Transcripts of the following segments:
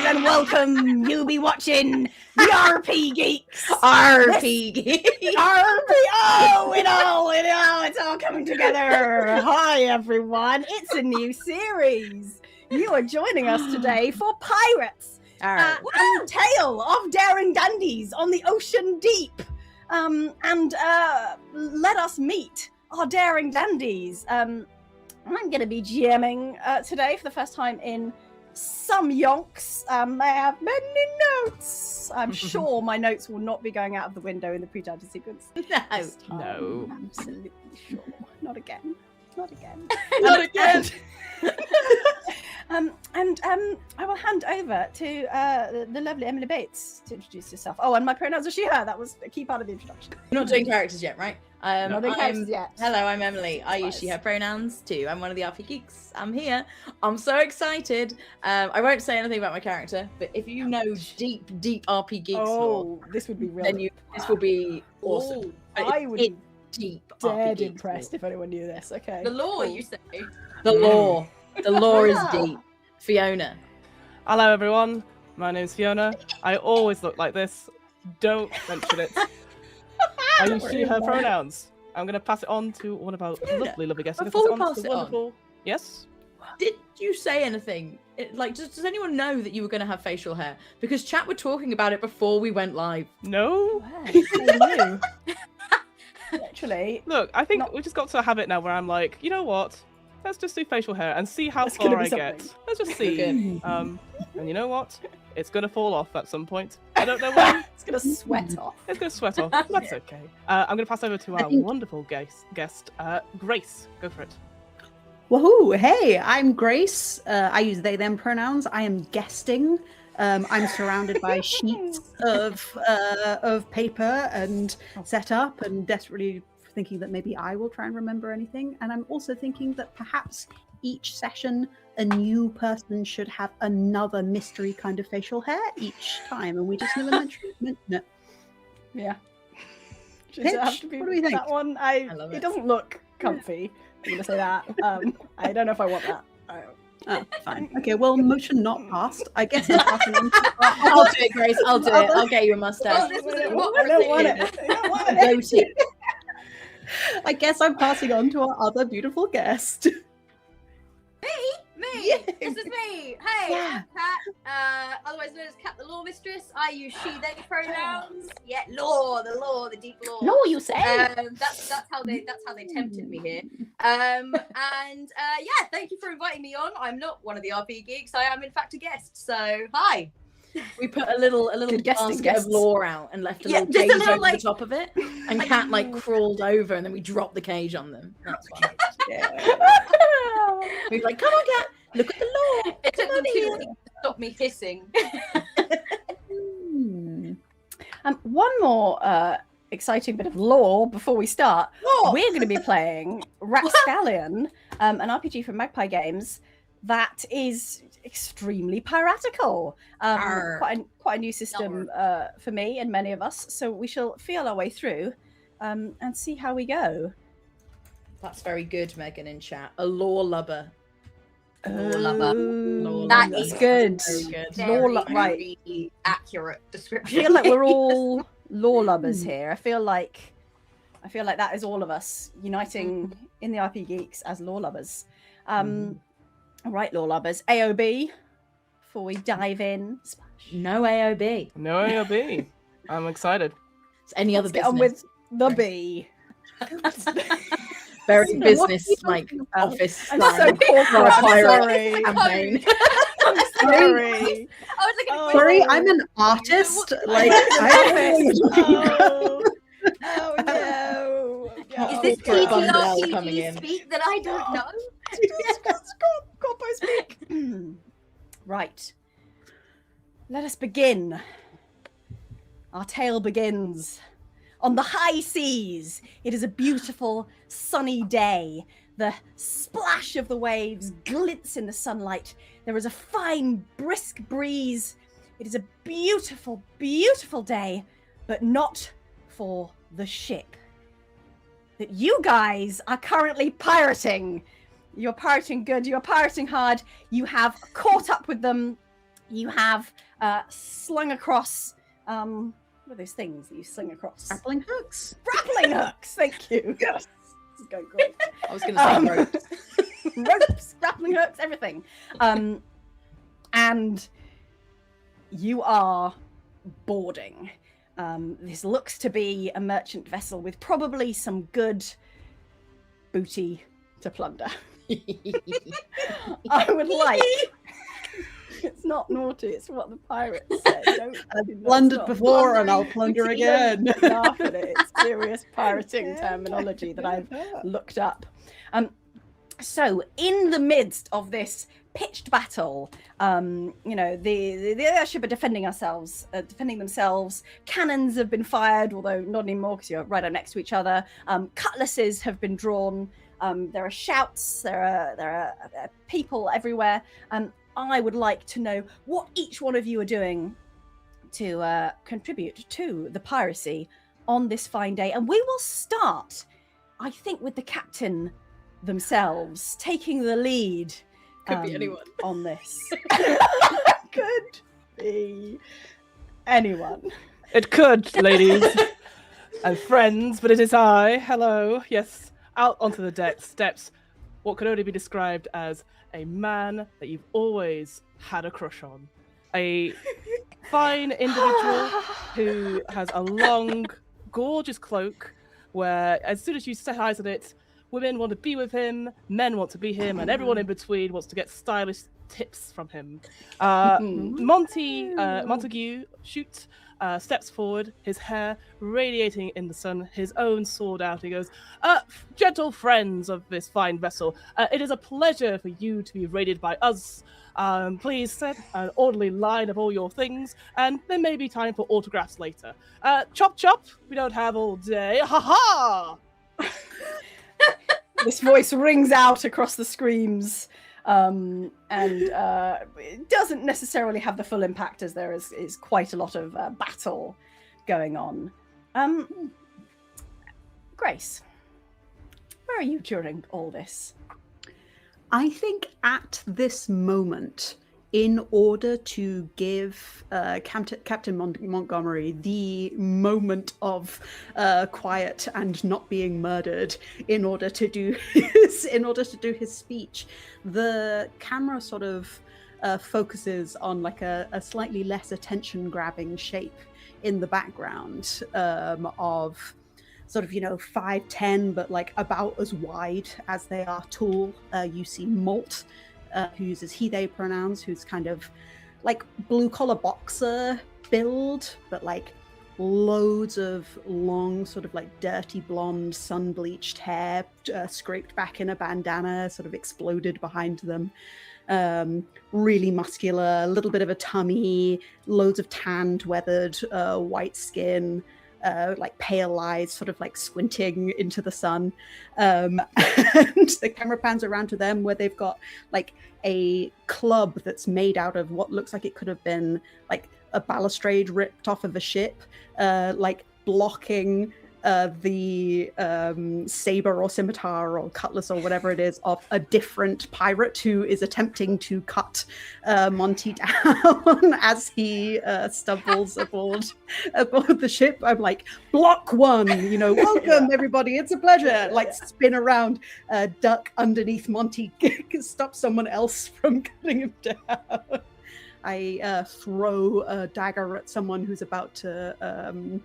and welcome. You'll be watching the RPGeeks. RPGeeks. It's all coming together. Hi, everyone. It's a new series. You are joining us today for Pirates. Alright. And Tale of Daring Dandies on the Ocean Deep. Let us meet our Daring Dandies. I'm going to be GMing today for the first time in some yonks. I have many notes. I'm sure my notes will not be going out of the window in the pre-title sequence. No. Absolutely sure. Not again. Not again. Not again. I will hand over to the lovely Emily Bates to introduce herself. Oh, and my pronouns are she, her. That was a key part of the introduction. We're not doing characters yet, right? Not doing characters yet. Hello, I'm Emily. I use she, her pronouns too. I'm one of the RPGeeks. I'm here. I'm so excited. I won't say anything about my character, but if you know deep RPGeeks lore, this would be really. this will be awesome. I would be deep dead RPGeeks impressed if anyone knew this. Okay. The lore, you say? The lore. The lore is deep. Fiona. Hello everyone, my name's Fiona. I always look like this. Don't mention it. I use she, her pronouns. I'm going to pass it on to one of our lovely guests. Before we pass it on, Yes? did you say anything? Does anyone know that you were going to have facial hair? Because chat were talking about it before we went live. No? Wow, literally. Look, I think we just got to a habit now where I'm like, you know what? Let's just do facial hair and see how It's gonna far be I get. something. Let's just see. Good. And you know what? It's going to fall off at some point. I don't know when. It's gonna sweat off. It's going to sweat off. That's okay. I'm going to pass over to our wonderful guest, Grace. Go for it. Woohoo! Hey, I'm Grace. I use they, them pronouns. I am guesting. I'm surrounded by sheets of paper and set up and desperately thinking that maybe I will try and remember anything. And I'm also thinking that perhaps each session a new person should have another mystery kind of facial hair each time, and we just never mention it. Yeah. Should Pitch, it have to be what do we think? that one? I love It it. doesn't look comfy. I'm gonna say that. I don't know if I want that. Oh, fine. Okay, well, motion not passed. I guess I'm passing on to I'll do it, Grace. I'll do it. I'll get you a mustache. Oh, this was I what don't was want it? it. I don't want it. Goatee. I guess I'm passing on to our other beautiful guest. Me! Yeah. This is me! Hey, Yeah. I'm Kat, otherwise known as Kat the Loremistress. I use she, they pronouns. Yeah, the deep lore. No, you say. That's how they tempted me here. Yeah, thank you for inviting me on. I'm not one of the RPGeeks. I am in fact a guest. So hi. We put a little Good guessing, basket guests. of lore out and left a Yeah, little just a cage little, over like- the top of it, and Cat crawled over, and then we dropped the cage on them. That's fun. We were like, "Come on, Cat, look at the lore." It took them 2 here. weeks to stop me hissing. One more exciting bit of lore before we start. What? We're going to be playing Rapscallion, an RPG from Magpie Games that is extremely piratical. Arr. Quite a new system for me and many of us. So we shall feel our way through and see how we go. That's very good, Megan in chat. A lore lubber. Lore lubber. Lore That lubber. is good. Very good. Lore Very, right. very accurate I description. feel like we're all lore lovers here. I feel like that is all of us uniting in the RPGeeks as lore lovers. All right, lore lovers. AOB before we dive in. Splash. No AOB. No AOB. I'm excited. It's any other Let's get business. on with the B. Very What business, are you like talking about? office. I'm so slang corporate. for a I'm pirate sorry. campaign. I'm sorry. I was looking at Sorry, I'm an artist. Like, Oh, oh no. Is this Corporate bundle coming TTRPG in. speak that I don't know? Corpo speak. Right. Let us begin. Our tale begins on the high seas. It is a beautiful, sunny day. The splash of the waves glints in the sunlight. There is a fine, brisk breeze. It is a beautiful, beautiful day, but not for the ship that you guys are currently pirating. You're pirating good, you're pirating hard. You have caught up with them you have slung across. What are those things that you sling across? Grappling hooks. Grappling hooks. Thank you. Yes. This is going great. I was going to say ropes. Ropes, grappling hooks, everything. And you are boarding. This looks to be a merchant vessel with probably some good booty to plunder. I would like. It's not naughty. It's what the pirates said. I've plundered before, and I'll plunder again. Laugh at it. It's serious pirating terminology that I've looked up. So, in the midst of this pitched battle, the airship are defending themselves. Cannons have been fired, although not anymore because you're right up next to each other. Cutlasses have been drawn. There are shouts. There are people everywhere. I would like to know what each one of you are doing to contribute to the piracy on this fine day. And we will start, I think, with the captain themselves taking the lead. Could be anyone on this. Could be anyone. It could, ladies and friends, but it is I. Hello. Yes, out onto the deck steps what could only be described as a man that you've always had a crush on. A fine individual who has a long, gorgeous cloak where as soon as you set eyes on it, women want to be with him, men want to be him, and everyone in between wants to get stylish tips from him. Montague steps forward, his hair radiating in the sun, his own sword out. He goes, gentle friends of this fine vessel, it is a pleasure for you to be raided by us. Please set an orderly line of all your things, and there may be time for autographs later. Chop chop, we don't have all day. Ha ha! This voice rings out across the screams, and it doesn't necessarily have the full impact as there is quite a lot of battle going on. Grace, where are you during all this? I think at this moment, in order to give Captain Montgomery the moment of quiet and not being murdered, in order to do his speech, the camera sort of focuses on like a slightly less attention-grabbing shape in the background of sort of 5'10", but like about as wide as they are tall. You see Malt, who uses he/they pronouns, who's kind of like blue-collar boxer build, but like loads of long, sort of like dirty blonde, sun-bleached hair, scraped back in a bandana, sort of exploded behind them. Really muscular, a little bit of a tummy, loads of tanned, weathered white skin, like pale eyes, sort of like squinting into the sun. And the camera pans around to them where they've got like a club that's made out of what looks like it could have been like a balustrade ripped off of a ship, like blocking the saber or scimitar or cutlass or whatever it is of a different pirate who is attempting to cut Monty down as he stumbles aboard the ship. I'm like, block one, welcome everybody, it's a pleasure. Like spin around, duck underneath Monty, stop someone else from cutting him down. I throw a dagger at someone who's about to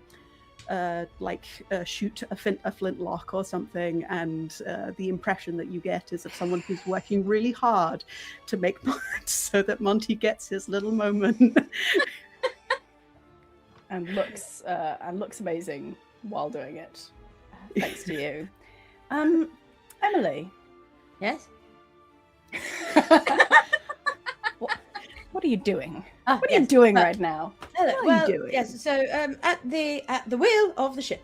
shoot a flintlock or something, and the impression that you get is of someone who's working really hard to make so that Monty gets his little moment. and looks amazing while doing it. Thanks to you. Emily. Yes? What are you doing? What are you doing right now? Hello. What are you doing? Yes. So at the wheel of the ship,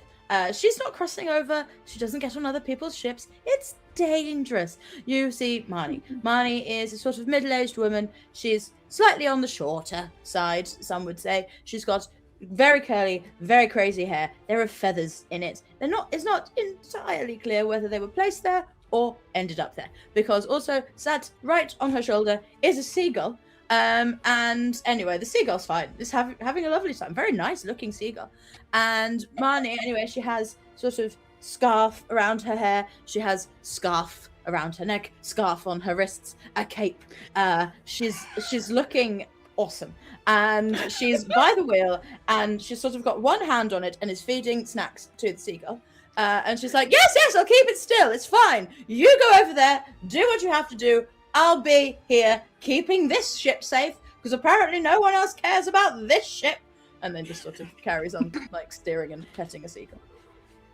she's not crossing over. She doesn't get on other people's ships. It's dangerous. You see, Marnie. Marnie is a sort of middle-aged woman. She's slightly on the shorter side, some would say. She's got very curly, very crazy hair. There are feathers in it. It's not entirely clear whether they were placed there or ended up there, because also sat right on her shoulder is a seagull. And anyway, the seagull's fine. It's having a lovely time. Very nice looking seagull. And Marnie, anyway, she has sort of scarf around her hair. She has scarf around her neck, scarf on her wrists, a cape. She's looking awesome. And she's by the wheel, and she's sort of got one hand on it and is feeding snacks to the seagull. And she's like, yes, I'll keep it still. It's fine. You go over there, do what you have to do. I'll be here keeping this ship safe, because apparently no one else cares about this ship. And then just sort of carries on, like, steering and petting a seagull.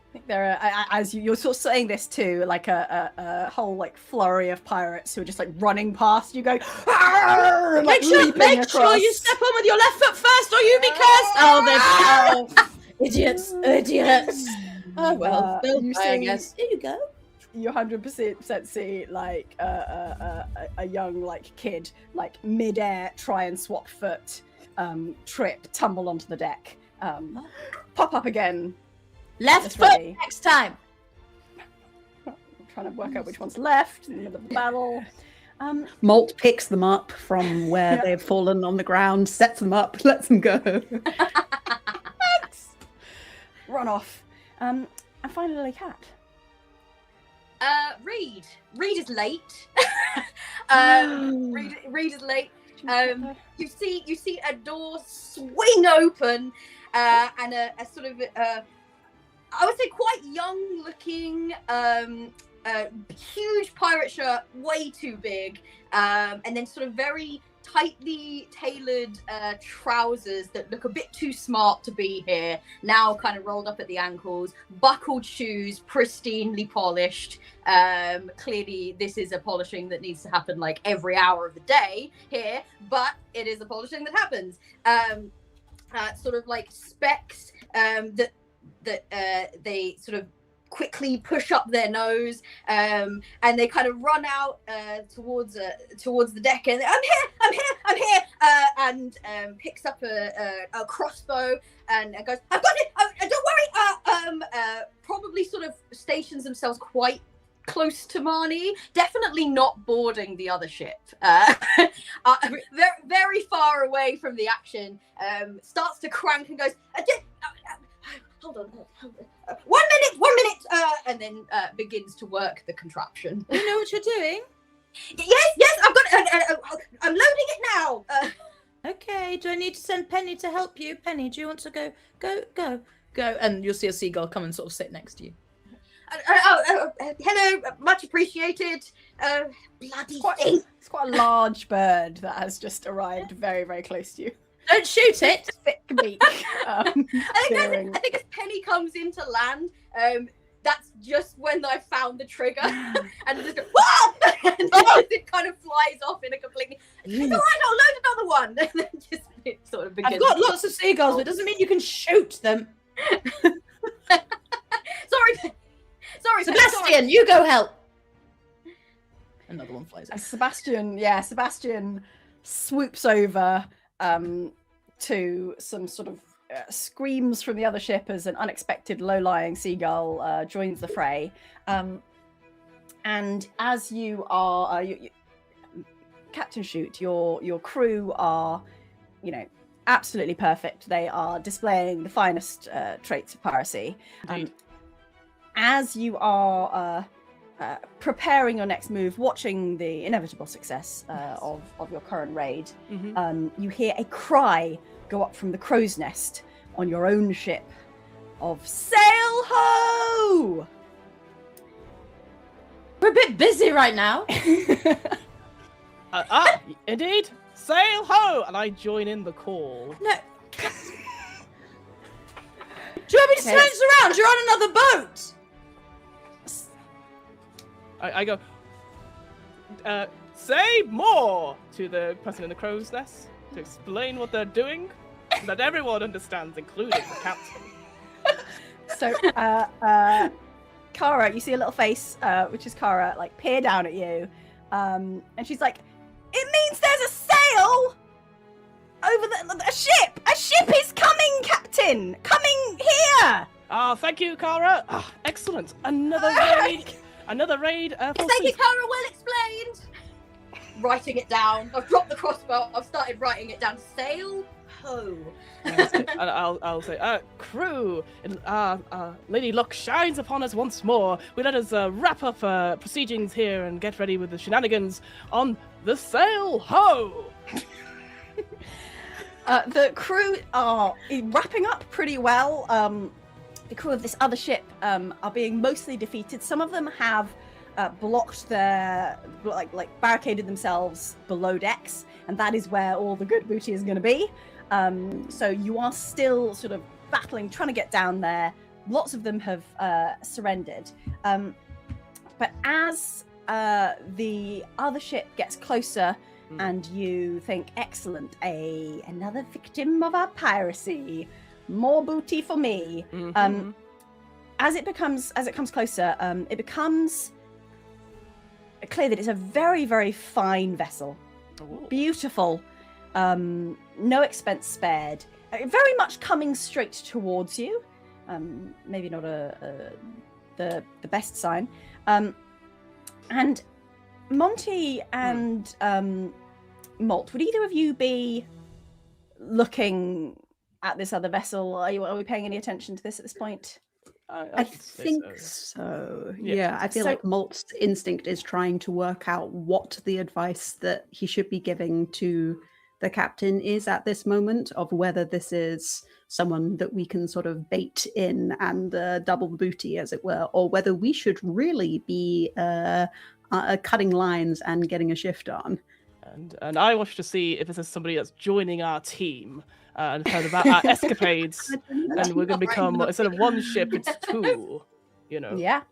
I think there are, as you're sort of saying this too, like a whole like flurry of pirates who are just like running past you, going, "Arr!" and, like, Make sure you step on with your left foot first, or you be cursed. Idiots. Oh well, I guess. Here you go. You 100% see like a young like kid like mid-air try and swap foot, trip, tumble onto the deck, pop up again. Left Just foot ready. next time. I'm trying to work out which one's left in the middle of the battle. Malt picks them up from where they've fallen on the ground, sets them up, lets them go. Thanks. Run off. And finally, Cat. Reed. Reed is late. Reed is late. You see a door swing open, and a sort of I would say quite young looking, huge pirate shirt, way too big, and then sort of very tightly tailored trousers that look a bit too smart to be here, now kind of rolled up at the ankles, buckled shoes, pristinely polished. Clearly this is a polishing that needs to happen like every hour of the day here, but it is a polishing that happens. Sort of like specs that they sort of quickly push up their nose, and they kind of run out towards the deck, and I'm here, and picks up a crossbow and goes, I've got it, don't worry. Probably sort of stations themselves quite close to Marnie, definitely not boarding the other ship, very, very far away from the action, starts to crank and goes, hold on. 1 minute, and then begins to work the contraption. You know what you're doing? Yes, I've got it. I'm loading it now. Okay, do I need to send Penny to help you? Penny, do you want to go? And you'll see a seagull come and sort of sit next to you. Hello, much appreciated. Bloody thing. It's quite a large bird that has just arrived very, very close to you. Don't shoot it! Thick beak. I think as Penny comes into land, that's just when I found the trigger, and just go, whoa! And it kind of flies off in a completely. It's all right, I'll load another one. And then just it sort of begins. I've got lots of seagulls, but it doesn't mean you can shoot them. Sorry, Sebastian, you go help. Another one flies out. Sebastian swoops over to some sort of screams from the other ship as an unexpected low-lying seagull joins the fray. And as you are, Captain Shoot, your crew are, absolutely perfect. They are displaying the finest traits of piracy. As you are preparing your next move, watching the inevitable success of your current raid, you hear a cry go up from the crow's nest on your own ship of "Sail ho!" We're a bit busy right now. Indeed. Sail ho! And I join in the call. No. Do you want me to turn this around? You're on another boat. I go, say more to the person in the crow's nest to explain what they're doing, so that everyone understands, including the captain. So, Kara, you see a little face, which is Kara, like peer down at you, and she's like, "It means there's a sail over a ship. A ship is coming, Captain. Coming here." Thank you, Kara. Excellent. Another raid. Thank you, Kara. Well explained. writing it down. I've dropped the crossbow. I've started writing it down. Sail ho. And I'll say, crew, Lady Luck shines upon us once more. We let us wrap up proceedings here and get ready with the shenanigans on the sail ho. The crew are wrapping up pretty well. The crew of this other ship are being mostly defeated. Some of them have blocked their, like barricaded themselves below decks, and that is where all the good booty is going to be. So you are still sort of battling, trying to get down there. Lots of them have surrendered. But as the other ship gets closer, and you think, excellent, another victim of our piracy, more booty for me. As it comes closer, it becomes clear that it's a very, very fine vessel. Ooh. Beautiful, no expense spared, very much coming straight towards you. Maybe not the best sign. And Monty and Malt, would either of you be looking at this other vessel? Are we paying any attention to this at this point? I think so. Yeah, I feel So- like Malt's instinct is trying to work out what the advice that he should be giving to the captain is at this moment, of whether this is someone that we can sort of bait in and double the booty, as it were, or whether we should really be cutting lines and getting a shift on. And I wish to see if this is somebody that's joining our team and kind of our escapades, and we're going to become, instead of one ship, it's two. You know, Yeah.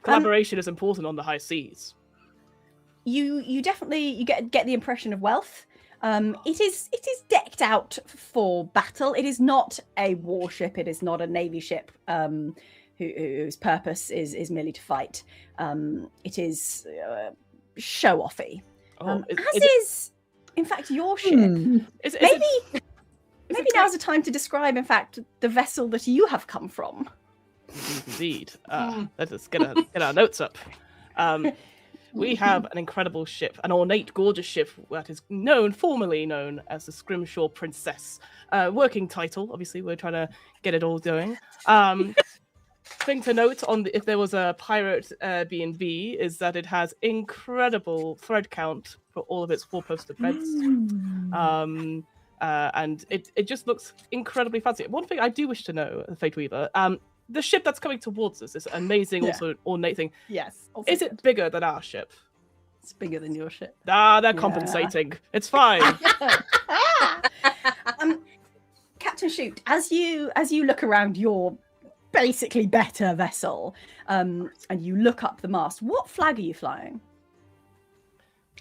collaboration is important on the high seas. You definitely get the impression of wealth. It is decked out for battle. It is not a warship. It is not a navy ship whose purpose is merely to fight. It is show-offy. Is in fact your ship. Maybe now's the time to describe, in fact, the vessel that you have come from. Indeed. Let us get our notes up. We have an incredible ship, an ornate, gorgeous ship that is formerly known as the Scrimshaw Princess. Working title, obviously, we're trying to get it all going. Thing to note if there was a pirate B&B is that it has incredible thread count for all of its four-poster beds. And it just looks incredibly fancy. One thing I do wish to know, Fate Weaver, the ship that's coming towards us, this amazing, also ornate thing. Yes. Is it bigger than our ship? It's bigger than your ship. They're compensating. It's fine. Captain Shoot, as you look around your basically better vessel, and you look up the mast, what flag are you flying?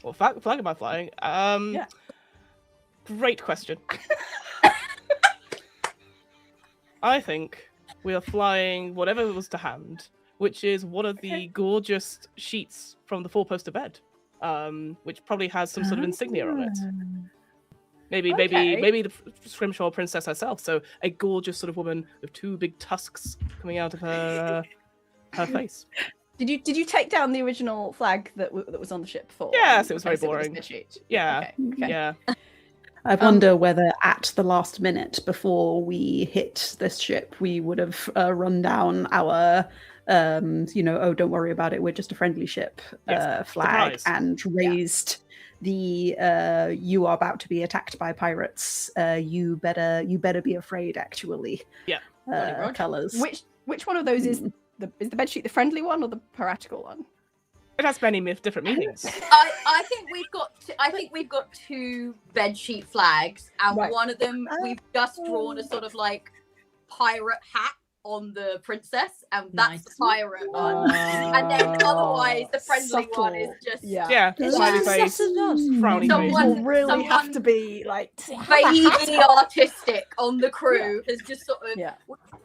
What flag am I flying? Yeah. Great question. I think we are flying whatever was to hand, which is one of the gorgeous sheets from the four-poster bed, which probably has some sort of insignia on it. Maybe the Scrimshaw Princess herself. So a gorgeous sort of woman with two big tusks coming out of her face. Did you take down the original flag that was on the ship before? Yes, it was very boring. Yeah, Okay. yeah. I wonder whether at the last minute before we hit this ship, we would have run down our, don't worry about it, we're just a friendly ship flag, surprise. and raised the you are about to be attacked by pirates. You better be afraid, actually. Yeah. Colors. Which one of those is the bedsheet the friendly one or the piratical one? It has many different meanings. I think we've got two bedsheet flags, and Right. one of them we've just drawn a sort of like pirate hat on the princess, and that's Nice. the pirate one. And then otherwise the friendly one is Subtle. just Yeah, It's smiley just face, frowny Someone- face. People really have someone- to be like vaguely artistic on the crew has just sort of Yeah.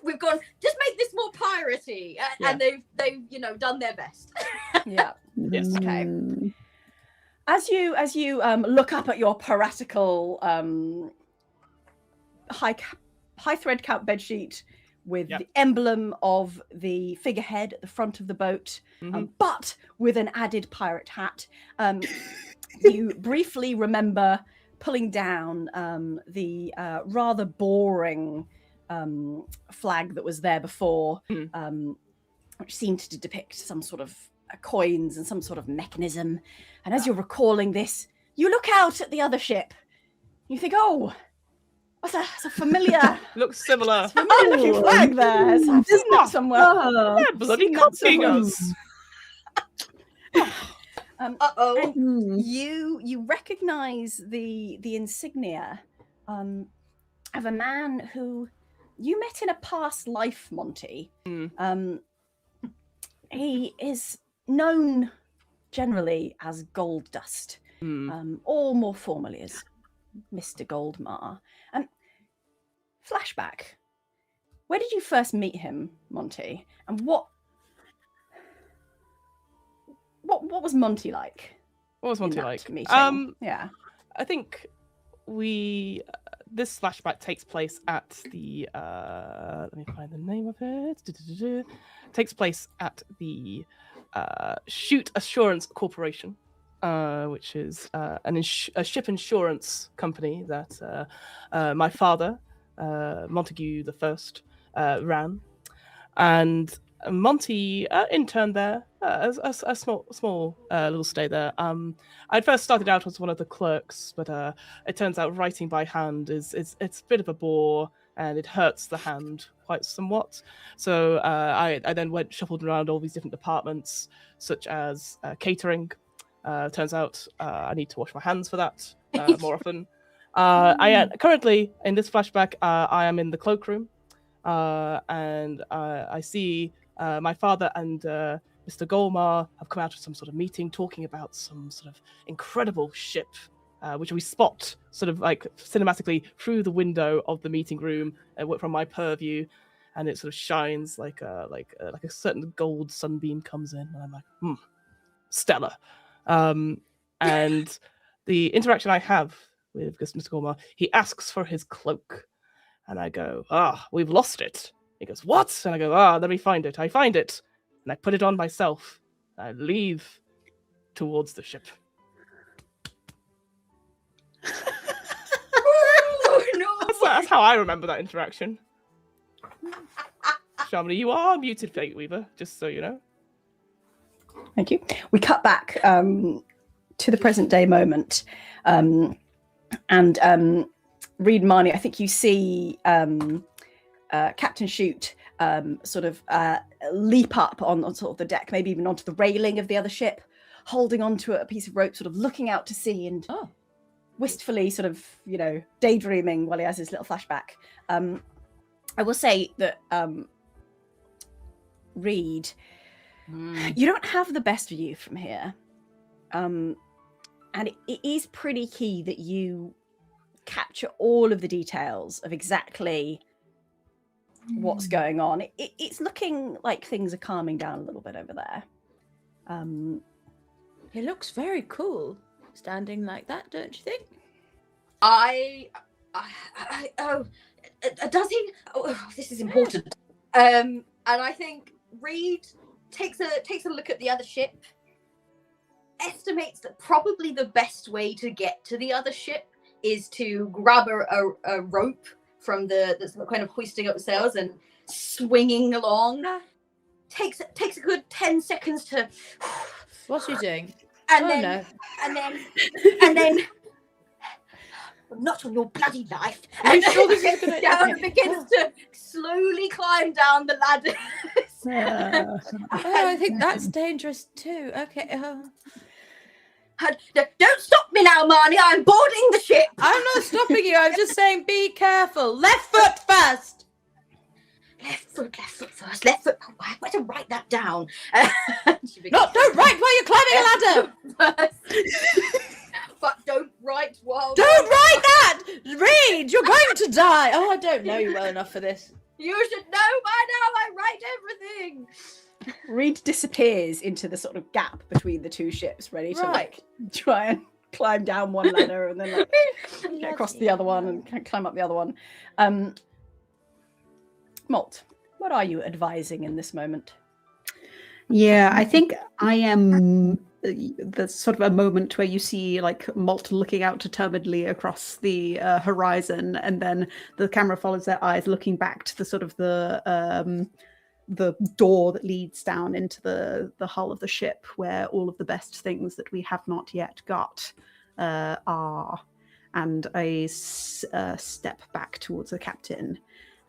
we've gone, just make this more piratey, and they've done their best. Yeah. Yes. Okay. As you look up at your piratical high thread count bedsheet with Yep. the emblem of the figurehead at the front of the boat, but with an added pirate hat. You briefly remember pulling down the rather boring flag that was there before, which seemed to depict some sort of coins and some sort of mechanism. And as you're recalling this, you look out at the other ship. You think, oh, it's a familiar, Looks similar. familiar looking flag there. I've seen that somewhere. They're bloody Seen that copying somewhere. us. Uh-oh. And you recognize the insignia of a man who you met in a past life, Monty. He is known generally as Gold Dust, or more formally as Mr. Goldmar. Flashback. Where did you first meet him, Monty? And what was Monty like? What was in Monty that like? meeting? Yeah. I think this flashback takes place at the let me find the name of it. Takes place at the Shoot Assurance Corporation, which is a ship insurance company that my father, Montague the First, ran, and Monty interned there, a small little stay there. I'd first started out as one of the clerks, but it turns out writing by hand it's a bit of a bore, and it hurts the hand quite somewhat. So I then shuffled around all these different departments, such as catering. Turns out I need to wash my hands for that more often. Currently in this flashback, I am in the cloakroom, and I see my father and Mr. Golmar have come out of some sort of meeting talking about some sort of incredible ship, which we spot sort of like cinematically through the window of the meeting room from my purview, and it sort of shines like a certain gold sunbeam comes in, and I'm like, stellar. And the interaction I have with Mr. Golmar, he asks for his cloak, and I go, we've lost it. He goes, what? And I go, let me find it. I find it, and I put it on myself. I leave towards the ship. Oh, no. That's how I remember that interaction. Shamini, you are muted, Fate Weaver, just so you know. Thank you. We cut back to the present day moment, and Reed Marnie, I think you see Captain Shoot sort of leap up on sort of the deck, maybe even onto the railing of the other ship, holding onto a piece of rope, sort of looking out to sea and wistfully sort of, daydreaming while he has his little flashback. I will say that Reed, you don't have the best view from here. And it is pretty key that you capture all of the details of exactly what's going on. It's looking like things are calming down a little bit over there. He looks very cool standing like that, don't you think? Does he? Oh, this is important. And I think Reed takes a look at the other ship, estimates that probably the best way to get to the other ship is to grab a rope from that's kind of hoisting up the sails and swinging along. Takes a good 10 seconds to. What's he doing? And No. then. Not on your bloody life. Are you And sure this is gets gonna- down and begins to slowly climb down the ladder. Oh, I think that's dangerous too. Okay. Don't stop me now, Marnie. I'm boarding the ship. I'm not stopping you. I'm just saying be careful. Left foot first. Left foot first. Left foot. Oh, I better write that down. No, don't write while you're climbing a ladder. But don't write while. Don't write that. Read. You're going to die. Oh, I don't know you well enough for this. You should know by now. I write everything. Reed disappears into the sort of gap between the two ships, ready to Right. try and climb down one ladder and then get across the other one and climb up the other one. Molt, What are you advising in this moment? Yeah, I think I am. There's sort of a moment where you see like Malt looking out determinedly across the horizon, and then the camera follows their eyes looking back to the sort of the door that leads down into the hull of the ship, where all of the best things that we have not yet got are. And I step back towards the captain,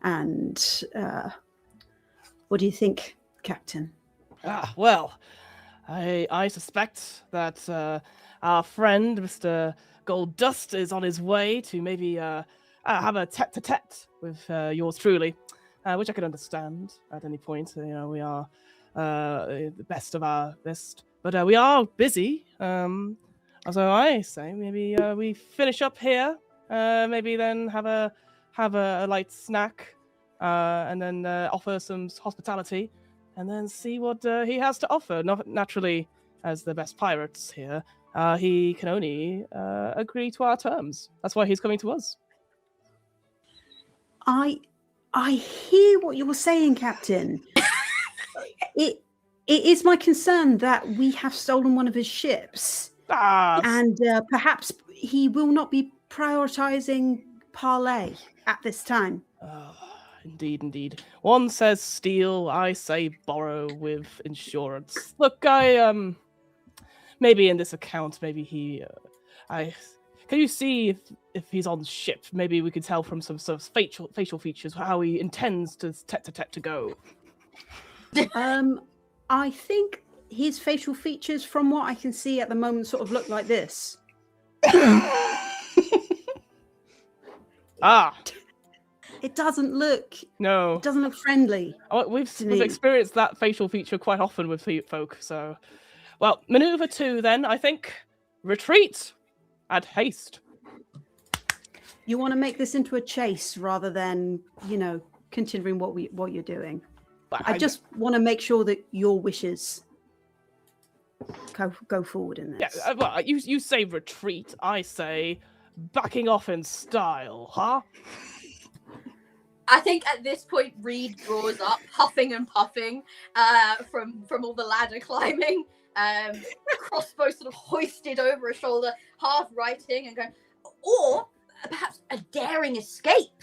and what do you think, Captain? Well, I suspect that our friend, Mr. Gold-Dust, is on his way to maybe have a tete-a-tete with yours truly, which I could understand at any point. You know, we are the best of our best, but we are busy. So I say maybe we finish up here, maybe then have a light snack, and then offer some hospitality. And then see what he has to offer. Naturally, as the best pirates here, he can only agree to our terms. That's why he's coming to us. I hear what you're saying, Captain. It is my concern that we have stolen one of his ships, and perhaps he will not be prioritizing parley at this time. Indeed. One says steal, I say borrow with insurance. Look, I maybe in this account, maybe he, can you see if he's on ship? Maybe we could tell from some sort of facial features how he intends to tete-a-tete to go. I think his facial features, from what I can see at the moment, sort of look like this. It doesn't look. No. It doesn't look friendly. We've experienced that facial feature quite often with folk. So, well, maneuver 2 then. I think retreat and haste. You want to make this into a chase rather than, considering what you're doing. I just want to make sure that your wishes go forward in this. Yeah. Well, you say retreat. I say backing off in style, huh? I think at this point, Reed draws up, huffing and puffing from all the ladder climbing, crossbow sort of hoisted over his shoulder, half writing and going, or perhaps a daring escape.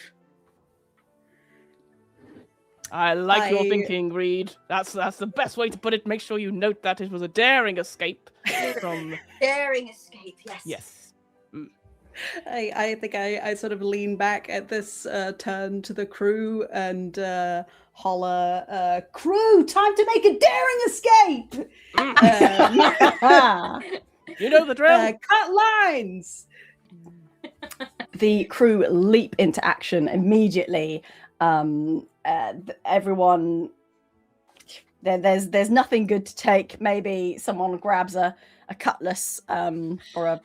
I like your thinking, Reed. That's the best way to put it. Make sure you note that it was a daring escape from... Daring escape, yes. Yes. I think I sort of lean back at this turn to the crew and holler, crew, time to make a daring escape! You know the drill. Cut lines! The crew leap into action immediately. Everyone, there's nothing good to take. Maybe someone grabs a cutlass or a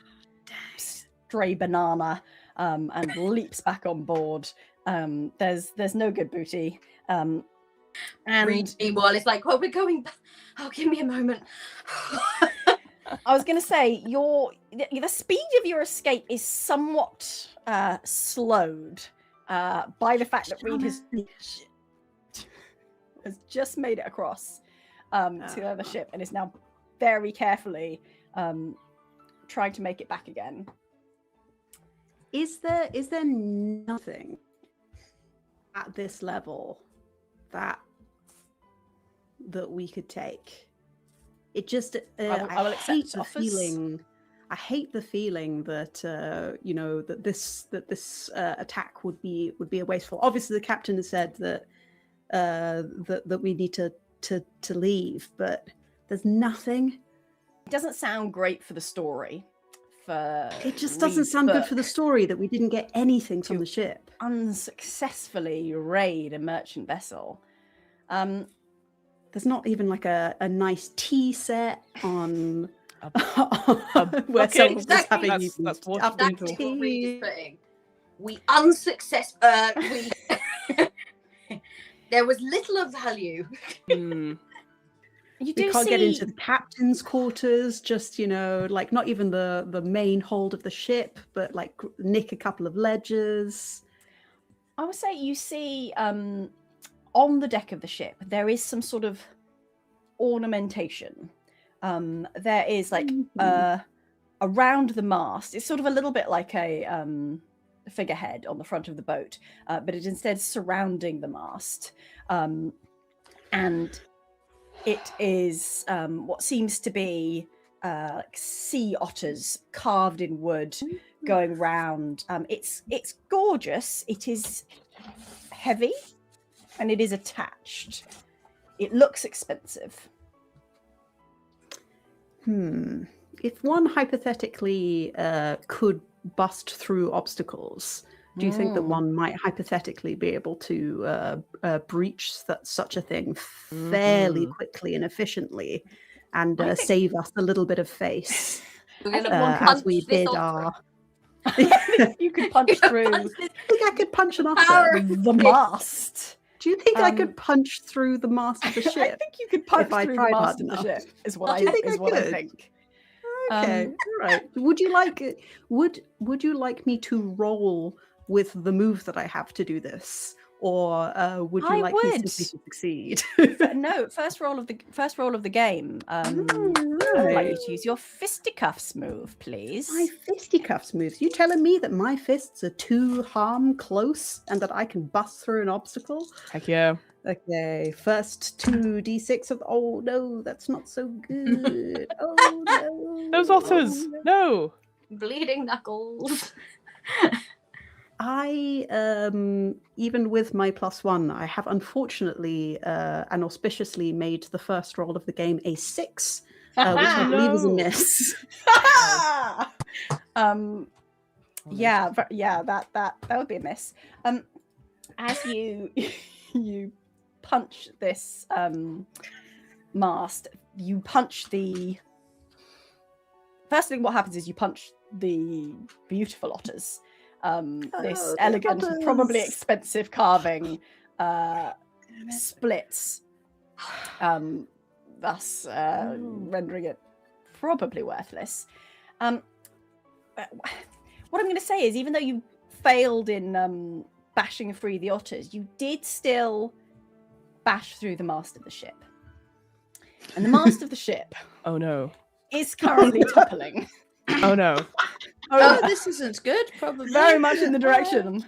stray banana and leaps back on board. There's no good booty. And Reed, meanwhile, is like, well, we're going back. Oh, give me a moment. I was going to say, the speed of your escape is somewhat slowed by the fact that Reed has just made it across to the other ship and is now very carefully trying to make it back again. Is there nothing at this level that we could take? It just I will accept the feeling. I hate the feeling that that this attack would be a wasteful. Obviously, the captain has said that that we need to leave, but there's nothing. It doesn't sound great for the story. It just doesn't sound good for the story that we didn't get anything from the ship. Unsuccessfully raid a merchant vessel. There's not even like a nice tea set on where someone's just having that's what Reed is putting. We unsuccessful. There was little of value. You we can't get into the captain's quarters, just, like not even the main hold of the ship, but like nick a couple of ledgers. I would say you see on on the deck of the ship, there is some sort of ornamentation. There is like around the mast. It's sort of a little bit like a figurehead on the front of the boat, but it's instead surrounding the mast. And it is what seems to be like sea otters carved in wood going round. It's gorgeous. It is heavy and it is attached. It looks expensive. If one hypothetically could bust through obstacles, do you think that one might hypothetically be able to breach such a thing fairly quickly and efficiently and save us a little bit of face as we bid our... You could punch through. I think I could punch an otter. The mast. Do you think I could punch through the mast of the ship? I think you could punch if I through the tried mast hard of the enough? ship. Is what Do you think I I could? think. Okay, all right. Would you like would you like me to roll with the move that I have to do this, or would you I like me would. simply to succeed? No, first roll of the game. I'd like you to use your fisticuffs move, please. My fisticuffs moves. You telling me that my fists are too harm close and that I can bust through an obstacle? Heck yeah. Okay, first 2d6 of... Oh, no, that's not so good. Oh, no. Those otters! Oh, No! Bleeding knuckles. I, even with my +1, I have unfortunately and auspiciously made the first roll of the game a 6, which I believe is a No. miss. Yeah, that would be a miss. As you you punch this mast, you punch the... First thing what happens is you punch the beautiful otters. This the elegant, otters. probably expensive carving splits, thus rendering it probably worthless. What I'm going to say is, even though you failed in bashing free the otters, you did still bash through the mast of the ship. And the mast of the ship Oh no. is currently toppling. Oh no. Oh, this isn't good. Probably Very much in the direction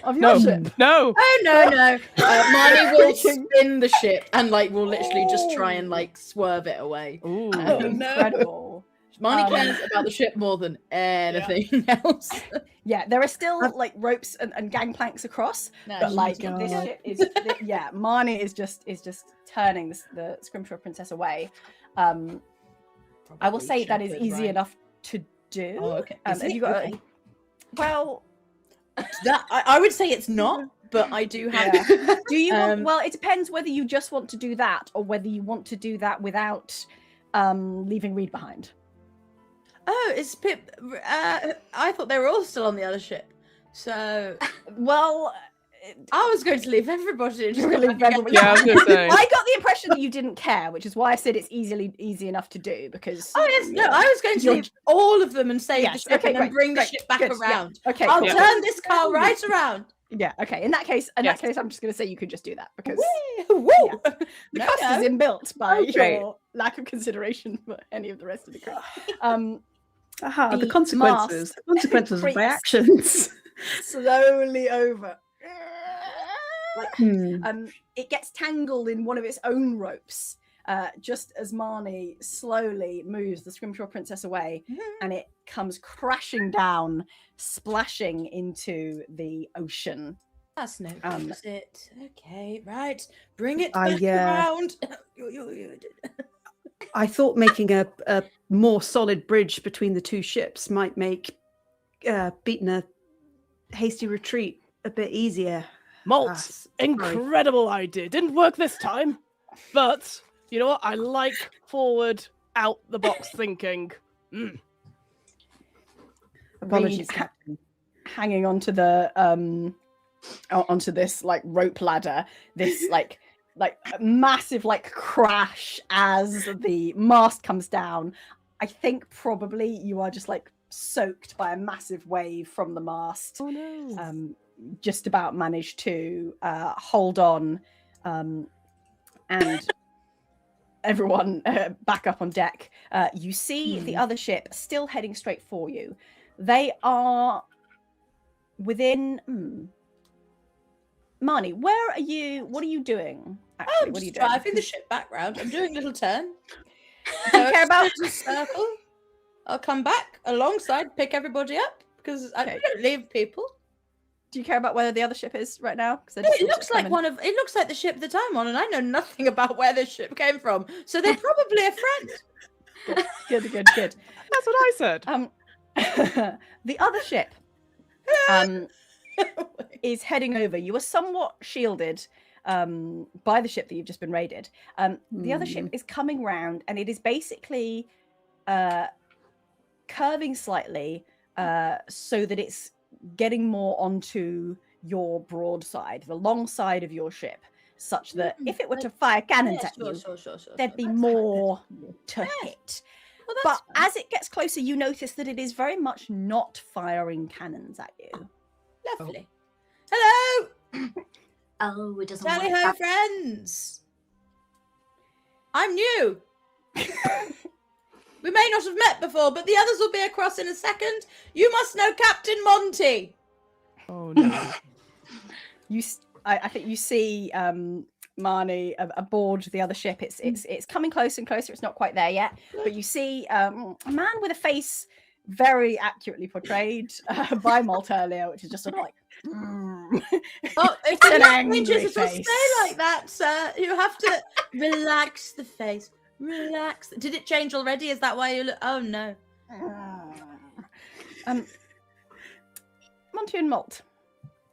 of your No. ship. No! Oh no! Marnie will spin the ship and will literally just try and swerve it away. Ooh. Oh, incredible. Marnie cares about the ship more than anything else. Yeah, there are still ropes and gangplanks across, No, but she's this not. ship is Marnie is just turning the Scrimshaw Princess away. I will say that is easy enough to do. Oh, okay. Have you got Okay. well? That I would say it's not, but I do have. Yeah. Do you want? Um, Well, it depends whether you just want to do that or whether you want to do that without leaving Reed behind. Oh, it's Pip. I thought they were all still on the other ship, so Well, I was going to leave everybody. And just Really, come back everybody- again. Yeah, I was gonna say. I got the impression that you didn't care, which is why I said it's easy enough to do because. Oh yes, no, I was going to You're- leave all of them and save Yes, the ship okay, and then great, bring the great, ship back good, yeah. around. Okay, I'll cool. turn this car right around. Yeah. Okay. In that case, Yes. I'm just going to say you could just do that because Woo! the No, cost no. is inbuilt by Okay. your lack of consideration for any of the rest of the crew. Aha, the The consequences. mast The consequences of my creaks. actions. Slowly over. Hmm. It gets tangled in one of its own ropes. Just as Marnie slowly moves the Scrimshaw Princess away, and it comes crashing down, splashing into the ocean. That's no Um, that's it. Okay, right. Bring it I, back around. I thought making a more solid bridge between the two ships might make beating a hasty retreat a bit easier. Malt, Sorry. incredible idea. Didn't work this time, but you know what? I like forward, out the box thinking. Apologies, Reed Captain. hanging onto the onto this rope ladder, this massive crash as the mast comes down. I think probably you are just soaked by a massive wave from the mast. Oh no. Just about managed to hold on And everyone back up on deck. You see the other ship still heading straight for you. They are within. Marnie, where are you? What are you doing? Actually, I'm what are you just doing? driving the ship back round. I'm doing a little turn. Do you care about? A circle. I'll come back alongside, pick everybody up because I don't leave people. Do you care about where the other ship is right now? No, it looks like it looks like the ship that I'm on, and I know nothing about where this ship came from. So they're probably a friend. Good. That's what I said. The other ship is heading over. You are somewhat shielded by the ship that you've just been raided. The other ship is coming round, and it is basically curving slightly so that it's getting more onto your broadside, the long side of your ship, such that if it were to fire cannons at you, there'd be more to hit. Well, but as it gets closer, you notice that it is very much not firing cannons at you. Lovely. Hello. Oh, it doesn't Tally work. ho, friends. I'm new. We may not have met before, but the others will be across in a second. You must know Captain Monty. Oh no. I think you see Marnie aboard the other ship. It's coming closer and closer. It's not quite there yet, but you see a man with a face very accurately portrayed by Malt earlier, which is just sort of like. Oh, if It's an the angry languages will face. stay like that, sir. You have to relax the face. Relax. Did it change already? Is that why you look? Oh no. Monty and Malt,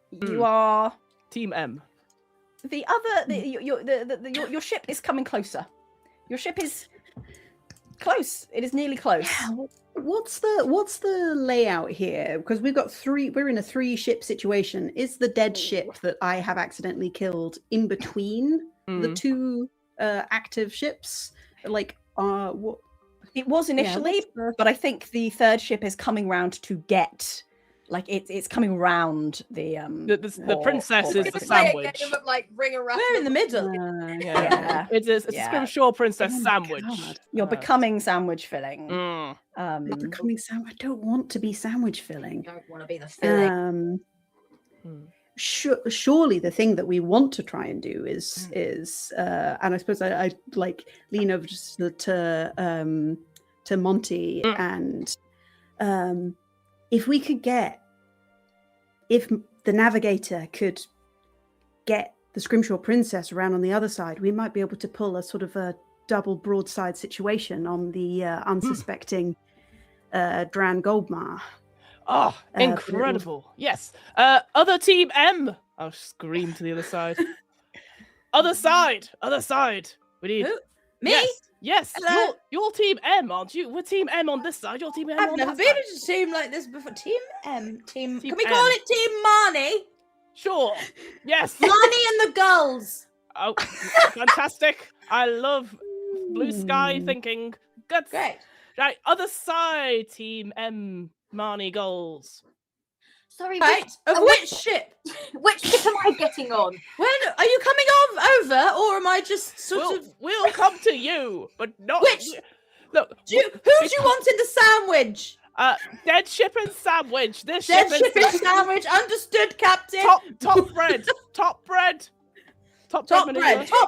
you are Team M. the other. Your ship is coming closer. Your ship is close. It is nearly close. What's the layout here? Because we've got we're in a 3-ship situation. Is the dead ship that I have accidentally killed in between the 2 active ships? Like, what? It was initially, but I think the 3rd ship is coming round to get. Like it's coming round the princess is the Play a sandwich. game of, like, ring around. We're in the middle. Yeah. It's a Scrimshaw princess sandwich. God. You're becoming sandwich filling. I'm becoming I don't want to be sandwich filling. Don't want to be the filling. Surely the thing that we want to try and do is and I suppose I like lean over just to Monty and if the navigator could get the Scrimshaw princess around on the other side, we might be able to pull a sort of a double broadside situation on the unsuspecting Dran Goldmar. Oh, incredible. Yes. Other Team M. I'll scream to the other side. Other side. We need... Who? Me? Yes. Hello? You're Team M, aren't you? We're Team M on this side. You're Team M I've on never that been side. in a team like this before. Team M. Team Team Can we M. call it Team Marnie? Sure. Yes. Marnie and the Gulls. Oh, fantastic. I love blue sky thinking. Good. Great. Right, other side, Team M, Marnie goals. Sorry, Right. Of which ship? which ship am I getting on? When are you coming over, or am I just sort of? We'll come to you, but not... Which? Look, Who do you want in the sandwich? dead ship and sandwich. This Dead ship ship and sandwich. Understood, Captain. top bread. Top bread. Top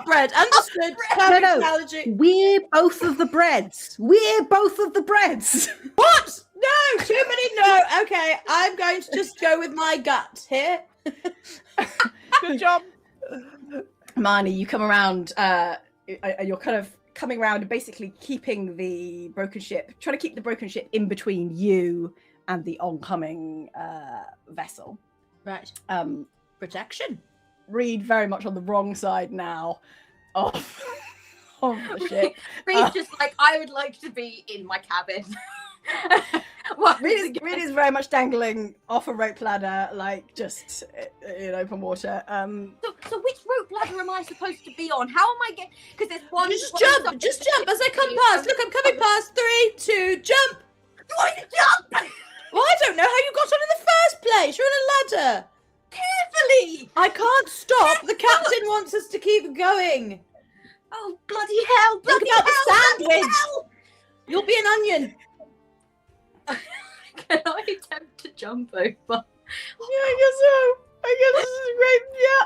bread. Understood. No, Perfect no. analogy. We're both of the breads. What? No, too many no. Okay, I'm going to just go with my gut here. Good job. Marnie, you come around. You're kind of coming around and basically keeping the broken ship, trying to keep the broken ship in between you and the oncoming vessel. Right. Protection. Reed very much on the wrong side now of the ship. Reed's just like, I would like to be in my cabin. Reed is very much dangling off a rope ladder, like just in open water. So which rope ladder am I supposed to be on? How am I getting? Because there's one. Just jump as I come past. Look, I'm coming past. 3, 2, jump. Do I jump? Well, I don't know how you got on in the first place. You're on a ladder. Carefully. early. I can't stop. The captain wants us to keep going. Oh, bloody hell. Think Bloody about the hell. bloody sandwich. hell. You'll be an onion. Can I attempt to jump over? Yeah, I guess so. I guess this is great. Yeah.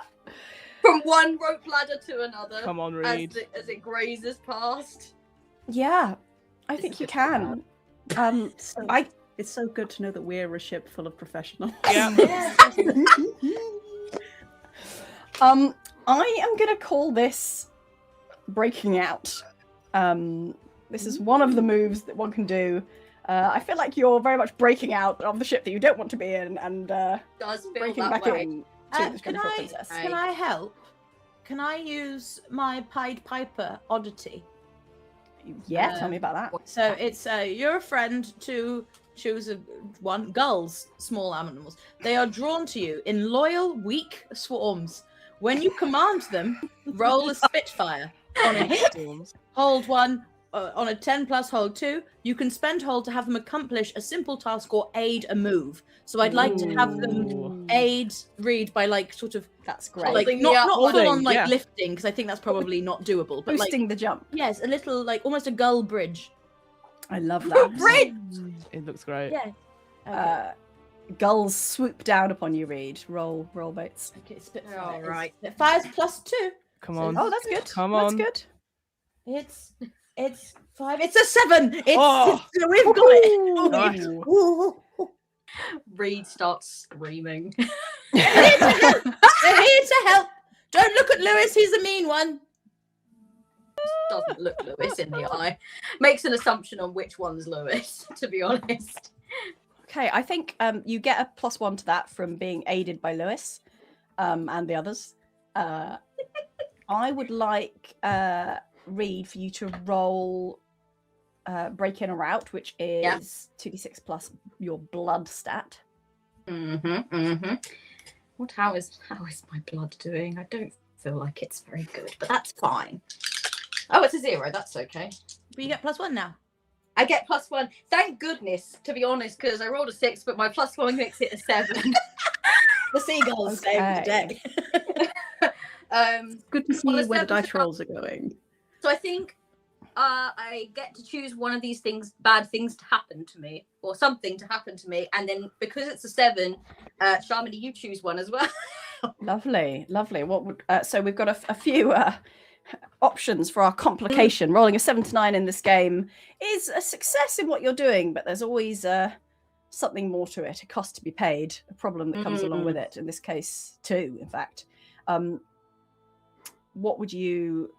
From one rope ladder to another. Come on, As Reed. it grazes past. Yeah, I This think is you good can. So, I it's so good to know that we're a ship full of professionals. Yeah. I am gonna call this breaking out. This is one of the moves that one can do. I feel like you're very much breaking out of the ship that you don't want to be in and Does feel breaking that back way. in to the Can Shrimpford I Princess. can I help? Can I use my Pied Piper oddity? Yeah, tell me about that. So it's you're a friend to choose one gulls, small animals. They are drawn to you in loyal, weak swarms. When you command them, roll a Spitfire. On a hit, hold 1. On a 10 plus, hold 2. You can spend hold to have them accomplish a simple task or aid a move. So I'd like to have them aid Reed by like sort of That's great. like Holding not me up. full on Holding, like yeah. lifting because I think that's probably not doable. But like Boosting the jump. yes, a little like almost a gull bridge. I love that. Bridge! It looks great. Yeah. Okay. Gulls swoop down upon you, Reed. Roll boats. Okay, Spitfire. All right. Spitfire's plus 2. Come on. Oh, that's good. Come That's on. good. It's 5. It's a 7. Oh. We've got it. Nice. Ooh. Reed starts screaming. We're here to help. Don't look at Lewis. He's a mean one. Doesn't look Lewis in the eye. Makes an assumption on which one's Lewis, to be honest. Okay, I think you get a +1 to that from being aided by Lewis and the others. I would like Reed for you to roll break in or out, which is 2d6 plus your blood stat. How is my blood doing? I don't feel like it's very good, but that's fine. Oh, it's a 0. That's okay. But you get +1 now. I get +1. Thank goodness, to be honest, because I rolled a 6, but my +1 makes it a 7. The seagulls saved the day. Good to see Well, where the it's dice rolls are going. So I think I get to choose one of these things, bad things to happen to me, or something to happen to me, and then because it's a 7, Sharmini, you choose one as well. Lovely. What would so we've got a few options for our complication. Rolling a 7 to 9 in this game is a success in what you're doing, but there's always something more to it, a cost to be paid, a problem that comes along with it. In this case, 2, in fact. What are you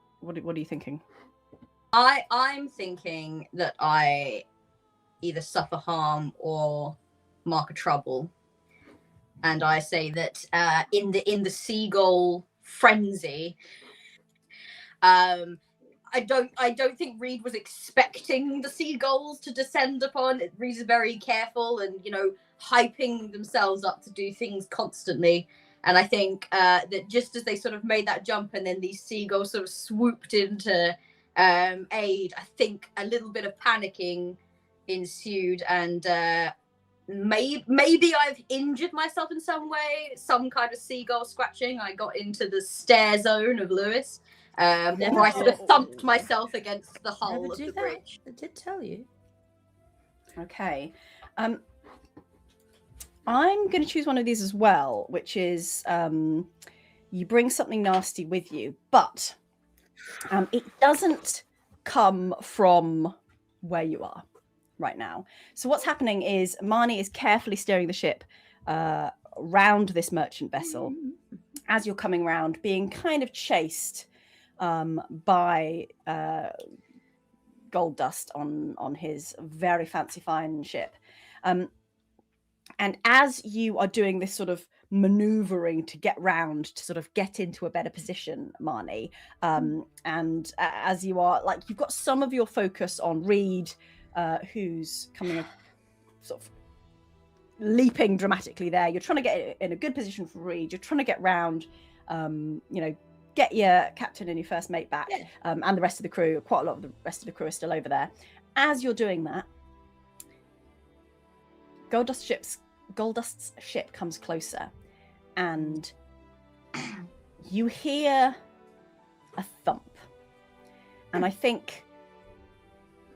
thinking? I'm thinking that I either suffer harm or mark a trouble, and I say that in the seagull frenzy, I don't think Reed was expecting the seagulls to descend upon. Reed is very careful and hyping themselves up to do things constantly. And I think that just as they sort of made that jump and then these seagulls sort of swooped into aid, I think a little bit of panicking ensued, and maybe I've injured myself in some way, some kind of seagull scratching. I got into the stare zone of Lewis, or I sort of thumped myself against the hull of the bridge. I did tell you. Okay. I'm going to choose one of these as well, which is you bring something nasty with you, but it doesn't come from where you are right now. So what's happening is Marnie is carefully steering the ship round this merchant vessel as you're coming round, being kind of chased by Gold Dust on his very fancy fine ship. And as you are doing this sort of maneuvering to get round to sort of get into a better position, Marnie, and as you are, like, you've got some of your focus on Reed, who's coming sort of leaping dramatically there. You're trying to get in a good position for Reed. You're trying to get round, get your captain and your first mate back, and the rest of the crew. Quite a lot of the rest of the crew are still over there. As you're doing that, Gold Dust's ship comes closer, and you hear a thump. And I think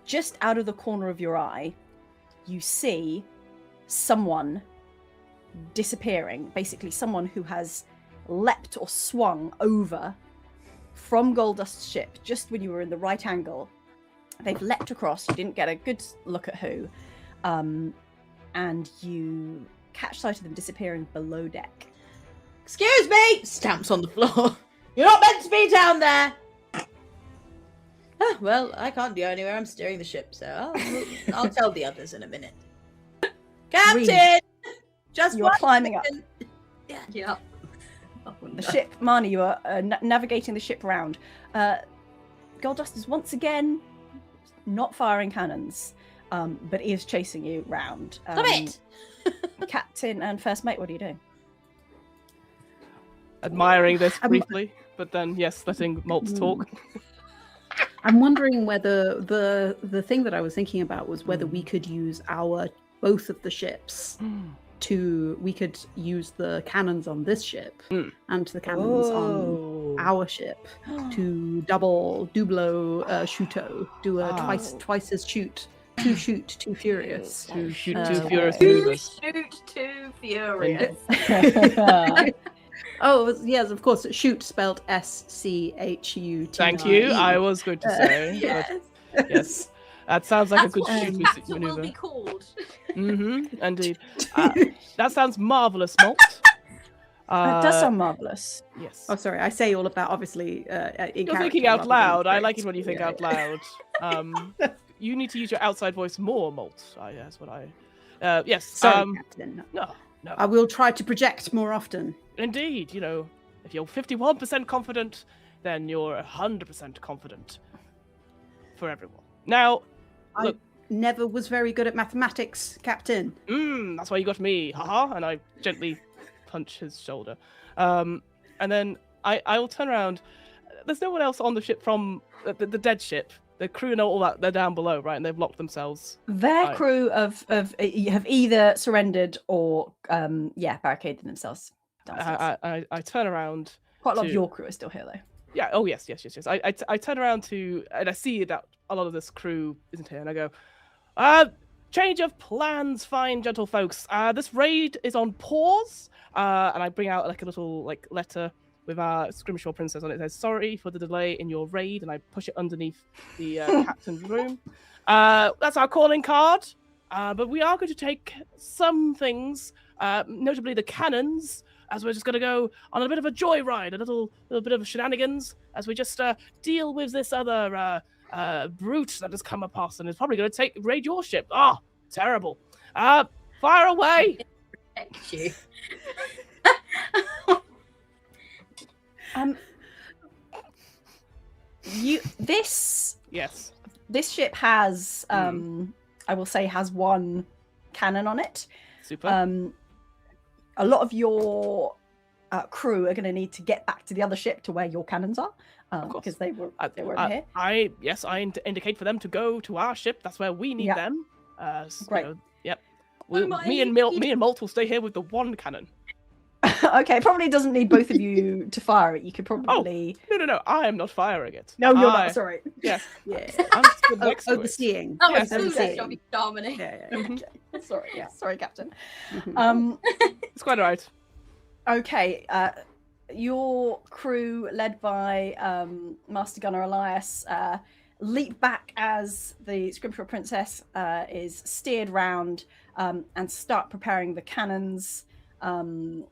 just out of the corner of your eye, you see someone disappearing. Basically, someone who has leapt or swung over from Goldust's ship just when you were in the right angle. They've leapt across. You didn't get a good look at who. And you catch sight of them disappearing below deck. Excuse me! Stamps on the floor. You're not meant to be down there! Well, I can't go anywhere. I'm steering the ship, so I'll tell the others in a minute. Captain! Just You are climbing up. Yeah. The ship, Marnie, you are navigating the ship round. Goldust is once again not firing cannons, but he is chasing you round. Stop it! Captain and First Mate, what are you doing? Admiring this briefly, but then, yes, letting Malt talk. I'm wondering whether the thing that I was thinking about was whether we could use both of the ships we could use the cannons on this ship and the cannons on our ship to double shooto, do a twice as shoot, two shoot, two furious. Two shoot, two furious Two maneuvers. shoot, two furious. Oh, yes, of course. Shoot spelled SCHUT. Thank you. I was going to say. Yes. But yes. That sounds like That's a good shoot what will maneuver. be called. Mm-hmm. Indeed. That sounds marvelous, Malt. It does sound marvellous. Yes. Oh, sorry. I say all of that, obviously. You're thinking out loud. I like it when you think out loud. You need to use your outside voice more, Malt. That's what I... yes. Sorry, Captain. No. I will try to project more often. Indeed. If you're 51% confident, then you're 100% confident for everyone. Now, look. I never was very good at mathematics, Captain. That's why you got me. Haha. And I gently punch his shoulder. And then I will turn around. There's no one else on the ship from the dead ship. The crew know all that. They're down below, right? And they've locked themselves. Their crew have either surrendered or barricaded themselves downstairs. I turn around. Quite a lot of your crew is still here, though. Yeah. Oh yes. I turn around and I see that a lot of this crew isn't here, and I go, change of plans, fine gentle folks. This raid is on pause. And I bring out a little letter with our Scrimshaw Princess on it. It says, sorry for the delay in your raid, and I push it underneath the captain's room. That's our calling card. But we are going to take some things, notably the cannons, as we're just going to go on a bit of a joyride, a little bit of shenanigans, as we just deal with this other brute that has come upon us and is probably going to raid your ship. Oh, terrible. Fire away! Thank you. Yes. This ship has I will say has one cannon on it. Super. A lot of your crew are going to need to get back to the other ship to where your cannons are, because they were here. I indicate for them to go to our ship. That's where we need them. Great. Yep. Me and Malt will stay here with the one cannon. Okay, probably doesn't need both of you to fire it. You could probably. Oh, no! I am not firing it. No, you're not. Sorry. Yes. Yeah. I'm just next to it. Overseeing. That Yes, was overseeing. Johnny Dominic. Yeah. Okay. Sorry. Yeah. Sorry, Captain. It's quite alright. Okay. Your crew, led by Master Gunner Elias, leap back as the Scrimshaw Princess is steered round and start preparing the cannons.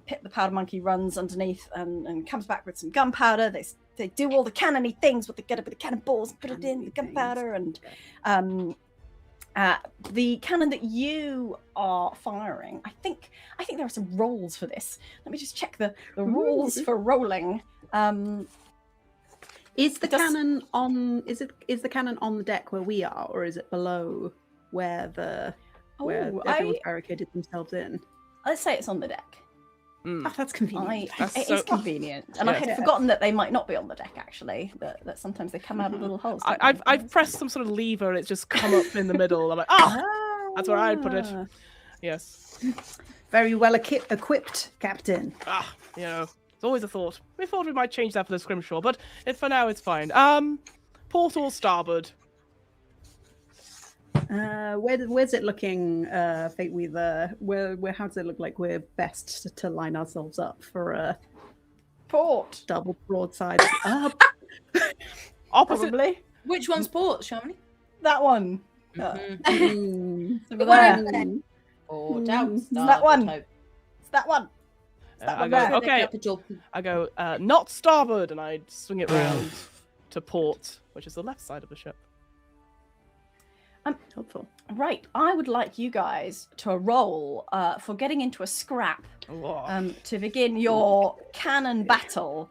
Pip the Powder Monkey runs underneath and comes back with some gunpowder. They do all the cannony things, what they get up with the cannonballs and put it in the gunpowder. And the cannon that you are firing, I think there are some rolls for this. Let me just check the rules for rolling. Is the cannon on? Is the cannon on the deck where we are, or is it below where everyone's barricaded themselves in? Let's say it's on the deck. Oh, that's convenient. It is convenient, and I had forgotten that they might not be on the deck. Actually, that sometimes they come out of little holes. I've pressed some sort of lever and it's just come up in the middle. I'm like, that's where I'd put it. Yes. Very well equipped, Captain. It's always a thought. We thought we might change that for the scrimshaw, but for now it's fine. Port or starboard? Where's it looking, Fate Weaver? How does it look like we're best to line ourselves up for a Port. double broadside? Opposite. Probably. Which one's port, Shamini? That one. Mm-hmm. Over there. Port out. that starboard, one. hope. It's that one. I one go, there. okay, Capital. I go, not starboard, and I swing it round to port, which is the left side of the ship. Helpful. Right. I would like you guys to roll for getting into a scrap to begin your cannon battle.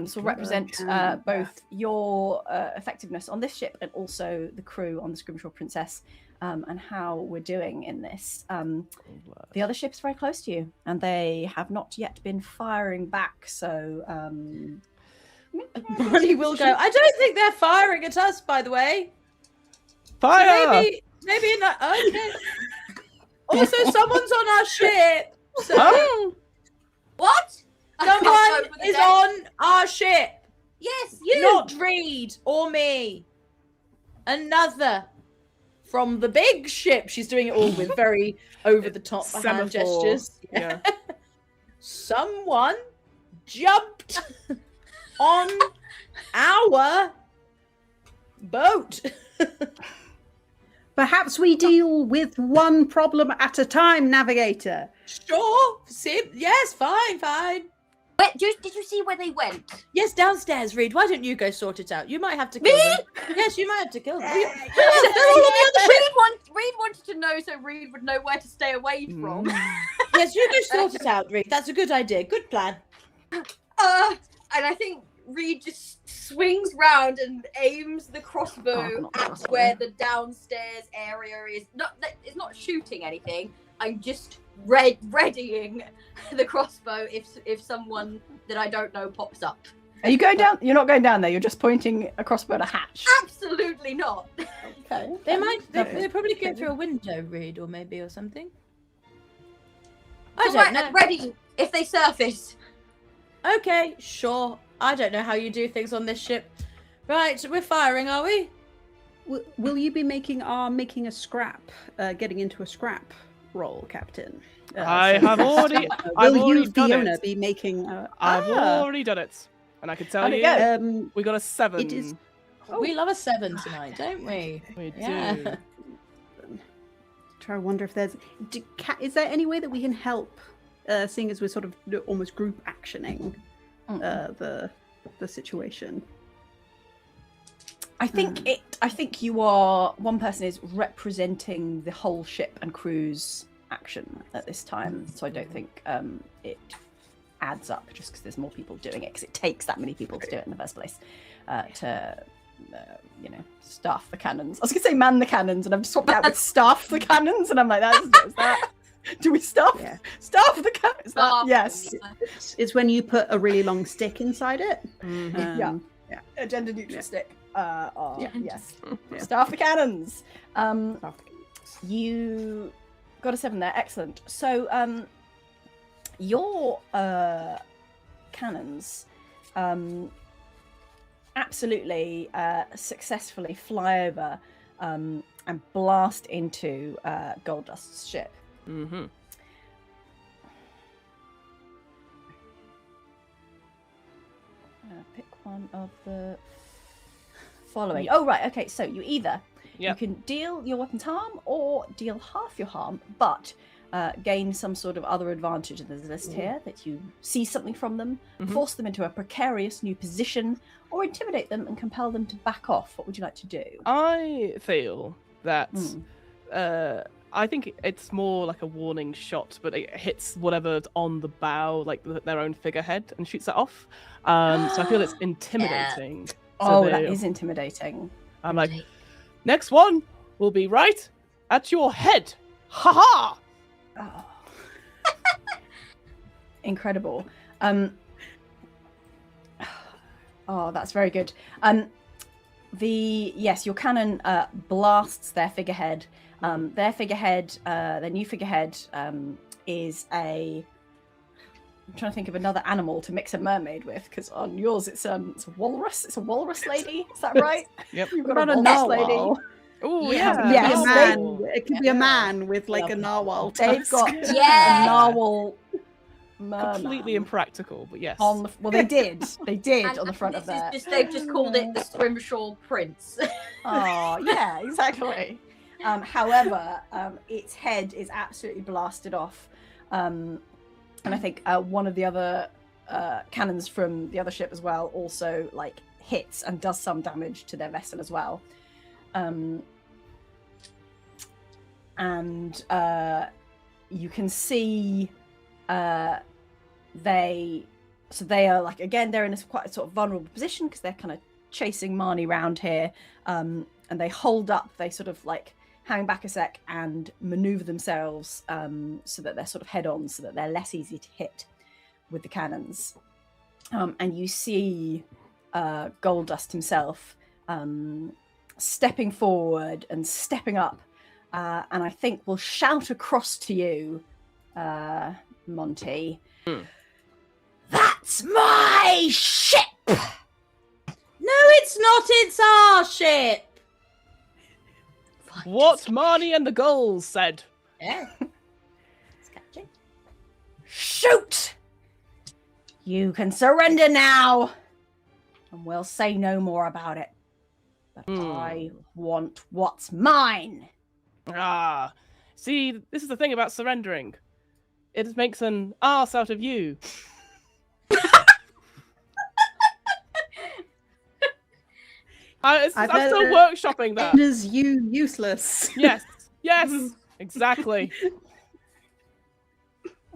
So represent both your effectiveness on this ship and also the crew on the Scrimshaw Princess, and how we're doing in this. The other ship's very close to you, and they have not yet been firing back. So Bonnie will go. I don't think they're firing at us, by the way. Fire! So maybe in that. Okay. Also, someone's on our ship. So Oh! What? someone is on our ship. Yes, you. Not Reed or me. Another from the big ship. She's doing it all with very over the top hand Semaphore. gestures. Yeah. Someone jumped on our boat. Perhaps we deal with one problem at a time, Navigator. Sure. Yes, fine. Wait, did you see where they went? Yes, downstairs, Reed. Why don't you go sort it out? You might have to Me? kill them. Yes, you might have to kill them. They're all on the other ship. Reed wanted to know so Reed would know where to stay away from. Yes, you go sort it out, Reed. That's a good idea. Good plan. And I think Reed just swings round and aims the crossbow not the at crossbow. where the downstairs area is. It's not shooting anything. I'm just readying the crossbow if someone that I don't know pops up. Are you going down? You're not going down there. You're just pointing a crossbow at a hatch. Absolutely not. Okay. They might. Okay. They probably go through a window, Reed, or maybe or something. So I don't know. ready if they surface. Okay, sure. I don't know how you do things on this ship. Right, we're firing, are we? Will you be making a scrap, getting into a scrap roll, Captain? I have already. I've Will already you, done Fiona, it. be making? I've already done it, and I can tell How'd it you, go? we got a 7. It is. We love a 7 tonight, don't we? We do. Yeah. Try to wonder if there's. Is there any way that we can help? Seeing as we're sort of almost group actioning the situation. I think you are. One person is representing the whole ship and crew's action at this time, so I don't think it adds up just because there's more people doing it. Because it takes that many people to do it in the first place. To staff the cannons. I was gonna say man the cannons, and I've swapped out with staff the cannons, and I'm like, that's that. Do we staff? Yeah. Staff the cannons. Staff. Yes. It's when you put a really long stick inside it. Yeah. Yeah. A gender neutral stick. Yes. Yeah. Staff the cannons. Staff. You got a 7 there. Excellent. So, your cannons absolutely successfully fly over and blast into Goldust's ship. Mm-hmm. Pick one of the following. Oh, right. Okay. So you either you can deal your weapons harm or deal half your harm, but gain some sort of other advantage. And there's a list here that you see something from them, force them into a precarious new position, or intimidate them and compel them to back off. What would you like to do? I feel that I think it's more like a warning shot, but it hits whatever's on the bow, like their own figurehead, and shoots it off. So I feel it's intimidating. Oh, So that is intimidating. I'm like, next one will be right at your head. Ha ha! Oh. Incredible. Oh, that's very good. Your cannon blasts their figurehead. Their new figurehead, is a I'm trying to think of another animal to mix a mermaid with, because on yours it's a walrus. It's a walrus lady. Is that right? Yep. You've What got about a walrus lady. narwhal? Oh Yeah. yeah. It could be a Yes, man. It could be a man with like a narwhal. They've tusk. got Yeah. a narwhal merman Completely impractical, but yes. on the. Well, they did. They did And- on the and front this of is their. just, they've just called it the Scrimshaw Prince. Oh, yeah, exactly. However, its head is absolutely blasted off. And I think one of the other cannons from the other ship as well also like hits and does some damage to their vessel as well. And you can see they are like, again, they're in a quite a sort of vulnerable position because they're kind of chasing Marnie around here, and they hold up, they sort of like hang back a sec and maneuver themselves so that they're sort of head on, so that they're less easy to hit with the cannons. And you see Gold Dust himself stepping forward and stepping up, and I think will shout across to you, Monty. That's my ship! No, it's not. It's our ship. What Marnie and the Gulls said. Yeah. It's catchy. Shoot! You can surrender now, and we'll say no more about it. But I want what's mine. Ah, see, this is the thing about surrendering. It makes an arse out of you. I'm still workshopping that. Renders you useless. Yes, yes, exactly.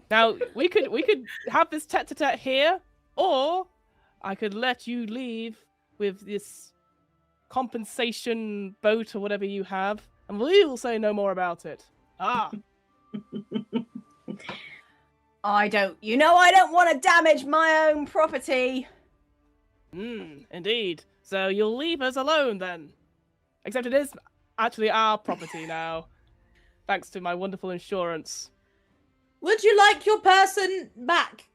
Now we could have this tete-a-tete here, or I could let you leave with this compensation boat or whatever you have, and we'll say no more about it. Ah. I don't want to damage my own property. Indeed. So you'll leave us alone then. Except it is actually our property now. Thanks to my wonderful insurance. Would you like your person back?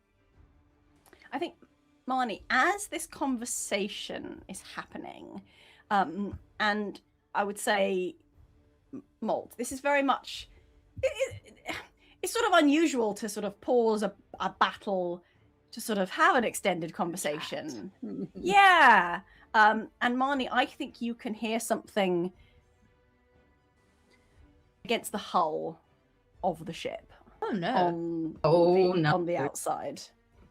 I think, Marnie, as this conversation is happening, and I would say, Malt, this is very much... It's sort of unusual to sort of pause a battle to sort of have an extended conversation. Yeah. And Marnie, I think you can hear something against the hull of the ship. Oh no. On the outside.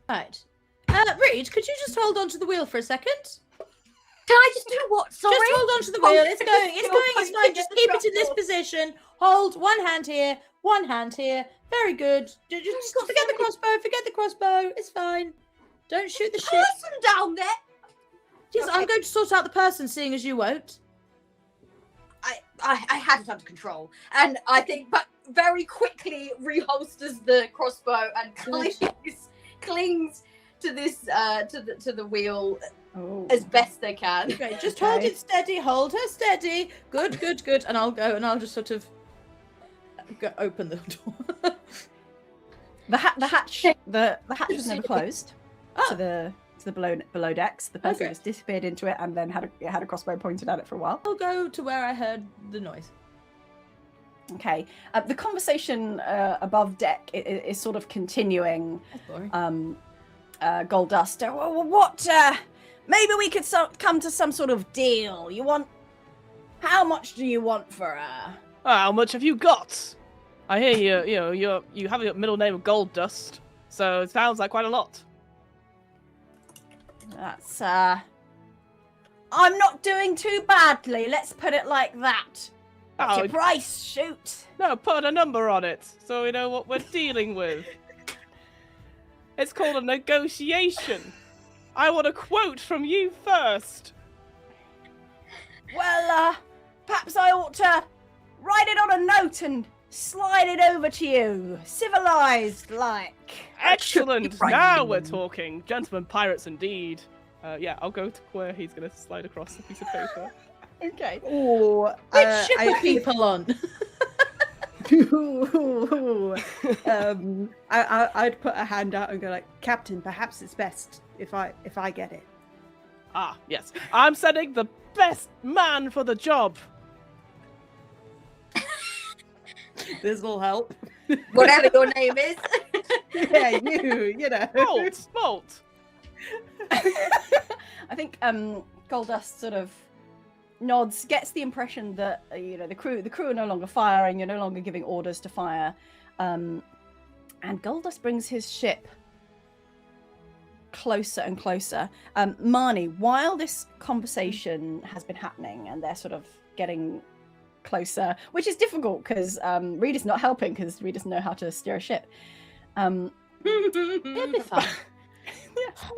Right. Reed, could you just hold on to the wheel for a second? Can I just do what? Sorry. Just hold on to the wheel. It's going. It's fine. Just keep it in this position. Hold one hand here, one hand here. Very good. Just forget the crossbow. Forget the crossbow. It's fine. Don't shoot the ship. Person down there. Yes, I'm going to sort out the person, seeing as you won't. I had it under control, and I think, but very quickly reholsters the crossbow and clings to this to the wheel as best they can. Okay, just hold it steady. Hold her steady. Good, good, good. And I'll go, and I'll just sort of open the door. The hatch was never closed to the below decks. The person just disappeared into it and then had a crossbow pointed at it for a while. I'll go to where I heard the noise. Okay. The conversation above deck is sort of continuing. That's boring. Gold Dust. What? Maybe we could come to some sort of deal. How much do you want for her? How much have you got? I hear you have your middle name of Gold Dust, so it sounds like quite a lot. That's I'm not doing too badly. Let's put it like that. What's your price? Shoot. No, put a number on it, so we know what we're dealing with. It's called a negotiation. I want a quote from you first. Well, perhaps I ought to write it on a note and slide it over to you, civilized like. Excellent. Now we're talking, gentlemen pirates indeed. Yeah, I'll go to where he's gonna slide across the piece of paper. Okay. Oh, Which ship are people on? I'd put a hand out and go like, Captain, perhaps it's best if I get it. Ah, yes. I'm sending the best man for the job. This will help. Whatever your name is. Yeah, you know. Bolt. I think Goldust sort of nods, gets the impression that the crew are no longer firing. You're no longer giving orders to fire, and Goldust brings his ship closer and closer. Marnie, while this conversation has been happening and they're sort of getting closer, which is difficult because Reed is not helping because Reed doesn't know how to steer a ship. It'll be fun.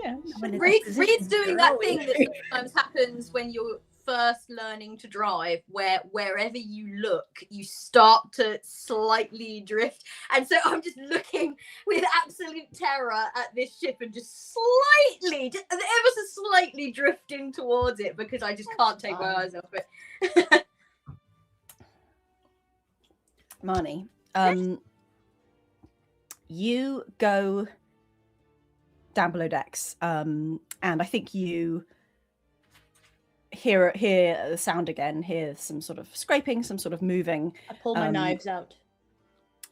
Yeah. Reed's doing that thing that sometimes happens when you're first learning to drive, where wherever you look, you start to slightly drift. And so I'm just looking with absolute terror at this ship and just ever so slightly drifting towards it because I just can't take my eyes off it. Marnie, you go down below decks, and I think you hear the sound again, hear some sort of scraping, some sort of moving. I pull my knives out.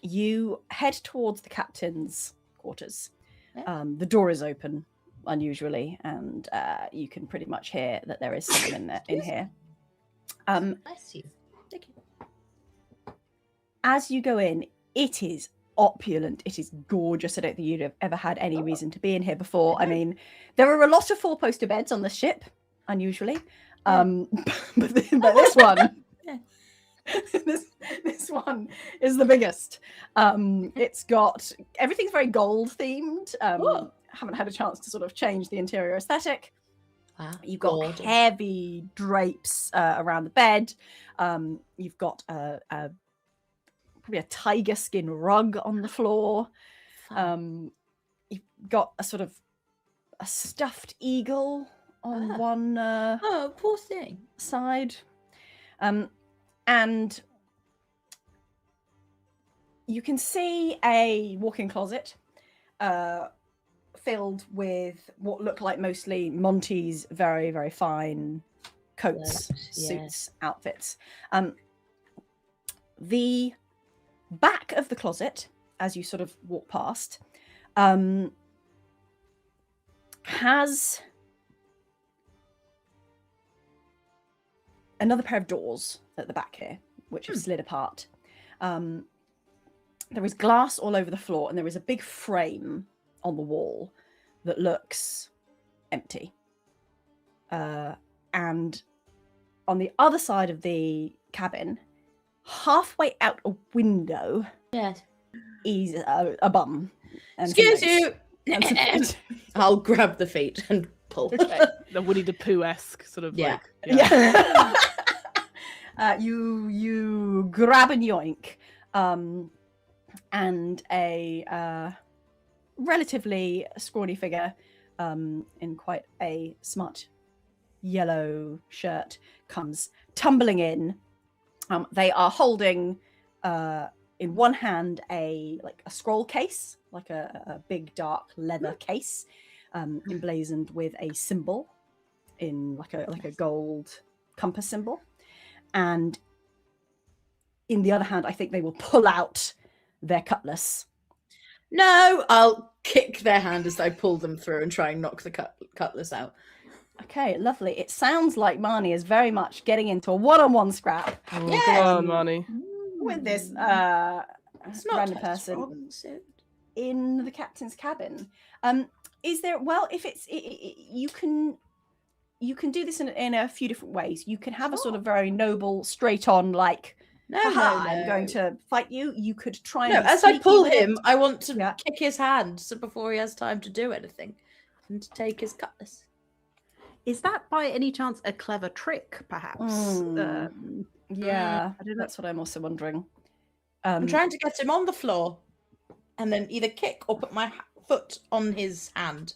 You head towards the captain's quarters. Yeah. The door is open, unusually, and you can pretty much hear that there is someone in here. Bless you. Thank you. As you go in, it is opulent. It is gorgeous. I don't think you'd have ever had any reason to be in here before. I mean, there are a lot of four-poster beds on the ship, unusually. But this one, this one is the biggest. It's got everything's very gold themed. Haven't had a chance to sort of change the interior aesthetic. Wow, you've got golden. heavy drapes around the bed. You've got probably a tiger skin rug on the floor. You've got a sort of a stuffed eagle on one Oh, poor thing. side. And you can see a walk-in closet filled with what look like mostly Monty's very, very fine coats, suits, outfits. The back of the closet, as you sort of walk past, has another pair of doors at the back here, which have slid apart. There is glass all over the floor, and there is a big frame on the wall that looks empty. And on the other side of the cabin, halfway out a window, Yes. is a bum. And some Excuse legs. you. And some feet. I'll grab the feet and pull. The Winnie the Pooh-esque sort of Yeah. like. Yeah. You grab and yoink, and a relatively scrawny figure in quite a smart yellow shirt comes tumbling in. They are holding in one hand a scroll case, like a big dark leather case, emblazoned with a symbol in like a gold compass symbol, and in the other hand, I think they will pull out their cutlass. No, I'll kick their hand as I pull them through and try and knock the cutlass out. Okay, lovely. It sounds like Marnie is very much getting into a one-on-one scrap Oh, Yeah. come on, Marnie. with this It's not random a person strong suit. in the captain's cabin. Is there? Well, if it's you can do this in a few different ways. You can have a sort of very noble, straight-on like, No, "Haha, no, I'm going to fight you." You could try and No, be as I sneaky pull with it. him, I want to Yeah. kick his hand so before he has time to do anything and to take his cutlass. Is that by any chance a clever trick, perhaps? Yeah, I don't know. that's what I'm also wondering. I'm trying to get him on the floor and then either kick or put my foot on his hand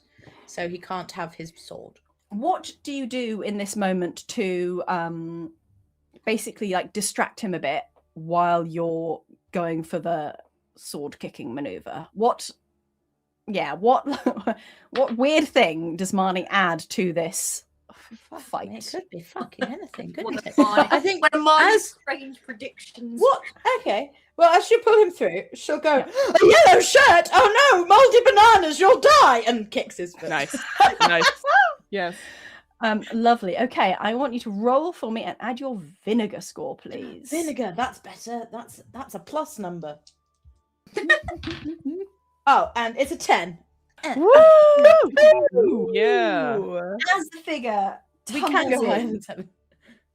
so he can't have his sword. What do you do in this moment to basically like distract him a bit while you're going for the sword kicking maneuver. What what weird thing does Marnie add to this fight? It could be fucking anything, couldn't What it? a Marnie- I think One of Marnie's as strange predictions. what? Okay. Well, as you pull him through, she'll go, "A yellow shirt! Oh no, moldy bananas! You'll die!" and kicks his foot. Nice. Nice. Yes. Lovely. Okay, I want you to roll for me and add your vinegar score, please. Vinegar. That's better. That's a plus number. Oh, and it's a 10. Woo! Yeah. As the figure We can't tumbles go higher in, than 7.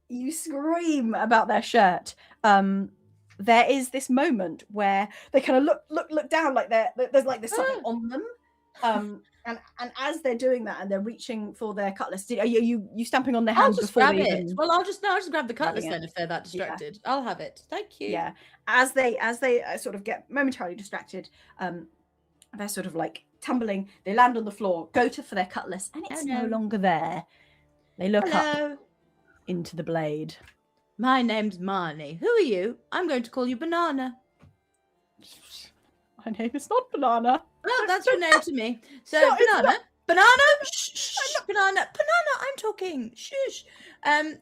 you scream about their shirt. There is this moment where they kind of look down, like there's like there's something on them. And as they're doing that and they're reaching for their cutlass, are you stamping on their I'll hand just before grab they it. even... Well, I'll just grab the cutlass Grabbing it. then if they're that distracted. I'll have it. Thank you. Yeah, as they sort of get momentarily distracted, they're sort of like tumbling. They land on the floor, go for their cutlass, and it's no no. longer there. They look up Hello. into the blade. My name's Marnie. Who are you? I'm going to call you Banana. My name is not Banana. Well, that's your name to me. So, No, it's Banana. Banana? Shh, Banana. Banana, I'm talking. Shush.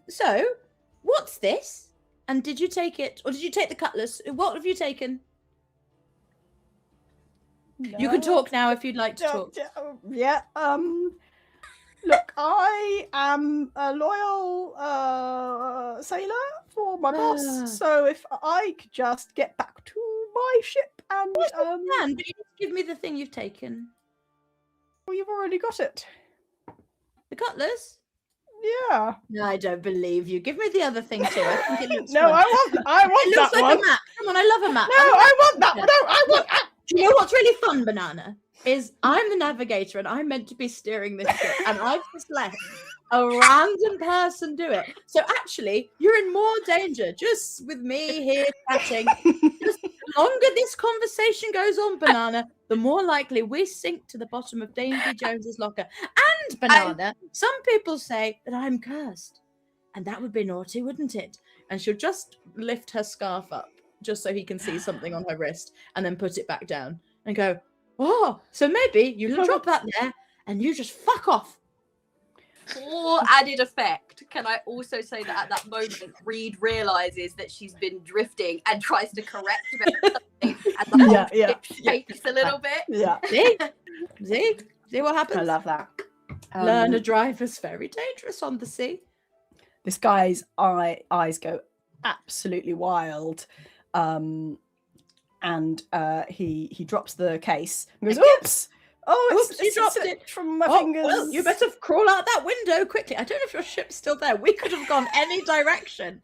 So, what's this? And did you take it? Or did you take the cutlass? What have you taken? You can talk now if you'd like to talk. Yeah. Look, I am a loyal sailor for my Ah. boss. So if I could just get back to my ship and Man, but you just give me the thing you've taken. well, you've already got it. The cutlass? Yeah. No, I don't believe you. Give me the other thing too. I think it looks No, fun. I want It looks that like one. a map. Come on, I love a map. No, I want that one. No, I want that. Do you know what's really fun, Banana? Is I'm the navigator and I'm meant to be steering this ship, and I've just let a random person do it. So actually, you're in more danger just with me here chatting. Just the longer this conversation goes on, Banana, the more likely we sink to the bottom of Davy Jones's locker. And Banana, some people say that I'm cursed, and that would be naughty, wouldn't it? And she'll just lift her scarf up just so he can see something on her wrist, and then put it back down and go, "Oh, so maybe you drop that there and you just fuck off." For added effect, can I also say that at that moment, Reed realizes that she's been drifting and tries to correct something, and the whole ship shakes a little bit. Yeah. See what happens? I love that. Learn a driver's very dangerous on the sea. This guy's eyes go absolutely wild. And he drops the case and goes, "Oops! Oh, Oops, you dropped it from my Oh, fingers." well, you better crawl out that window quickly. I don't know if your ship's still there. We could have gone any direction.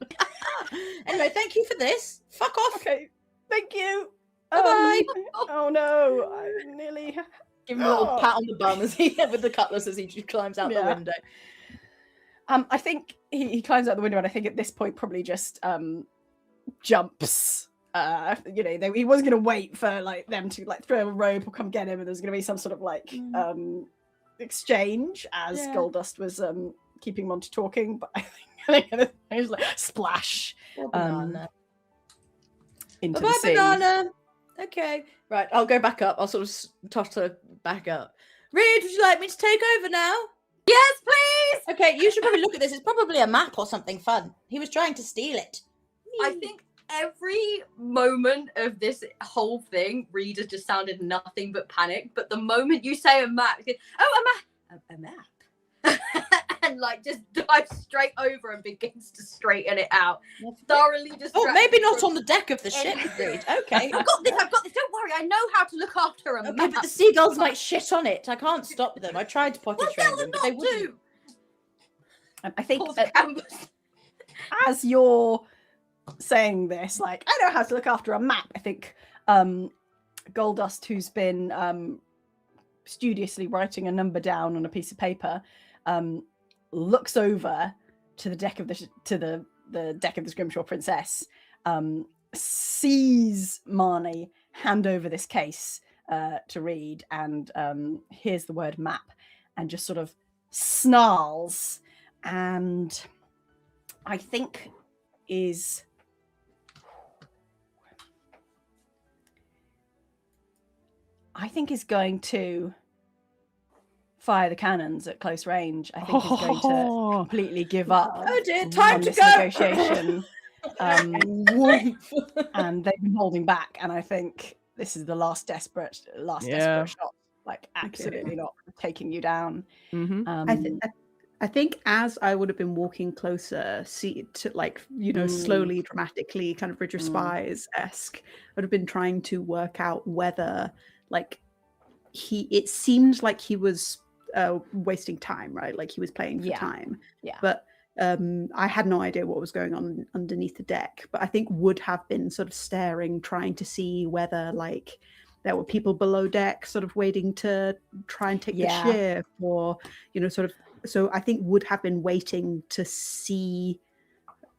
Anyway, thank you for this. Fuck off. Okay, thank you. Bye-bye. Oh no, I nearly. Give him a little pat on the bum as he with the cutlass as he climbs out the Yeah. window. I think he climbs out the window, and I think at this point probably just jumps. He was going to wait for like them to like throw a rope or come get him, and there's going to be some sort of like exchange as Yeah. Goldust was keeping Monty talking. But I think he was like splash Poor Banana. into Bye, the sea. Banana. Okay, right. I'll go back up. I'll sort of totter back up. Reed, would you like me to take over now? Yes, please. Okay, you should probably look at this. It's probably a map or something fun. He was trying to steal it. I think every moment of this whole thing, Reed has just sounded nothing but panic. But the moment you say a map, a map, and like just dives straight over and begins to straighten it out. Thoroughly distracted. Oh, maybe not from on the deck of the ship, Reed. Okay. I've got this. Don't worry. I know how to look after a Okay, map. but the seagulls might shit on it. I can't stop them. I tried to potty Well, train tell them, them but they not wouldn't. to. I think Pulls canvas. as you're saying this, like, I know how to look after a map. I think Goldust, who's been studiously writing a number down on a piece of paper, looks over to the deck of the deck of the Scrimshaw Princess, sees Marnie hand over this case to Reed, and hears the word map, and just sort of snarls, and I think is I think is going to fire the cannons at close range. I think he's going to completely give up Oh dear, time on to this go. negotiation. Woof. And they've been holding back, and I think this is the last desperate shot. Like, absolutely not taking you down. I think as I would have been walking closer, slowly, dramatically, kind of Bridge of Spies-esque, I would have been trying to work out whether, like, it seemed like he was wasting time, right? Like he was playing for time. Yeah. But I had no idea what was going on underneath the deck. But I think would have been sort of staring, trying to see whether, like, there were people below deck sort of waiting to try and take the ship, or, sort of. So I think would have been waiting to see,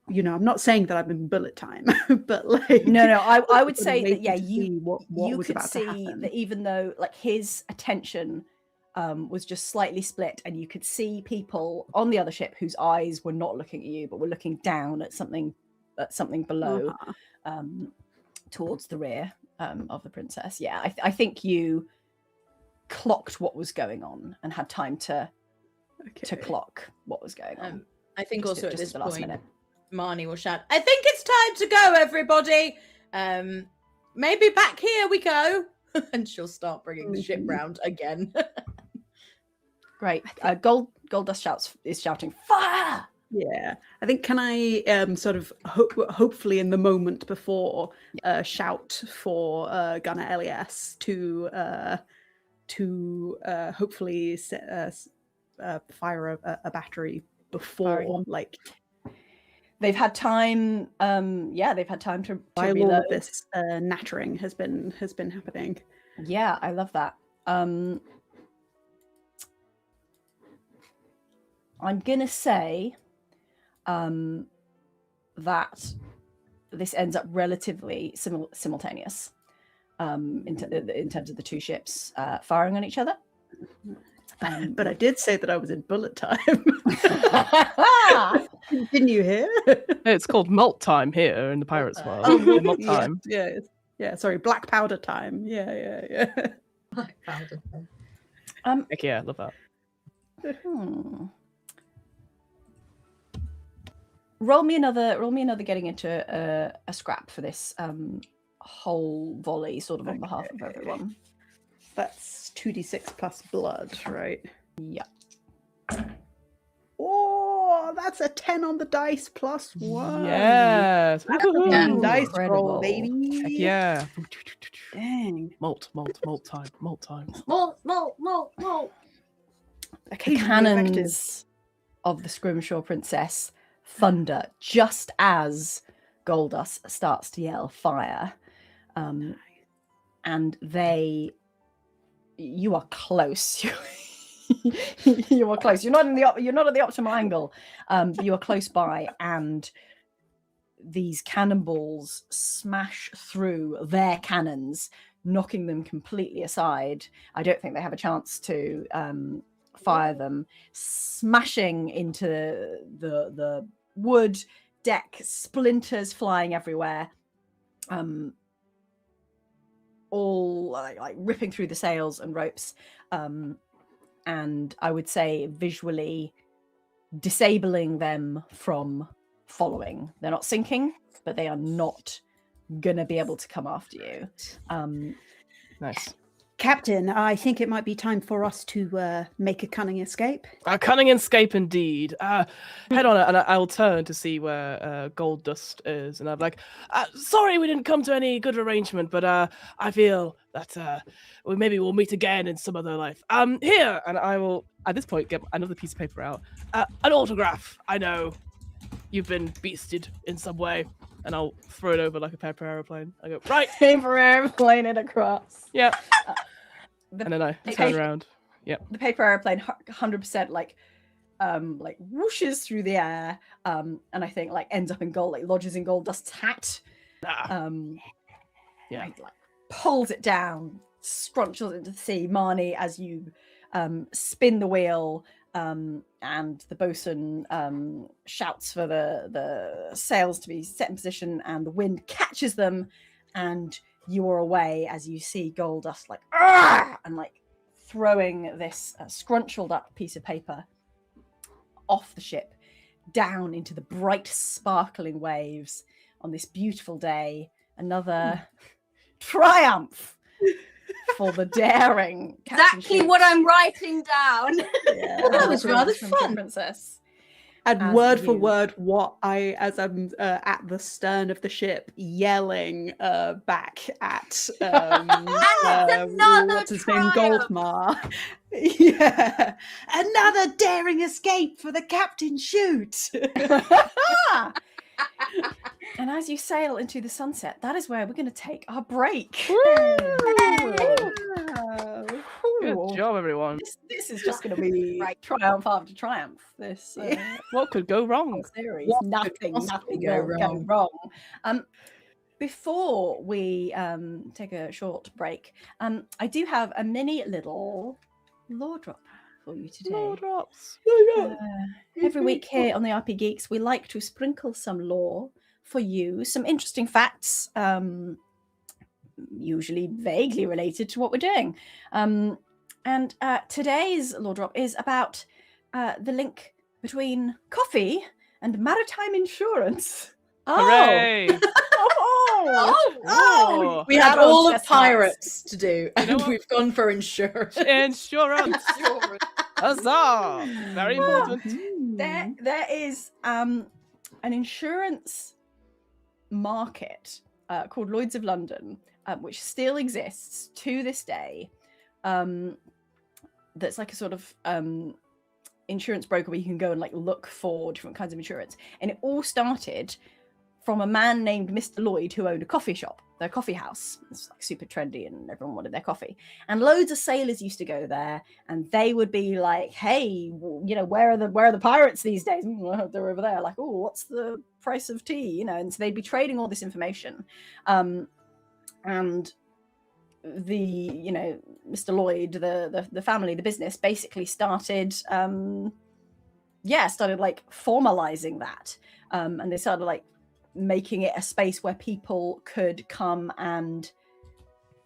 I'm not saying that I'm in bullet time, but like... No, I would say that, you was could about to see happen. that even though, like, his attention was just slightly split, and you could see people on the other ship whose eyes were not looking at you, but were looking down at something below, towards the rear of the princess. Yeah, I think you clocked what was going on and had time to clock what was going on. I think Just also at at this the last point, minute. Marnie will shout, "I think it's time to go, everybody. Maybe back here we go." And she'll start bringing the ship round again. Great. Gold Dust is shouting, "Fire!" Yeah, I think, can I sort of hopefully in the moment before shout for Gunner Elias to hopefully fire a battery before, like, they've had time. They've had time to while reload. all of this nattering has been happening. Yeah, I love that. I'm gonna say that this ends up relatively simultaneous in terms of the two ships firing on each other. But I did say that I was in bullet time. Didn't you hear? It's called malt time here in the Pirates world. Malt time. Yeah. Sorry, black powder time. Yeah. Black powder. Heck yeah, love that. Roll me another getting into a scrap for this whole volley, sort of on behalf of everyone. That's 2d6 plus blood, right? Yeah. Oh, that's a 10 on the dice plus 1. Yes. Dice roll, Incredible. baby. Heck yeah. Dang. Malt time. Malt. The Occasionally cannons of the Scrimshaw Princess thunder just as Goldust starts to yell fire, and you are close. You are close. You're not at the optimal angle. But you are close by, and these cannonballs smash through their cannons, knocking them completely aside. I don't think they have a chance to fire them, smashing into the wood deck, splinters flying everywhere, all like ripping through the sails and ropes, and I would say visually disabling them from following. They're not sinking, but they are not gonna be able to come after you. Nice. Captain, I think it might be time for us to make a cunning escape. A cunning escape indeed. Head on, and I'll turn to see where Gold Dust is, and I'm like, sorry we didn't come to any good arrangement, but I feel that maybe we'll meet again in some other life. Here, and I will, at this point, get another piece of paper out. An autograph. I know you've been beasted in some way, and I'll throw it over like a paper airplane. I go, right. Paper airplane it across. Yeah. And then I turn around. Yep. The paper airplane 100% like whooshes through the air, and I think like ends up in gold, like lodges in Gold Dust's hat. Yeah. Like, pulls it down, scrunches it into the sea. Marnie, as you spin the wheel, and the bosun shouts for the sails to be set in position, and the wind catches them, and you are away as you see Goldust like "Argh!" and like throwing this scrunchled up piece of paper off the ship down into the bright sparkling waves on this beautiful day. Another triumph for the daring Captain Exactly what Shoots. I'm writing down. Yeah, That was rather from fun. Princess. And As word for you- word, what I, as I'm at the stern of the ship, yelling back at another what's his name, triumph. Goldmar. Yeah, another daring escape for the Captain Shoot. And as you sail into the sunset, that is where we're going to take our break. Good job, everyone. This is just going to be triumph after triumph. This What could go wrong? whole series, What could nothing possibly will go go wrong. Before we take a short break, I do have a mini little lore drop for you today. Lore drops. Every week here on the RPGeeks, we like to sprinkle some lore for you, some interesting facts, usually vaguely related to what we're doing. And today's lore drop is about the link between coffee and maritime insurance. Hooray! Oh! We had That all old of chestnuts. pirates to do, and know what? we've gone for insurance. Insurance. Huzzah! Very important. There is an insurance market called Lloyd's of London, which still exists to this day. That's like a sort of insurance broker where you can go and like look for different kinds of insurance. And it all started from a man named Mr. Lloyd who owned a coffee shop, their coffee house. It's like super trendy and everyone wanted their coffee. And loads of sailors used to go there and they would be like, hey, you know, where are the pirates these days? They're over there. Like, oh, what's the price of tea? You know, and so they'd be trading all this information. And the, you know, Mr. Lloyd, the family, the business basically started like formalizing that. And they started like making it a space where people could come and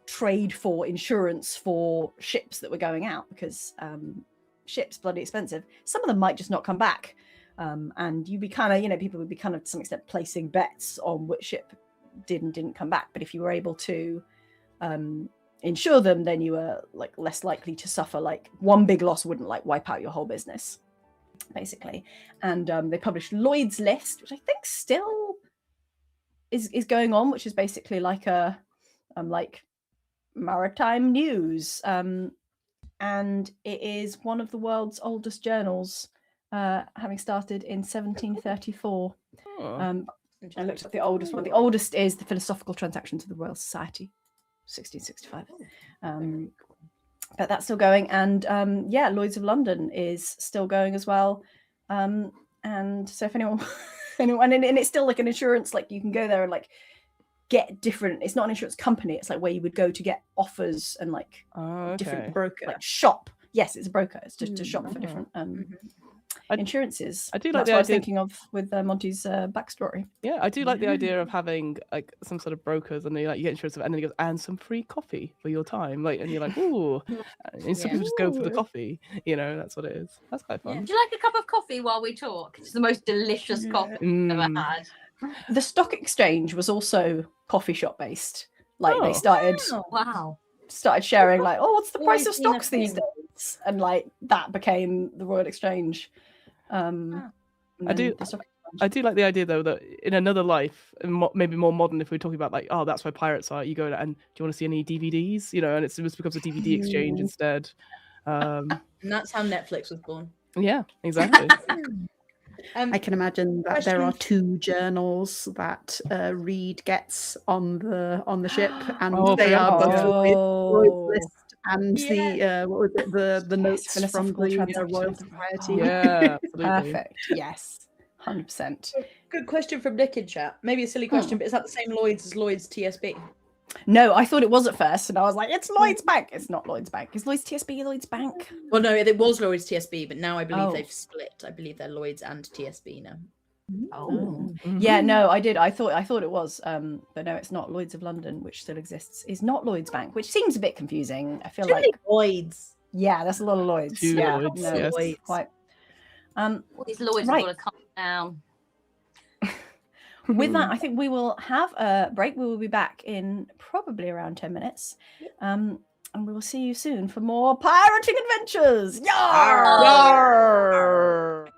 trade for insurance for ships that were going out, because ships bloody expensive. Some of them might just not come back, and you'd be kind of, you know, people would be kind of to some extent placing bets on which ship did and didn't come back. But if you were able to insure them, then you were like less likely to suffer. Like one big loss wouldn't like wipe out your whole business, basically. And they published Lloyd's List, which I think still is going on, which is basically like a like maritime news, and it is one of the world's oldest journals, having started in 1734. I looked up the oldest one. The oldest is the Philosophical Transactions of the Royal Society, 1665. But that's still going, and Lloyd's of London is still going as well. And so if anyone and it's still like an insurance, like you can go there and like get different, it's not an insurance company, it's like where you would go to get offers and like different broker. like shop. Yes, it's a broker. It's just a shop for different insurances. I do like That's the what I was idea. thinking of with Monty's backstory. Yeah, I do like the idea of having like some sort of brokers, and you get insurance, and then he goes, and some free coffee for your time, like, and you're like, ooh, and some people just go for the coffee. You know, that's what it is. That's quite fun. Would you like a cup of coffee while we talk? It's the most delicious coffee I've ever had. The stock exchange was also coffee shop based. Like they started Wow. sharing like, oh, what's the price of Always been a stocks these thing. days? And like that became the Royal Exchange. And I do- then the stock exchange. I do like the idea though that in another life, and maybe more modern, if we're talking about like, oh, that's where pirates are. You go and do you want to see any DVDs? You know, and it just becomes a DVD exchange instead. And that's how Netflix was born. Yeah, exactly. I can imagine that there are Question. 2 journals that Reed gets on the ship, and Oh, they are both Oh. Lloyd's List and the what was it, the notes from Philosophical the Transactions. Royal Society. Yeah, absolutely. Perfect. Yes. 100%. Good question from Nick in chat. Maybe a silly question, but is that the same Lloyd's as Lloyd's TSB? No, I thought it was at first, and I was like, it's Lloyd's Bank. It's not Lloyd's Bank. Is Lloyd's TSB Lloyd's Bank? Well, no, it was Lloyd's TSB, but now I believe Oh. they've split. I believe they're Lloyd's and TSB now. Oh. Mhm. Yeah, no, I did. I thought it was, but no, it's not. Lloyd's of London, which still exists, is not Lloyd's Bank, which seems a bit confusing. I feel Too many like, Lloyds. yeah, that's a lot of Lloyd's. Two yeah, Lloyds, no, yes. it's quite. All these Lloyds Right. have got to calm down. With that, I think we will have a break. We will be back in probably around 10 minutes. And we will see you soon for more pirating adventures. Yarr! Yarr!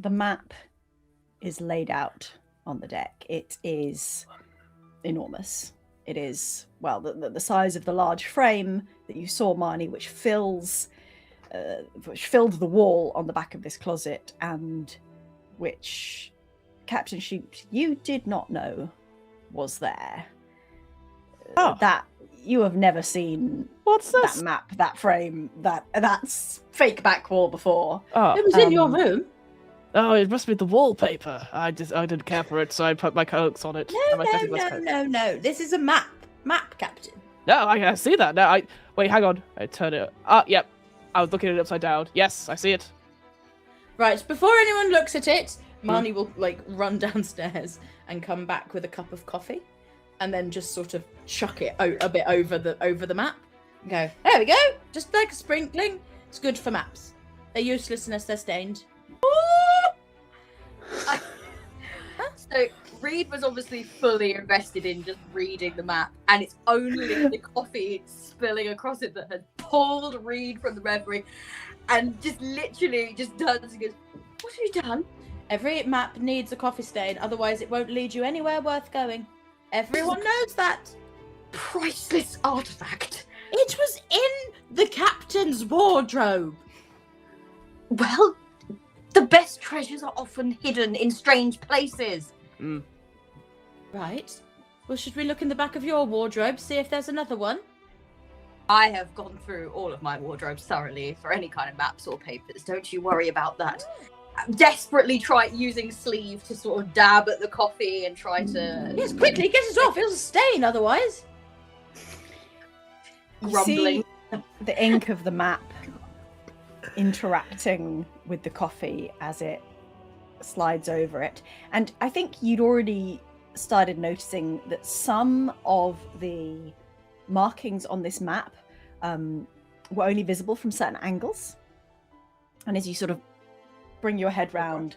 the map is laid out on the deck. It is enormous. It is, well, the size of the large frame that you saw, Marnie, which filled the wall on the back of this closet, and which Captain Sheep, you did not know was there. Oh. That you have never seen. What's this? That map, that frame, that's fake back wall before. Oh, It was in your room. oh, it must be the wallpaper. I didn't care for it, so I put my coats on it. and my second best coat. No. This is a map. Map, Captain. No, I see that. No, wait, hang on. I turn it. Yep. I was looking at it upside down. Yes, I see it. Right, before anyone looks at it, Marnie will run downstairs and come back with a cup of coffee, and then just sort of chuck it a bit over the map. And go, there we go, just like a sprinkling. It's good for maps. They're useless unless they're stained. So Reed was obviously fully invested in just reading the map, and it's only the coffee spilling across it that has pulled Reed from the reverie, and just literally just turns and goes, "What have you done?" Every map needs a coffee stain, otherwise it won't lead you anywhere worth going. Everyone knows that. Priceless artifact. It was in the captain's wardrobe. Well, the best treasures are often hidden in strange places. Right. Well, should we look in the back of your wardrobe, see if there's another one? I have gone through all of my wardrobes thoroughly for any kind of maps or papers. Don't you worry about that. I'm desperately try using sleeve to sort of dab at the coffee and try to... Yes, quickly, get it off. It'll stain otherwise. Grumbling. You see the ink of the map interacting with the coffee as it slides over it. And I think you'd already started noticing that some of the markings on this map were only visible from certain angles. And as you sort of bring your head round,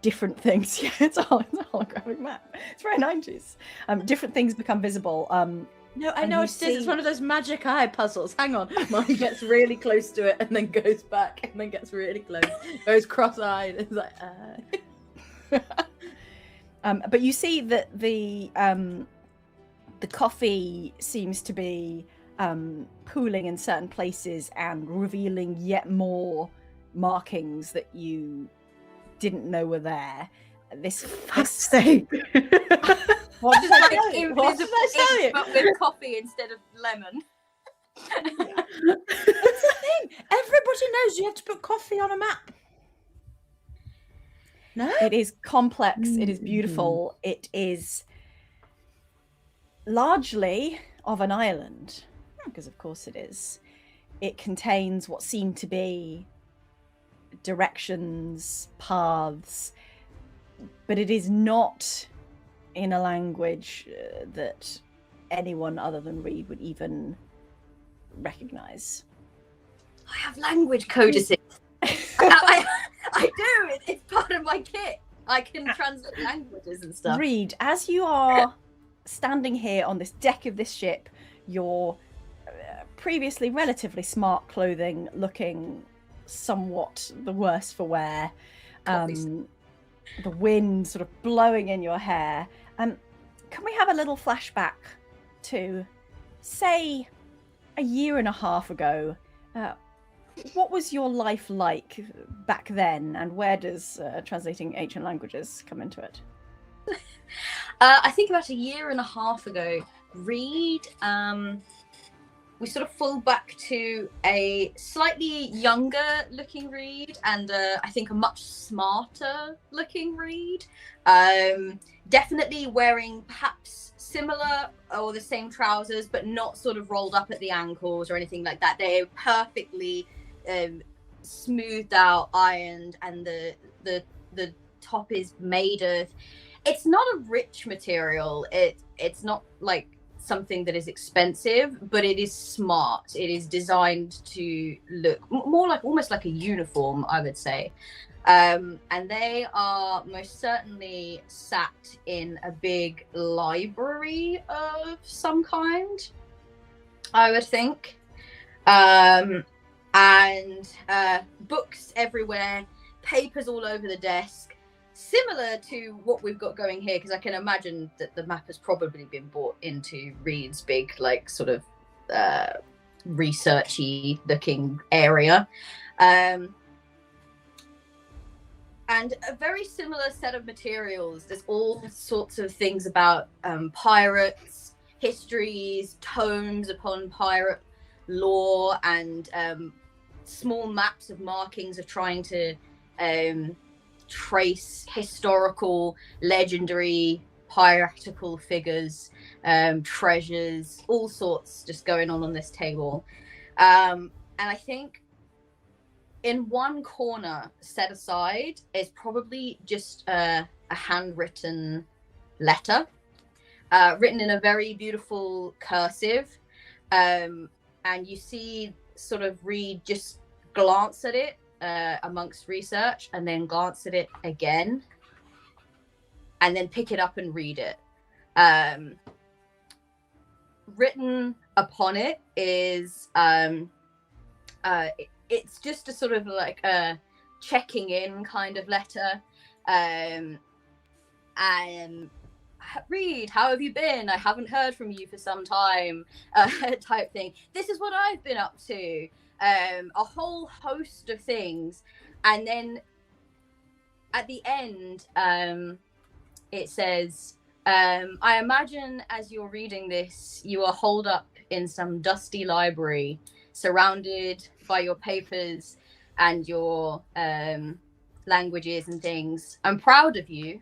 different things, yeah, it's a holographic map. It's very 90s. Different things become visible. No, I And know you it is. It's see- one of those magic eye puzzles. Hang on. Mine gets really close to it and then goes back and then gets really close. Goes cross-eyed. It's like, But you see that the coffee seems to be pooling in certain places and revealing yet more markings that you didn't know were there. This sake. what did I tell Like you? What did invisible I tell you? ink, but with coffee instead of lemon. It's the thing. Everybody knows you have to put coffee on a map. No? It is complex. It is beautiful. It is largely of an island, because of course it is. It contains what seem to be directions, paths, but it is not in a language that anyone other than Reed would even recognize. I have language codices. I do. It's part of my kit. I can translate languages and stuff. Reed, as you are standing here on this deck of this ship, your previously relatively smart clothing looking somewhat the worse for wear, the wind sort of blowing in your hair. Can we have a little flashback to, say, a year and a half ago? What was your life like back then, and where does translating ancient languages come into it? I think about a year and a half ago, Reed, we sort of fall back to a slightly younger looking Reed and I think a much smarter looking Reed. Definitely wearing perhaps similar or the same trousers, but not sort of rolled up at the ankles or anything like that. They're perfectly smoothed out, ironed, and the top is made of, it's not a rich material. It's not like something that is expensive, but it is smart. It is designed to look more like almost like a uniform, I would say. And they are most certainly sat in a big library of some kind, I would think. And books everywhere. papers all over the desk, similar to what we've got going here, because I can imagine that the map has probably been brought into Reed's big, like, sort of researchy looking area. And a very similar set of materials. There's all sorts of things about pirates, histories, tomes upon pirate lore, and small maps of markings of trying to trace historical, legendary, piratical figures, treasures, all sorts just going on this table. And I think in one corner set aside is probably just a handwritten letter, written in a very beautiful cursive. And you see sort of Reed just glance at it amongst research, and then glance at it again, and then pick it up and read it. Written upon it is it's just a sort of like a checking in kind of letter. And Reed, how have you been? I haven't heard from you for some time, type thing. This is what I've been up to. A whole host of things. And then at the end, it says, I imagine as you're reading this, you are holed up in some dusty library, surrounded by your papers and your languages and things. I'm proud of you,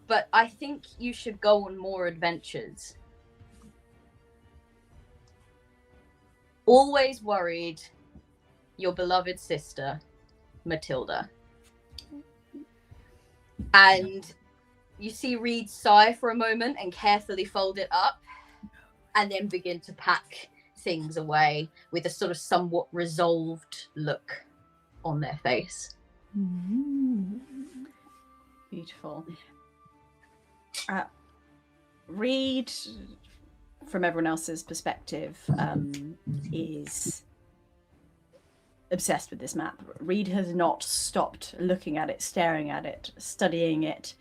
but I think you should go on more adventures. Always worried, your beloved sister, Matilda. And you see Reed sigh for a moment and carefully fold it up, and then begin to pack things away with a sort of somewhat resolved look on their face. Beautiful. Reed, from everyone else's perspective, is obsessed with this map. Reed has not stopped looking at it, staring at it, studying it,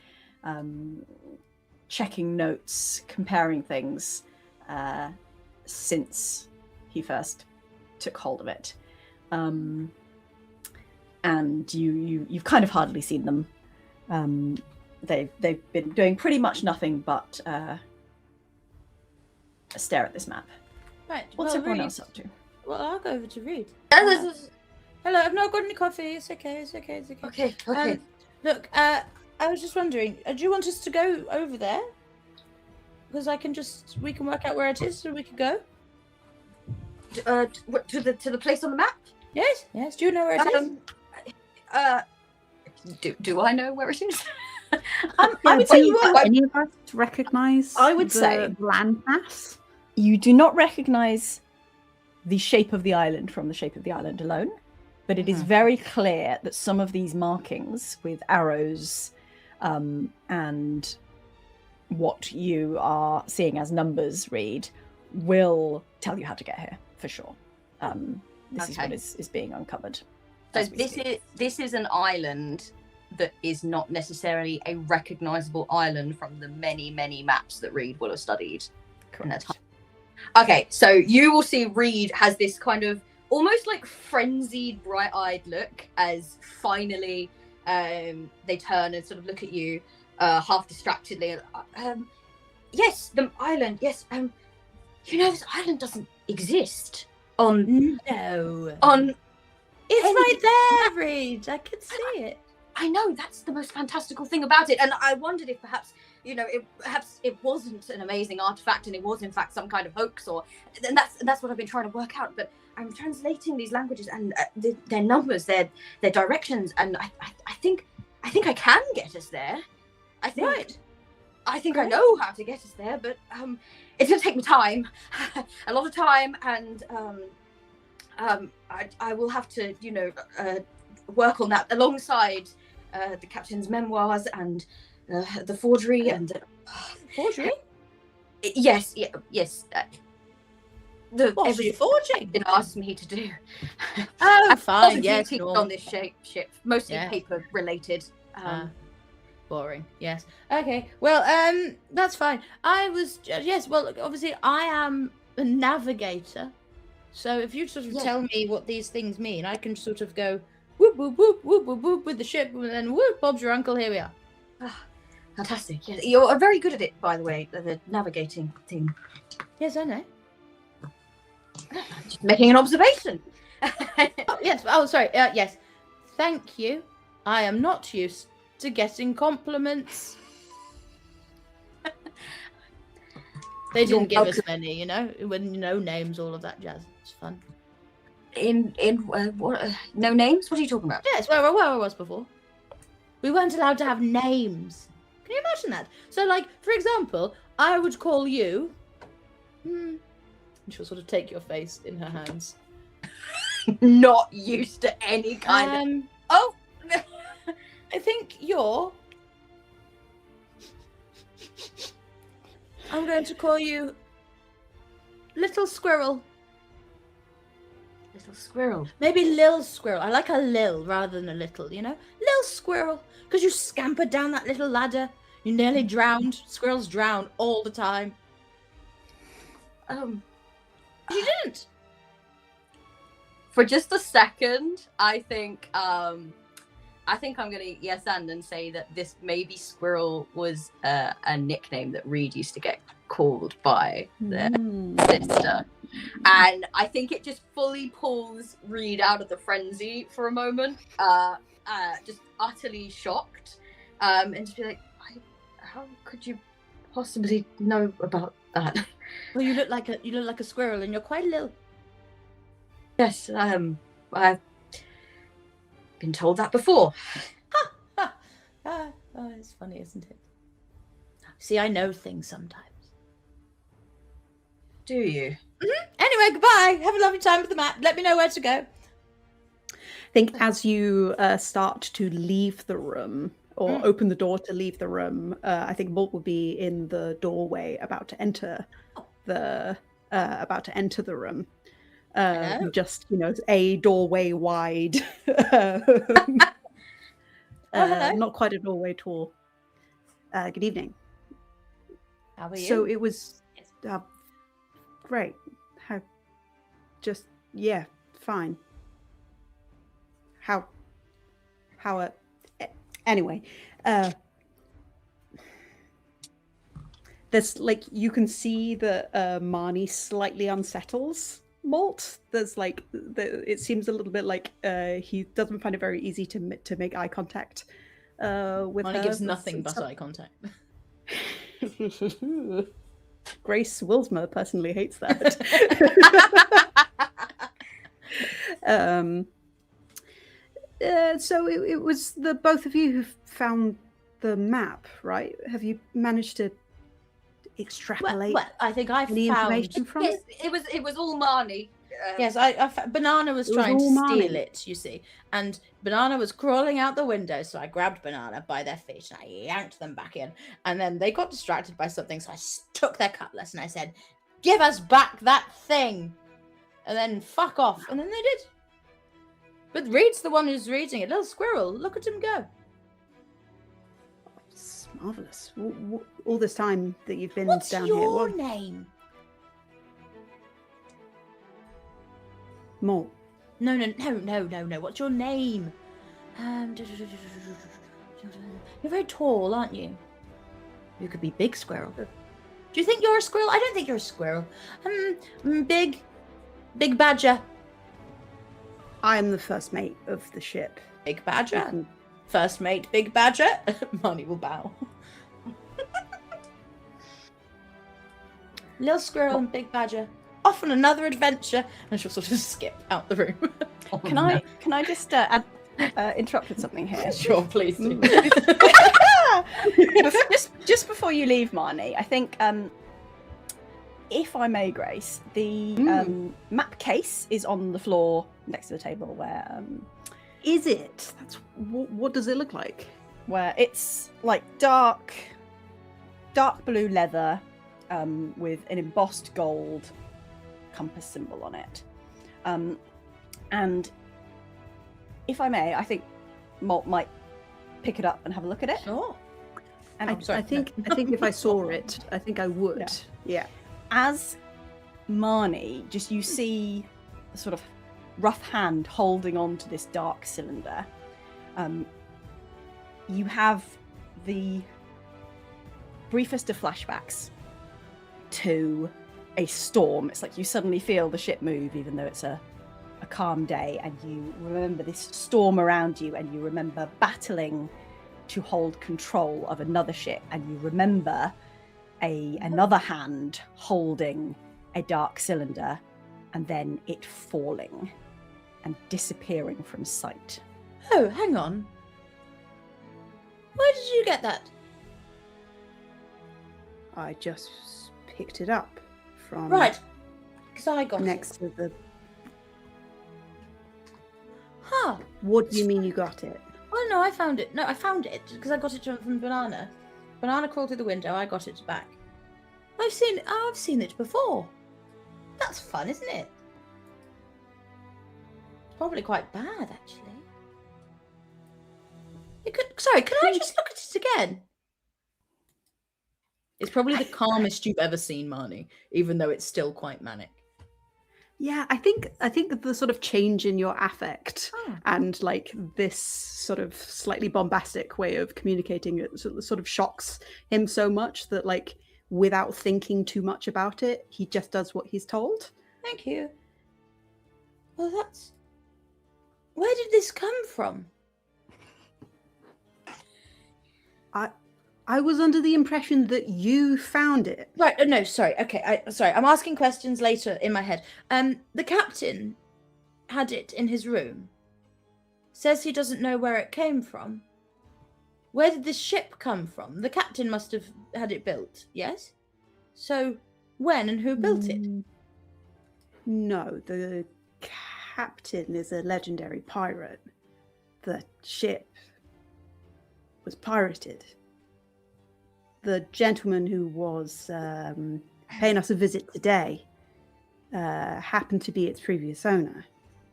checking notes, comparing things, since he first took hold of it. And you've kind of hardly seen them. They've been doing pretty much nothing but stare at this map. Right. What's well, everyone Reed, else up to? Well, I'll go over to Reed. Hello. I've not got any coffee. It's okay. Okay. Look, I was just wondering, do you want us to go over there? Because we can work out where it is, so we can go. To the place on the map? Yes. Do you know where it is? Do I know where it is? I would say you any of us recognize I would the say landmass? you do not recognize the shape of the island from the shape of the island alone, but it is very clear that some of these markings with arrows and what you are seeing as numbers, Reed, will tell you how to get here for sure. This is what is being uncovered. So this is an island that is not necessarily a recognizable island from the many, many maps that Reed will have studied in that time. Okay, so you will see Reed has this kind of almost like frenzied, bright-eyed look as finally they turn and sort of look at you half distractedly. Yes, the island. Yes, this island doesn't exist on. No. On. It's right there, Reed. I can see it. I know, that's the most fantastical thing about it, and I wondered if perhaps it wasn't an amazing artifact, and it was in fact some kind of hoax, and that's what I've been trying to work out. But I'm translating these languages and their numbers, their directions, and I think I can get us there. I think I know how to get us there, but it's gonna take me time, a lot of time, and I will have to work on that alongside the captain's memoirs and the forgery and forgery. Yes. What are you forging? It asked me to do. Oh, fine. Lots of Yes, duties normal. on this ship, mostly Yeah. paper related. Boring. Yes. Okay. Well, that's fine. I was yes. Well, look, obviously, I am a navigator. So if you sort of Yeah. tell me what these things mean, I can sort of go whoop whoop whoop whoop whoop whoop with the ship, and then whoop, Bob's your uncle. Here we are. Fantastic. Yes, you're very good at it, by the way. The navigating thing. Yes, I know. Just making an observation. Oh, yes. Oh, sorry. Yes. Thank you. I am not used to getting compliments. They didn't give us many, you know, when names, all of that jazz. It's fun. In what? No names? What are you talking about? Yes, where I was before. We weren't allowed to have names. Can you imagine that? So, like, for example, I would call you. And she'll sort of take your face in her hands. Not used to any kind of. Oh. I think you're. I'm going to call you Little Squirrel. Little squirrel. Maybe Lil Squirrel. I like a Lil rather than a little, you know? Lil Squirrel. Because you scampered down that little ladder. You nearly drowned. Squirrels drown all the time. You didn't. For just a second, I think I'm gonna yes and say that this maybe Squirrel was a nickname that Reed used to get called by their sister, and I think it just fully pulls Reed out of the frenzy for a moment, just utterly shocked, and just be like, how could you possibly know about that? Well, you look like a squirrel, and you're quite little. Yes, I've been told that before. Oh, it's funny, isn't it? See, I know things sometimes. Do you? Anyway, goodbye. Have a lovely time with the map. Let me know where to go. I think as you start to leave the room or open the door to leave the room, I think Malt will be in the doorway about to enter the room. Hello? Just a doorway wide. Hello. Not quite a doorway tall. Good evening. How are you? So it was great. Fine. Anyway, there's you can see that Marnie slightly unsettles Malt. There's it seems a little bit like he doesn't find it very easy to make eye contact with Marnie her. gives nothing but eye contact. Grace Willsmer personally hates that. So it was the both of you who found the map, right? Have you managed to extrapolate Well, I think I any found. information from Yes, it? it was all Marnie. Yes, Banana was It was trying to all steal Marnie. it, you see. And Banana was crawling out the window, so I grabbed Banana by their feet and I yanked them back in. And then they got distracted by something, so I took their cutlass and I said, "Give us back that thing!" And then fuck off. And then they did. But Reed's the one who's reading it. Little squirrel, look at him go. It's marvelous. All this time that you've been What's down your here, name? Malt. No. What's your name? You're very tall, aren't you? You could be Big Squirrel. Do you think you're a squirrel? I don't think you're a squirrel. Big Badger. I am the first mate of the ship. Big Badger. First mate, Big Badger. Marnie will bow. Little Squirrel and Big Badger. Off on another adventure, and she'll sort of skip out the room. Can I just interrupt with something here? Sure, please do. just before you leave, Marnie, I think, if I may, Grace, the map case is on the floor next to the table where Is it? That's what does it look like? where it's like dark blue leather with an embossed gold compass symbol on it. And if I may, I think Malt might pick it up and have a look at it. Sure. And I think if I saw it, I think I would. Yeah. as Marnie, just you see a sort of rough hand holding on to this dark cylinder. You have the briefest of flashbacks to a storm. It's like you suddenly feel the ship move, even though it's a calm day, and you remember this storm around you, and you remember battling to hold control of another ship, and you remember another hand holding a dark cylinder, and then it falling and disappearing from sight. Oh, hang on. Where did you get that? I just picked it up from Right. Because I got next it. to the. Huh. What do you mean you got it? Well, no, I found it. No, I found it because I got it from Banana. Banana crawled through the window. I got it back. I've seen it before. That's fun, isn't it? It's probably quite bad, actually. Sorry, can I just look at it again? It's probably the calmest you've ever seen, Marnie, even though it's still quite manic. Yeah, I think that the sort of change in your affect Oh. and like this sort of slightly bombastic way of communicating it sort of shocks him so much that like without thinking too much about it, he just does what he's told. Thank you. Well, that's... Where did this come from? I was under the impression that you found it. Right, no, sorry. Okay, sorry. I'm asking questions later in my head. The captain had it in his room. Says he doesn't know where it came from. Where did this ship come from? The captain must have had it built, yes? So, when and who built it? No, the captain is a legendary pirate. The ship was pirated. The gentleman who was paying us a visit today happened to be its previous owner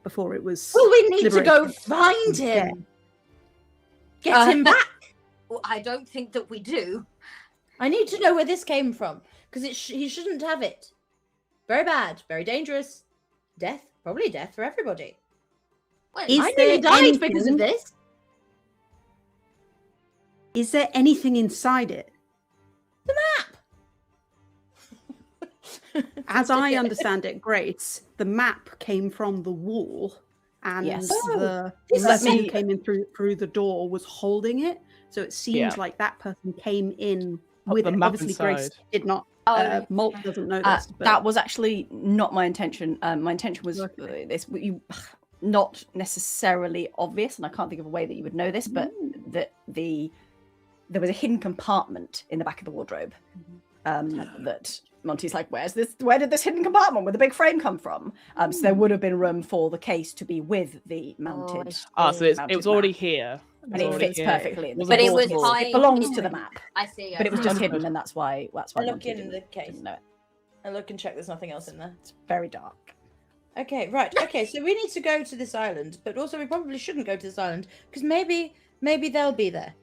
before it was. Well, we need to go liberated. find Yeah. him. Get him back. Well, I don't think that we do. I need to know where this came from because he shouldn't have it. Very bad, very dangerous. Death, probably death for everybody. Well, Is I nearly there died because anything- of this. Is there anything inside it? The map. As I understand it, Grace, the map came from the wall, and Yes. the this is person who so- came in through the door was holding it. So it seems Yeah. like that person came in Put with the it. map Obviously, Grace inside. did not. Oh, Malt doesn't know this. But That was actually not my intention. My intention was Okay. this. Not necessarily obvious, and I can't think of a way that you would know this, but that there was a hidden compartment in the back of the wardrobe. That Monty's like, where did this hidden compartment with the big frame come from? So there would have been room for the case to be with the mounted. So it mounted was already map. here. And it fits perfectly in the But it was portable. high It belongs to hidden. the map, I see. but it was just Understood. hidden, and that's why I look Monty in the case. didn't know it. I look and check there's nothing else in there. It's very dark. Okay, right. Okay, so we need to go to this island, but also we probably shouldn't go to this island because maybe they'll be there.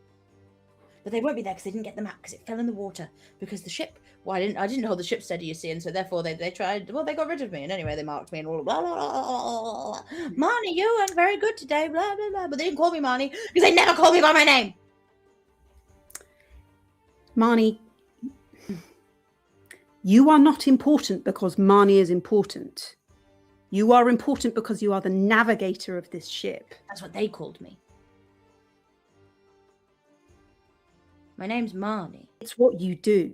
But they won't be there because they didn't get the map because it fell in the water because the ship. Well, I didn't hold the ship steady, you see, and so therefore they tried. Well, they got rid of me, and anyway, they marked me and all. Blah, blah, blah, blah, blah. Marnie, you weren't very good today. Blah blah blah. But they didn't call me Marnie because they never called me by my name. Marnie, you are not important because Marnie is important. You are important because you are the navigator of this ship. That's what they called me. My name's Marnie. It's what you do.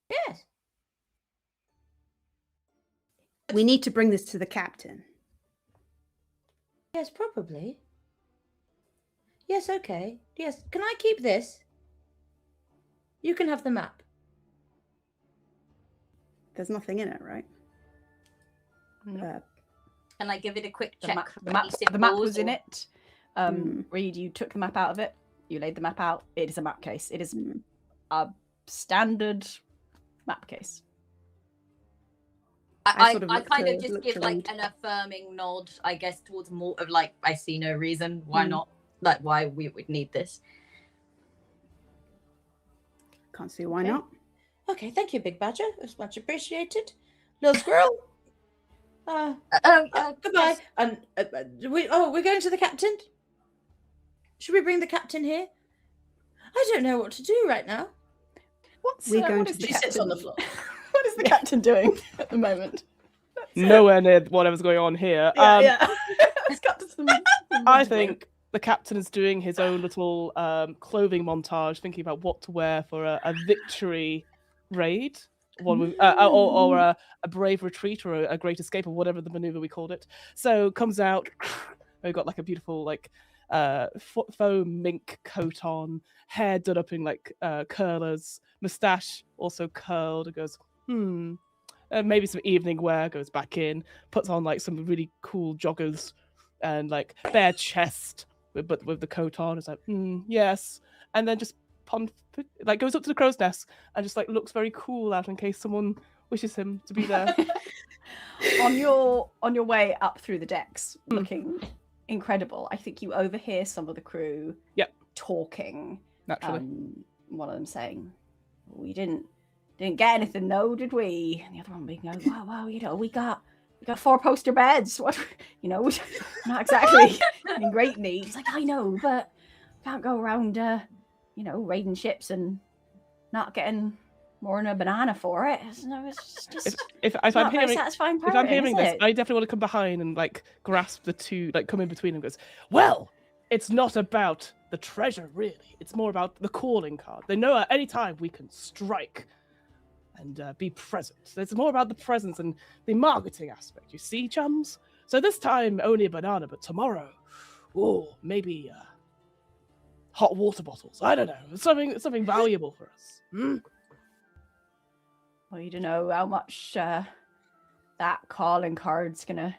Yes. We need to bring this to the captain. Yes, probably. Yes, okay. Yes. Can I keep this? You can have the map. There's nothing in it, right? No. Can I give it a quick The check? map, for the map, any the map symbols was in or- it. Reed, you took the map out of it. You laid the map out. It is a map case. It is a standard map case. I sort of kind of look just to give like read. an affirming nod, I guess, towards Mort of like, I see no reason why Mm. not, like why we would need this. Can't see why Okay. not. Okay, thank you, Big Badger. It's much appreciated. Little squirrel. Goodbye. Yes. And we're going to the captain. Should we bring the captain here? I don't know what to do right now. We're going what to is the She sits on the captain- floor. What is the captain doing at the moment? Nowhere near whatever's going on here. Yeah. It's got some I think the captain is doing his own little clothing montage, thinking about what to wear for a victory raid, one with, or a brave retreat or a great escape, or whatever the maneuver we called it. So comes out, we've got like a beautiful like faux mink coat on, hair done up in like curlers, moustache also curled. It goes, maybe some evening wear, goes back in, puts on like some really cool joggers and like bare chest, but with the coat on. It's like, yes. And then just like goes up to the crow's nest and just like looks very cool out in case someone wishes him to be there. on your way up through the decks, looking incredible. I think you overhear some of the crew talking. Naturally. One of them saying, "We didn't get anything, though, did we?" And the other one being, "Wow, we got 4-poster beds. What, we're not exactly in great need." It's like, I know, but can't go around, raiding ships and not getting more than a banana for it. It's just If not I'm a very hearing satisfying if I'm party, hearing is this, it? I definitely want to come behind and like grasp the two, like come in between them. Goes, well, it's not about the treasure really. It's more about the calling card. They know at any time we can strike and be present. It's more about the presence and the marketing aspect. You see, chums. So this time only a banana, but tomorrow, maybe hot water bottles. I don't know, something valuable for us. Well, you don't know how much that calling card's gonna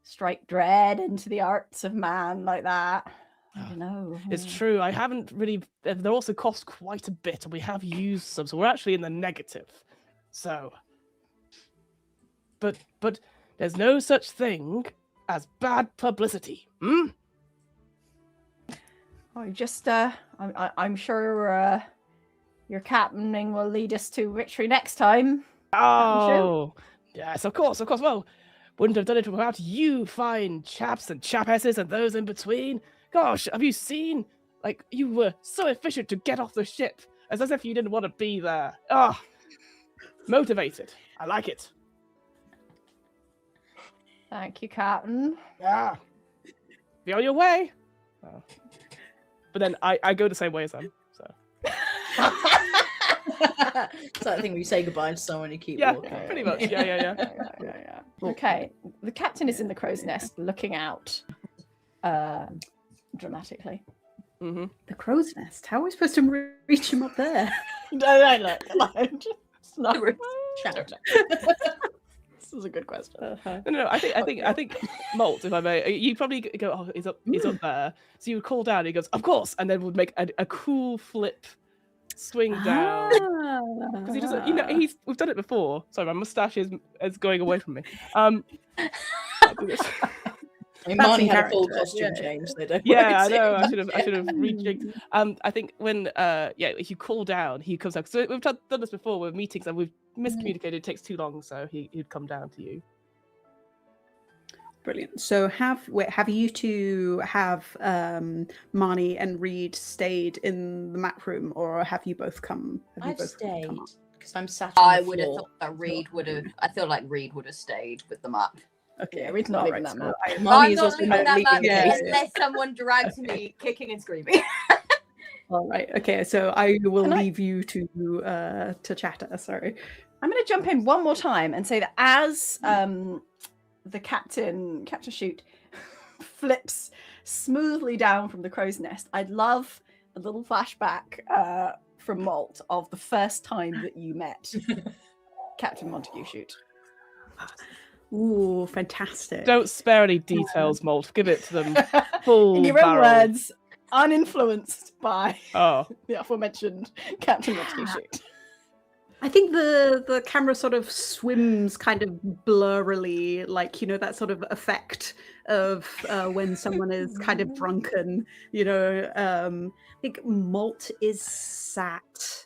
strike dread into the arts of man like that. I don't know. It's true. I haven't really. They also cost quite a bit, and we have used some, so we're actually in the negative. So, but there's no such thing as bad publicity. Oh, just I'm sure your captaining will lead us to victory next time. Oh, yes, of course. Well, wouldn't have done it without you fine chaps and chapesses and those in between. Gosh, have you seen? Like, you were so efficient to get off the ship, as if you didn't want to be there. Motivated. I like it. Thank you, Captain. Yeah. Be on your way. Oh. But then I go the same way as them, so. It's that thing where you say goodbye to someone and you keep Yeah, walking. pretty much. Yeah. Yeah. Okay, the captain is in the crow's nest, looking out, dramatically. Mm-hmm. The crow's nest. How are we supposed to reach him up there? No. This is a good question. No. I think Molt, if I may, you probably go. Oh, he's up there. So you would call down. And he goes, of course, and then would make a cool flip, swing down. Because he doesn't. We've done it before. Sorry, my mustache is going away from me. I'll do this. I mean, That's Marnie in had a full character, costume yeah. change, so don't Yeah, I worry know. too I should have rejigged. I think when if you call down, he comes out. So we've done this before with meetings, and we've miscommunicated. It takes too long, so he'd come down to you. Brilliant. So have you two have Marnie and Reed stayed in the map room, or have you both come? I've stayed because I'm sat on I the would have floor. thought that Reed would have. I feel like Reed would have stayed with the map. Okay, Yeah, Reed's not leaving that map. Marnie I'm is not also leaving not that map leaving the Yeah. case. unless someone drags me kicking and screaming. All right. Okay. So I will Can I- leave you to chatter. Sorry. I'm going to jump in one more time and say that as the Captain Shoot flips smoothly down from the crow's nest, I'd love a little flashback from Molt of the first time that you met Captain Montague Shoot. Ooh, fantastic. Don't spare any details, Molt. Give it to them full In your own barrel. words, uninfluenced by Oh, the aforementioned Captain Montague Shoot. I think the camera sort of swims kind of blurrily, like, you know, that sort of effect of when someone is kind of drunken, you know. I think Malt is sat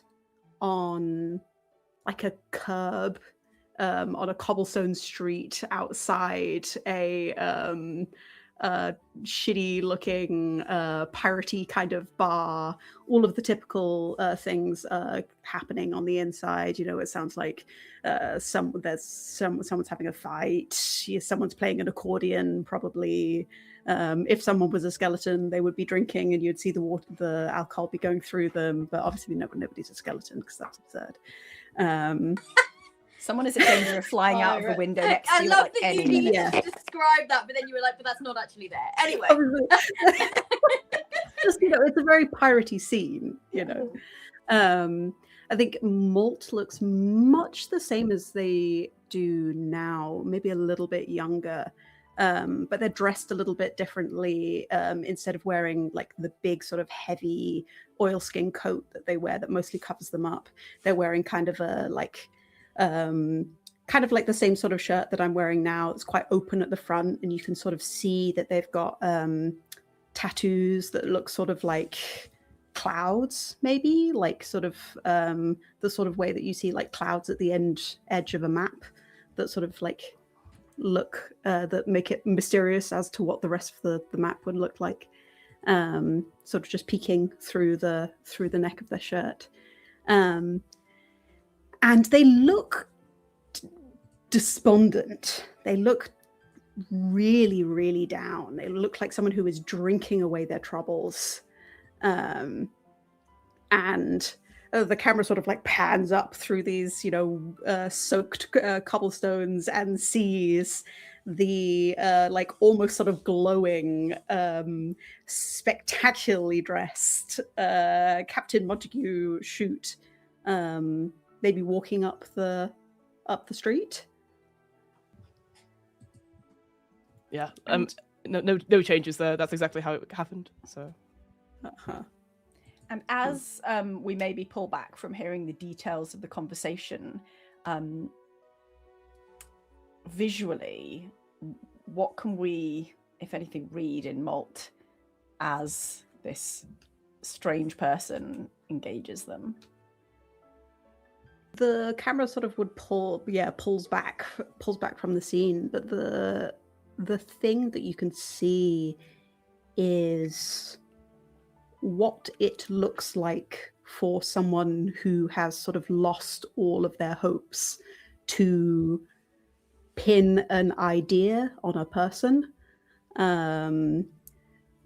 on like a curb on a cobblestone street outside a shitty looking piratey kind of bar. All of the typical things happening on the inside. You know, it sounds like someone's having a fight. Someone's playing an accordion, probably. If someone was a skeleton, they would be drinking, and you'd see the alcohol be going through them. But obviously, nobody's a skeleton because that's absurd. Someone is in danger of flying out of the window next to I you. love like that any you needed minute. to describe that, but then you were like, but that's not actually there. Anyway. Just, you know, it's a very piratey scene, you know. I think Malt looks much the same as they do now, maybe a little bit younger. But they're dressed a little bit differently. Instead of wearing like the big sort of heavy oilskin coat that they wear that mostly covers them up, they're wearing kind of a kind of like the same sort of shirt that I'm wearing now. It's quite open at the front, and you can sort of see that they've got tattoos that look sort of like clouds, maybe like sort of the sort of way that you see like clouds at the edge of a map that sort of like look that make it mysterious as to what the rest of the map would look like, sort of just peeking through the neck of their shirt. And they look despondent. They look really, really down. They look like someone who is drinking away their troubles. And the camera sort of like pans up through these, you know, soaked cobblestones and sees the like almost sort of glowing, spectacularly dressed Captain Montague Chute, maybe walking up the street. Yeah. No changes there. That's exactly how it happened. So. And as we maybe pull back from hearing the details of the conversation, visually, what can we, if anything, read in Malt as this strange person engages them? The camera sort of would pulls back from the scene, but the thing that you can see is what it looks like for someone who has sort of lost all of their hopes to pin an idea on a person,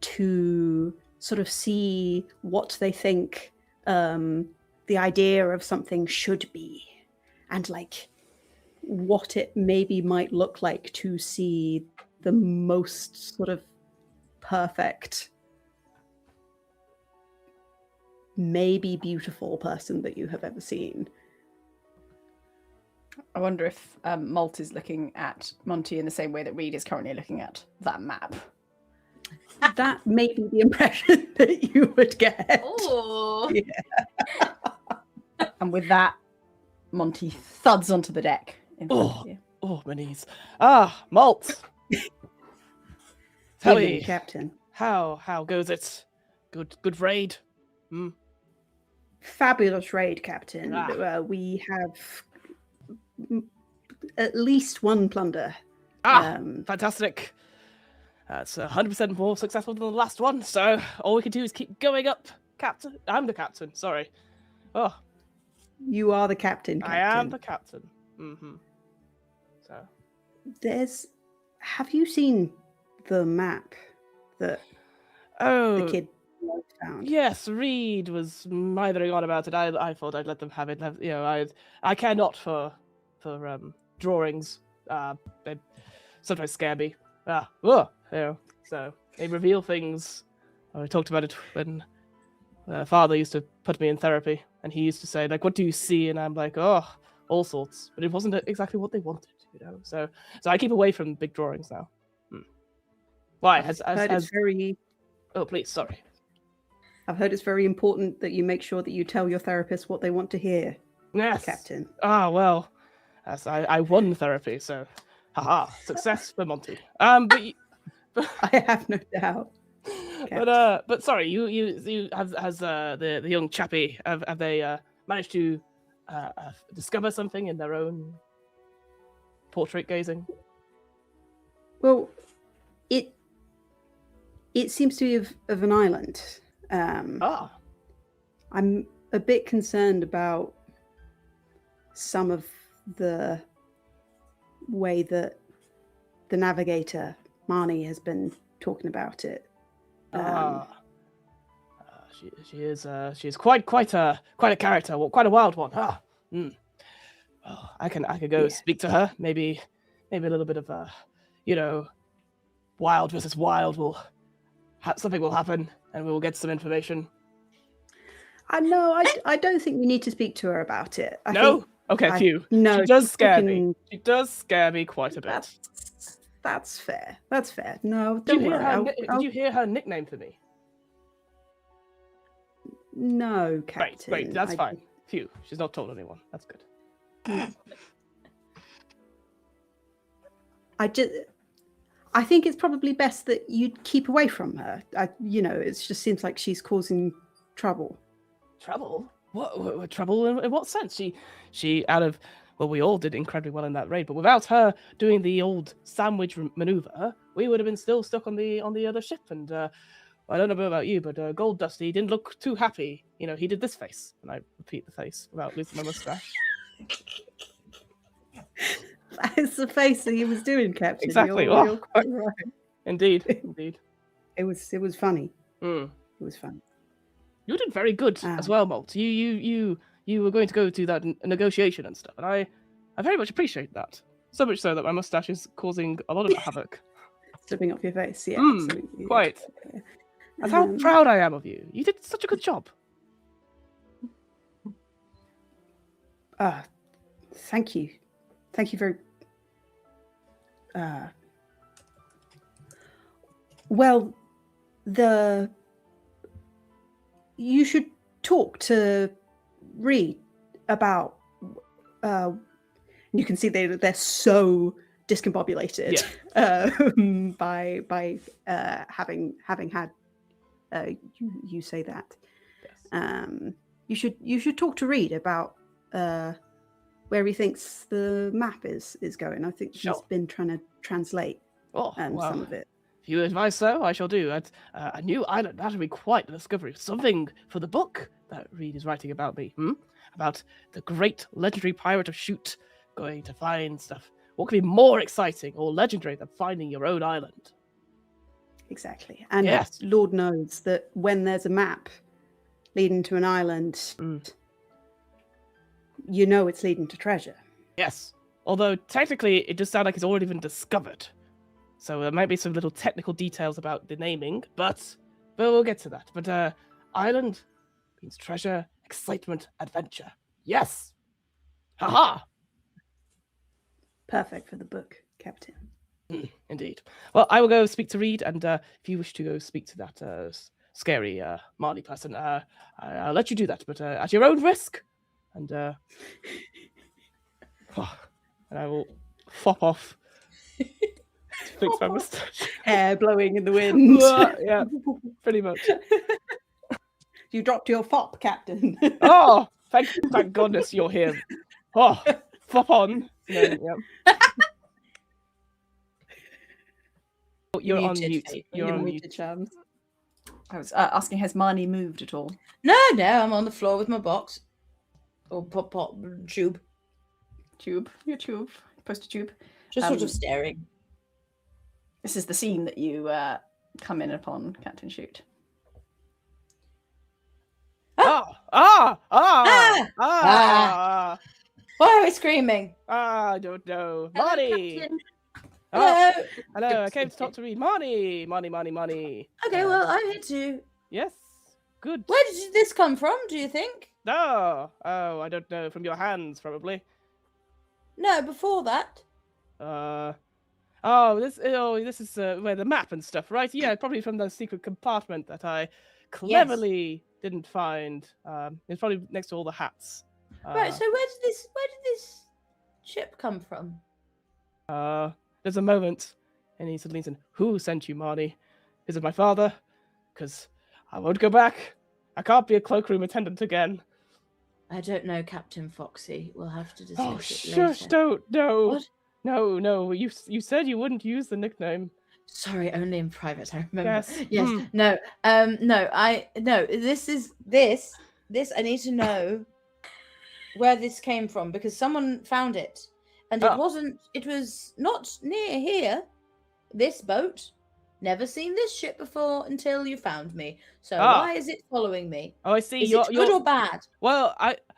to sort of see what they think the idea of something should be, and like what it maybe might look like to see the most sort of perfect, maybe beautiful person that you have ever seen. I wonder if Malt is looking at Monty in the same way that Reed is currently looking at that map. That may be the impression that you would get. Oh. Yeah. And with that, Monty thuds onto the deck in front of you. Oh, my knees. Ah, Malt. Tell Evening, me, Captain. how goes it? Good raid. Fabulous raid, Captain. We have at least one plunder. Fantastic. That's 100% more successful than the last one, so all we can do is keep going up, Captain. I'm the captain, sorry. Oh. You are the captain, Captain. I am the captain. So. Have you seen the map that the kid found? Yes, Reed was mithering on about it. I thought I'd let them have it. You know, I care not for drawings. They sometimes scare me. You know, so they reveal things. I talked about it when father used to put me in therapy, and he used to say, like, what do you see? And I'm like, oh, all sorts. But it wasn't exactly what they wanted, you know. So I keep away from big drawings now. Why? It's very... Oh, please, sorry. I've heard it's very important that you make sure that you tell your therapist what they want to hear. Yes. Captain. Ah, well, as I won therapy, so haha, success for Monty. But I have no doubt. but sorry, you has the young chappie have they managed to discover something in their own portrait gazing? Well, it seems to be of an island. I'm a bit concerned about some of the way that the navigator Marnie has been talking about it. She is quite a character, quite a wild one. Oh, I can go speak to her. Maybe a little bit of wild versus wild something will happen, and we will get some information. I don't think we need to speak to her about it. Okay, phew. No, she does scare me. She does scare me quite a bit. That's fair. That's fair. No, don't worry. Did you hear her nickname for me? No, Captain. Great, that's fine. Phew, she's not told anyone. That's good. I think it's probably best that you keep away from her. It just seems like she's causing trouble. Trouble? What trouble in what sense? She we all did incredibly well in that raid, but without her doing the old sandwich maneuver, we would have been still stuck on the other ship. And I don't know about you, but Gold Dusty didn't look too happy. He did this face, and I repeat the face without losing my mustache. That is the face that he was doing, Captain. Exactly. You're quite right. Indeed. It was funny. Mm. It was fun. You did very good as well, Molt. You were going to go to that negotiation and stuff, and I very much appreciate that. So much so that my mustache is causing a lot of havoc. Slipping off your face, yeah. Absolutely. Quite. That's how proud I am of you. You did such a good job. Thank you. Thank you very. Well, you should talk to Reed about. You can see they're so discombobulated by having had you say that. Yes. You should talk to Reed about where he thinks the map is going. I think she's been trying to translate some of it. If you advise so, I shall do. A new island, that would be quite a discovery. Something for the book that Reed is writing about me. About the great legendary pirate of Chute going to find stuff. What could be more exciting or legendary than finding your own island? Exactly. And Lord knows that when there's a map leading to an island, it's leading to treasure. Yes. Although technically it does sound like it's already been discovered. So there might be some little technical details about the naming, but we'll get to that. But island means treasure, excitement, adventure. Yes. Haha. Perfect for the book, Captain. Indeed. Well, I will go speak to Reed, and if you wish to go speak to that scary Marley person, I'll let you do that, but at your own risk. And and I will fop off. Fix my mustache. Hair blowing in the wind. Yeah, pretty much. You dropped your fop, Captain. Oh, thank goodness you're here. Oh, fop on. Yeah. You're on mute. You're on mute. Chums. I was asking, has Marnie moved at all? No, I'm on the floor with my box. Or pop tube. Your tube. Poster tube. Just sort of staring. This is the scene that you come in upon, Captain Chute. Why are we screaming? I don't know. Marnie! Hello. Hello, I came to talk to Reed. Marnie! Okay, well, I'm here too. Yes, good. Where did this come from, do you think? Oh, I don't know. From your hands, probably. No, before that. This is where the map and stuff, right? Yeah, probably from the secret compartment that I cleverly didn't find. It's probably next to all the hats. Right. So where did this ship come from? There's a moment, and he suddenly said, "Who sent you, Marnie? Is it my father? Because I won't go back. I can't be a cloakroom attendant again." I don't know, Captain Foxy. We'll have to discuss Oh, it shush! later. Don't, no, What? no. You said you wouldn't use the nickname. Sorry, only in private. I remember. Yes. Yes. No. No. This. I need to know where this came from because someone found it, and it wasn't. It was not near here. This boat. Never seen this ship before until you found me. So why is it following me? Oh, I see. Is it good or bad? Well,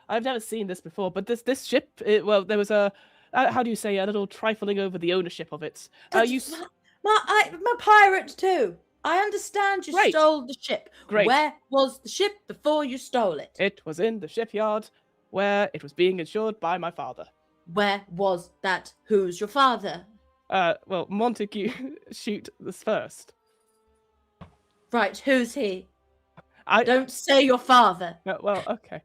I've never seen this before, but this ship. There was a. How do you say, a little trifling over the ownership of it. My pirate too. I understand you Great. stole the ship. Great. Where was the ship before you stole it? It was in the shipyard where it was being insured by my father. Where was that? Who's your father? Well, Montague shoot this first. Right, who's he? I Don't say your father. Well, okay.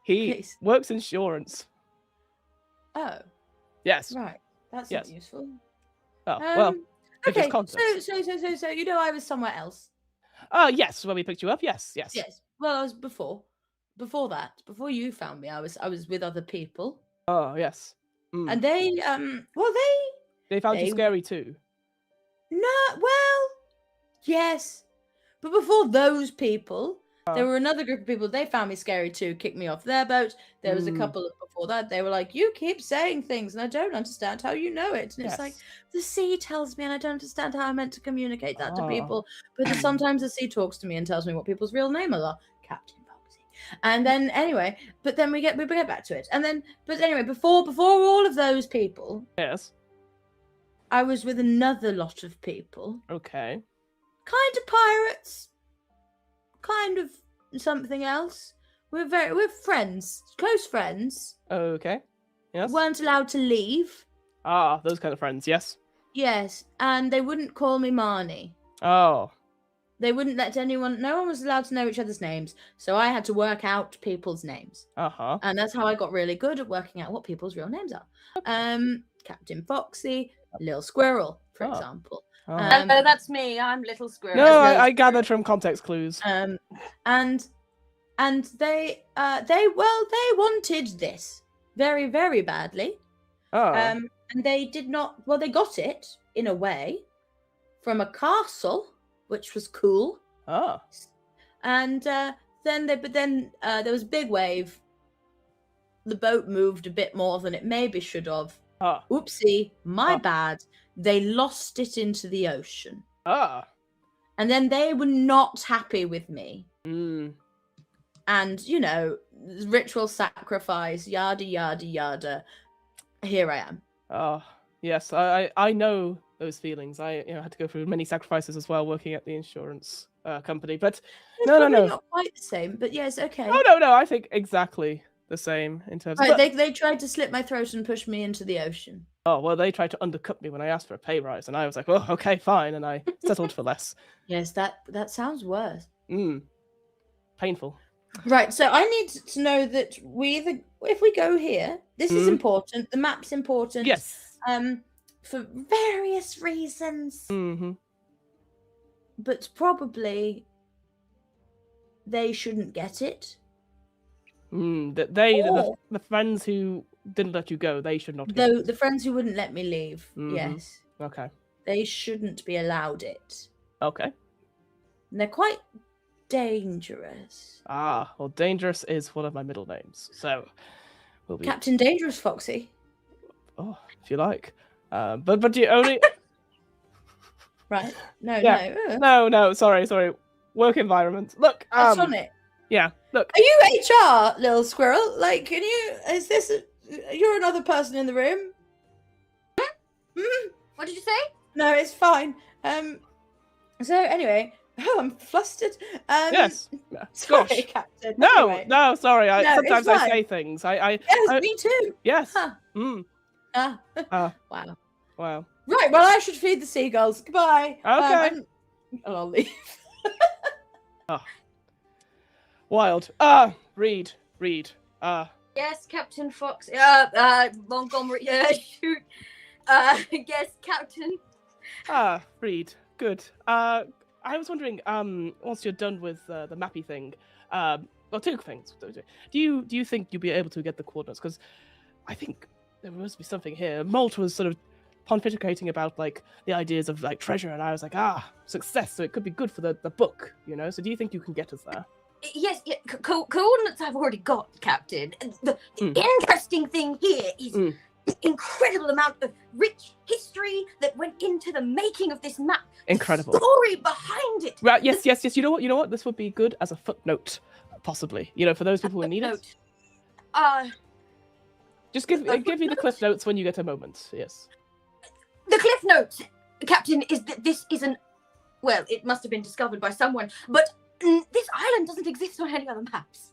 He Please. works insurance. Oh, Yes. right. That's Yes. not useful. Oh, well. it Okay, gives context. so you know I was somewhere else. Yes, when we picked you up, yes. Yes. Well, I was before that. Before you found me, I was with other people. Oh, yes. And they They found you they- scary too. No, well, yes. But before those people, there were another group of people. They found me scary too, kicked me off their boat. There was a couple before that. They were like, "You keep saying things, and I don't understand how you know it." And it's like, the sea tells me, and I don't understand how I'm meant to communicate that to people. But sometimes the sea talks to me and tells me what people's real names are. Captain Foxy. And then anyway, but then we get back to it. And then, but anyway, before all of those people, Yes. I was with another lot of people. Okay. Kind of pirates, kind of something else. We're friends, close friends. Okay. Yes. Weren't allowed to leave. Those kind of friends, yes. Yes, and they wouldn't call me Marnie. Oh. They wouldn't let anyone. No one was allowed to know each other's names, so I had to work out people's names, Uh-huh. and that's how I got really good at working out what people's real names are. Captain Foxy, Lil Squirrel, for example. Oh. Hello, that's me. I'm Little Squirrel. No, I gathered from context clues. And they wanted this very, very badly. Oh. And they did not. Well, they got it in a way from a castle, which was cool. Oh. And then there was a big wave. The boat moved a bit more than it maybe should have. Oh. Oopsie, my bad. They lost it into the ocean. Ah. And then they were not happy with me. Mm. And, you know, ritual sacrifice, yada, yada, yada. Here I am. Oh. Yes, I know those feelings. I had to go through many sacrifices as well working at the insurance company. But It's no. probably not quite the same, but yes, okay. Oh, no, I think exactly the same in terms Right, of... they tried to slit my throat and push me into the ocean. Oh, well, they tried to undercut me when I asked for a pay rise, and I was like, oh, okay, fine, and I settled for less. Yes, that sounds worse. Painful. Right, so I need to know that if we go here, this is important. The map's important. Yes. For various reasons. Mm-hmm. But probably they shouldn't get it. The friends who didn't let you go, they should not get it. The friends who wouldn't let me leave, yes. Okay. They shouldn't be allowed it. Okay. And they're quite dangerous. Well, Dangerous is one of my middle names, so we'll be... Captain Dangerous, Foxy. Oh, if you like. But you only... Right. No, Yeah. no. No, sorry. Work environment. Look, That's on it. Yeah, look. Are you HR, little squirrel? Like, you're another person in the room? What did you say? No, it's fine. So anyway, I'm flustered. Yes. Sorry, Gosh. Captain. No, Anyway. no, sorry. No, Sometimes it's I fine. say things. Yes, me too. Yes. Huh. Wow. Wow. Right, well, I should feed the seagulls. Goodbye. Okay. I'll leave. Ah. Wild. Reed. Yes, Captain Fox. Montgomery. Shoot. Yes, Captain. Reed. Good. I was wondering, once you're done with the mappy thing, well, two things. Do you think you'll be able to get the coordinates? Because I think there must be something here. Malt was sort of pontificating about like the ideas of like treasure, and I was like, success. So it could be good for the book, you know. So do you think you can get us there? Yes, coordinates I've already got, Captain. The interesting thing here is the incredible amount of rich history that went into the making of this map. Incredible. The story behind it. Right. Yes. You know what? This would be good as a footnote, possibly. You know, for those people who need it. Just give me the cliff notes when you get a moment. Yes. The cliff notes, Captain, is that this isn't. Well, it must have been discovered by someone, but this island doesn't exist on any other maps.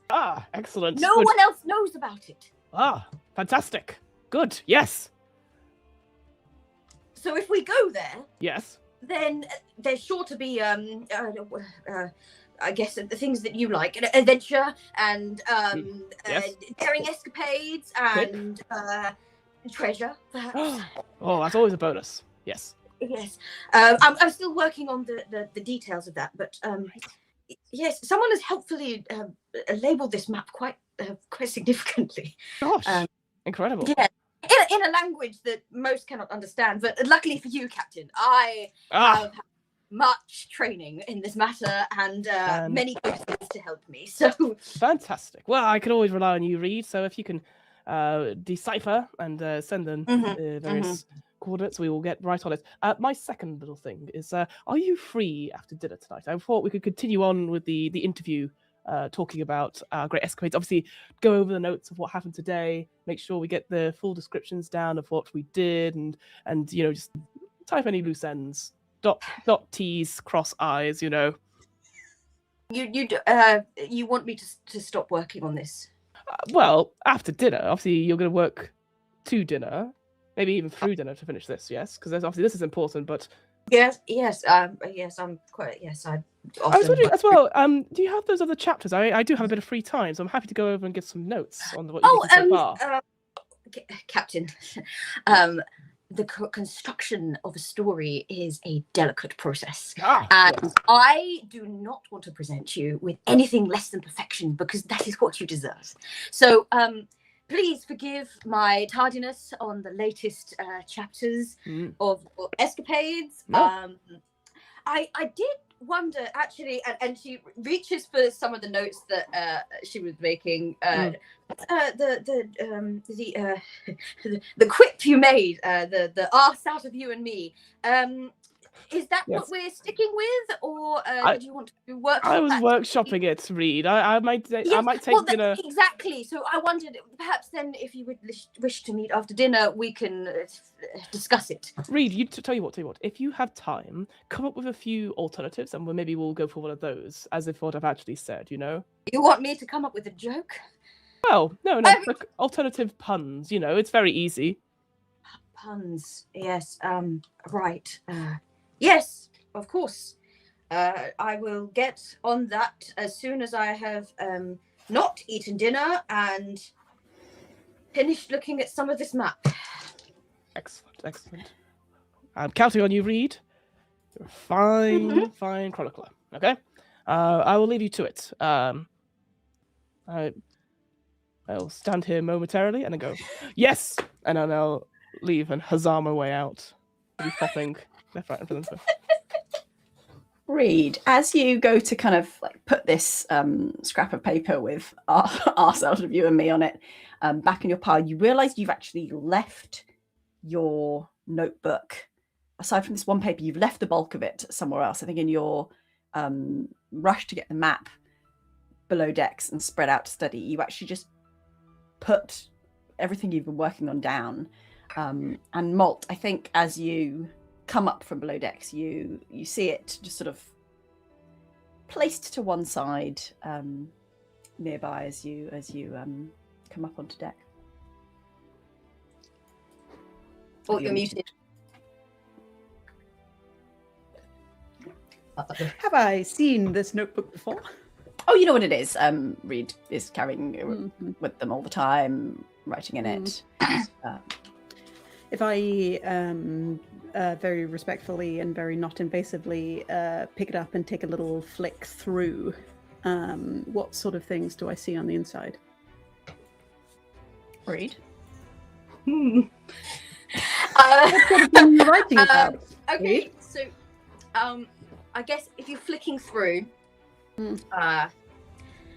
Excellent. No one else knows about it. Fantastic. Good. Yes. So if we go there, yes, then there's sure to be I guess the things that you like: adventure and yes. daring escapades and treasure, perhaps. That's always a bonus. Yes. Yes. I'm still working on the details of that, but yes, someone has helpfully labelled this map quite significantly. Gosh, incredible. Yeah, in a language that most cannot understand. But luckily for you, Captain, I have had much training in this matter and many coaches to help me. So fantastic. Well, I can always rely on you, Reed. So if you can decipher and send them various coordinates, we will get right on it. My second little thing is, are you free after dinner tonight? I thought we could continue on with the interview, talking about our great escapades. Obviously, go over the notes of what happened today, make sure we get the full descriptions down of what we did, and you know, just type any loose ends, dot T's, cross I's, you know. You want me to stop working on this? Well, after dinner, obviously you're going to work to dinner. Maybe even through dinner to finish this, yes? Because obviously this is important, but... Yes, I'm quite... Yes, I was wondering as well, do you have those other chapters? I do have a bit of free time, so I'm happy to go over and give some notes on what you've written so far. Captain, the construction of a story is a delicate process. And I do not want to present you with anything less than perfection, because that is what you deserve. So, please forgive my tardiness on the latest chapters of Escapades. No. I did wonder, actually, and she reaches for some of the notes that she was making. The quip you made, the arse out of you and me. Is that what we're sticking with, or did you want to work? I was workshopping it, Reed. I might take dinner. Exactly. So I wondered, perhaps then, if you would wish to meet after dinner, we can discuss it. Reed, tell you what. If you have time, come up with a few alternatives, and maybe we'll go for one of those, as if what I've actually said. You know. You want me to come up with a joke? Well, no, like alternative puns. You know, it's very easy. Puns. Yes. Right. Yes, of course. I will get on that as soon as I have not eaten dinner and finished looking at some of this map. Excellent. I'm counting on you, Reed. You're a fine chronicler. Okay? I will leave you to it. I'll stand here momentarily and then go, yes! And then I'll leave and huzzah my way out. I'll be popping left, right, and center. Reed, as you go to kind of like put this scrap of paper with arse out of you and me on it back in your pile, you realise you've actually left your notebook. Aside from this one paper, you've left the bulk of it somewhere else. I think in your rush to get the map below decks and spread out to study, you actually just put everything you've been working on down. And Malt, I think as you come up from below decks, you see it just sort of placed to one side nearby as you come up onto deck. Oh, you're muted. Have I seen this notebook before? Oh, you know what it is. Reed is carrying with them all the time, writing in it. If I very respectfully and very not invasively pick it up and take a little flick through, what sort of things do I see on the inside? Reed? What sort of thing are you writing about? Okay, so I guess if you're flicking through,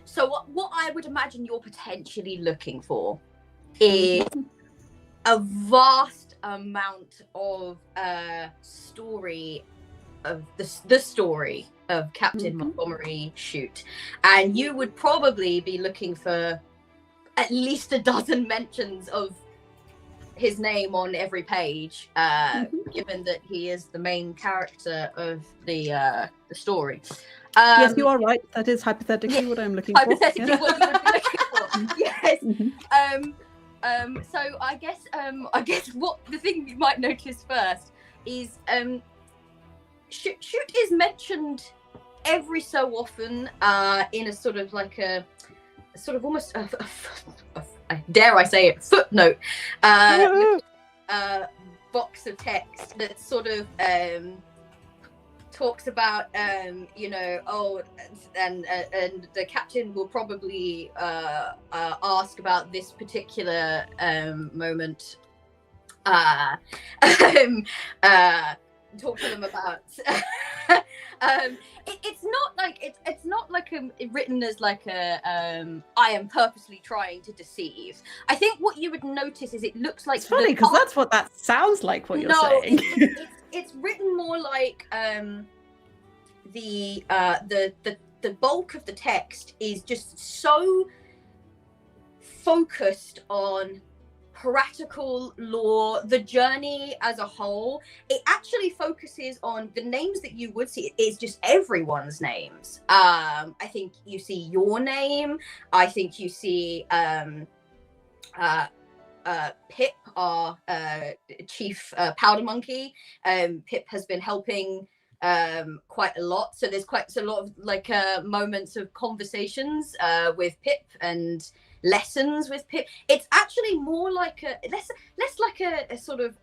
so what I would imagine you're potentially looking for is a vast amount of story of the story of Captain Montgomery Chute, and you would probably be looking for at least a dozen mentions of his name on every page, given that he is the main character of the story. Yes, you are right. That is hypothetically what I'm looking for. Hypothetically, what you would be looking for. Yes. So I guess what the thing you might notice first is Shoot is mentioned every so often in a sort of like a sort of almost dare I say it, footnote box of text that sort of talks about and the captain will probably ask about this particular moment, talk to them about it's not like written as like a I am purposely trying to deceive. I think what you would notice is it looks like it's funny because that's what that sounds like. What you're saying. It's written more like the bulk of the text is just so focused on practical lore, the journey as a whole. It actually focuses on the names that you would see. It's just everyone's names. I think you see your name. I think you see Pip, our chief powder monkey. Pip has been helping quite a lot, so there's quite a lot of like moments of conversations with Pip and lessons with Pip. It's actually more like less like a sort of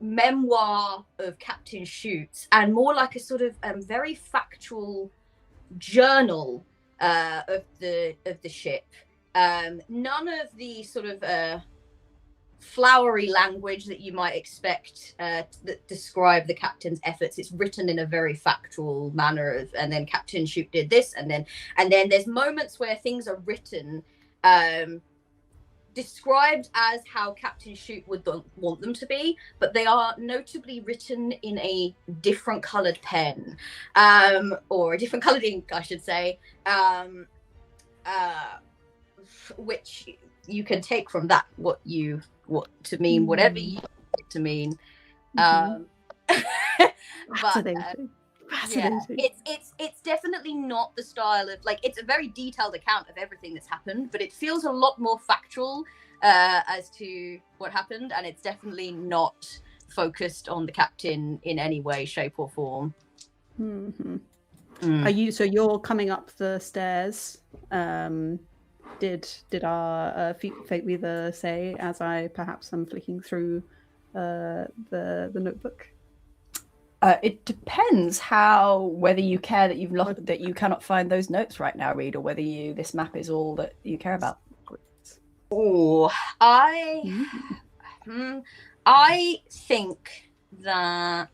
memoir of Captain Chute, and more like a sort of very factual journal of the ship. None of the sort of flowery language that you might expect that describe the captain's efforts. It's written in a very factual manner and then Captain Chute did this, and then there's moments where things are written described as how Captain Chute would want them to be, but they are notably written in a different colored pen, or a different colored ink, I should say, which you can take from that what to mean, whatever you want it to mean. Fascinating. It's definitely not the style of, like, it's a very detailed account of everything that's happened, but it feels a lot more factual as to what happened, and it's definitely not focused on the captain in any way, shape, or form. Are you? So you're coming up the stairs. Did our fate weaver say as I perhaps am flicking through the notebook? It depends whether you care that you've lost, that you cannot find those notes right now, Reed, or whether this map is all that you care about. Oh, I think that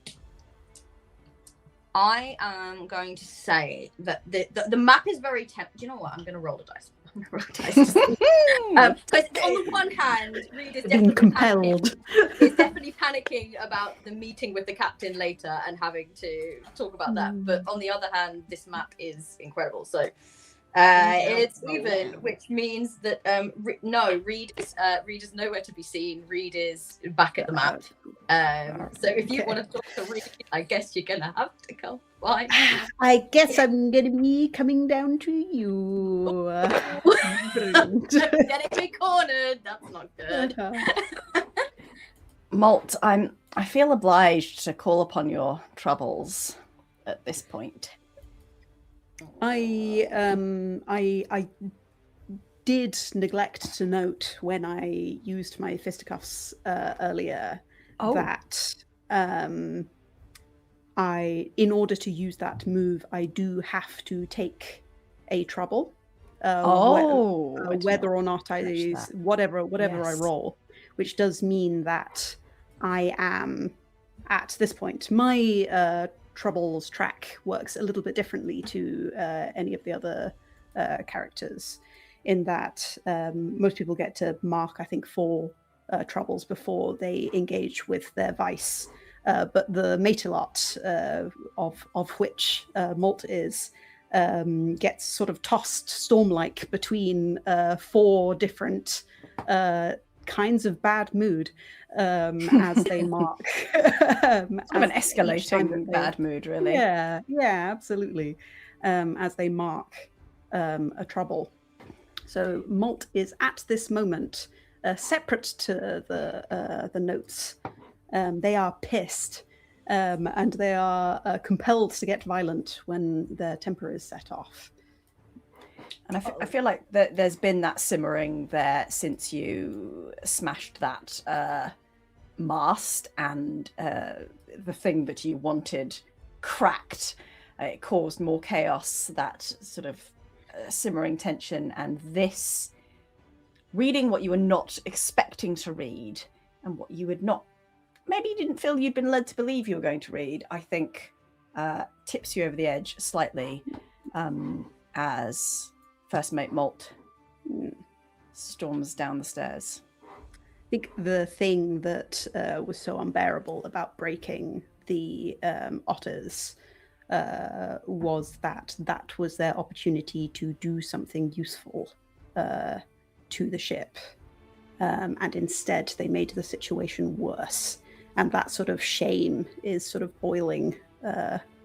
I am going to say that the map is very do you know what? I'm going to roll the dice. Because on the one hand, Reed is definitely compelled. Is definitely panicking about the meeting with the captain later and having to talk about that. But on the other hand, this map is incredible. So it's even, which means that Reed is nowhere to be seen. Reed is back at the map. So if you want to talk to Reed, I guess you're gonna have to come by. I guess I'm gonna be coming down to you. Getting me cornered. That's not good. Malt, I feel obliged to call upon your troubles. at this point? I did neglect to note when I used my fisticuffs earlier that in order to use that move, I do have to take a trouble. Whether or not I use whatever I roll, which does mean that I am at this point. My troubles track works a little bit differently to any of the other characters, in that most people get to mark, I think, 4 troubles before they engage with their vice. But the Matelot, of which Malt is, gets sort of tossed storm-like between 4 different kinds of bad mood as they mark. Sort of an escalating bad mood, really. Yeah, absolutely. As they mark a trouble. So Malt is at this moment separate to the notes. They are pissed, and they are compelled to get violent when their temper is set off. And I feel like there's been that simmering there since you smashed that mast, and the thing that you wanted cracked. It caused more chaos, that sort of simmering tension, and this reading what you were not expecting to read, and what you would not, maybe you didn't feel you'd been led to believe you were going to read, I think tips you over the edge slightly, as First Mate Malt storms down the stairs. I think the thing that was so unbearable about breaking the otters was that was their opportunity to do something useful to the ship. And instead they made the situation worse. And that sort of shame is sort of boiling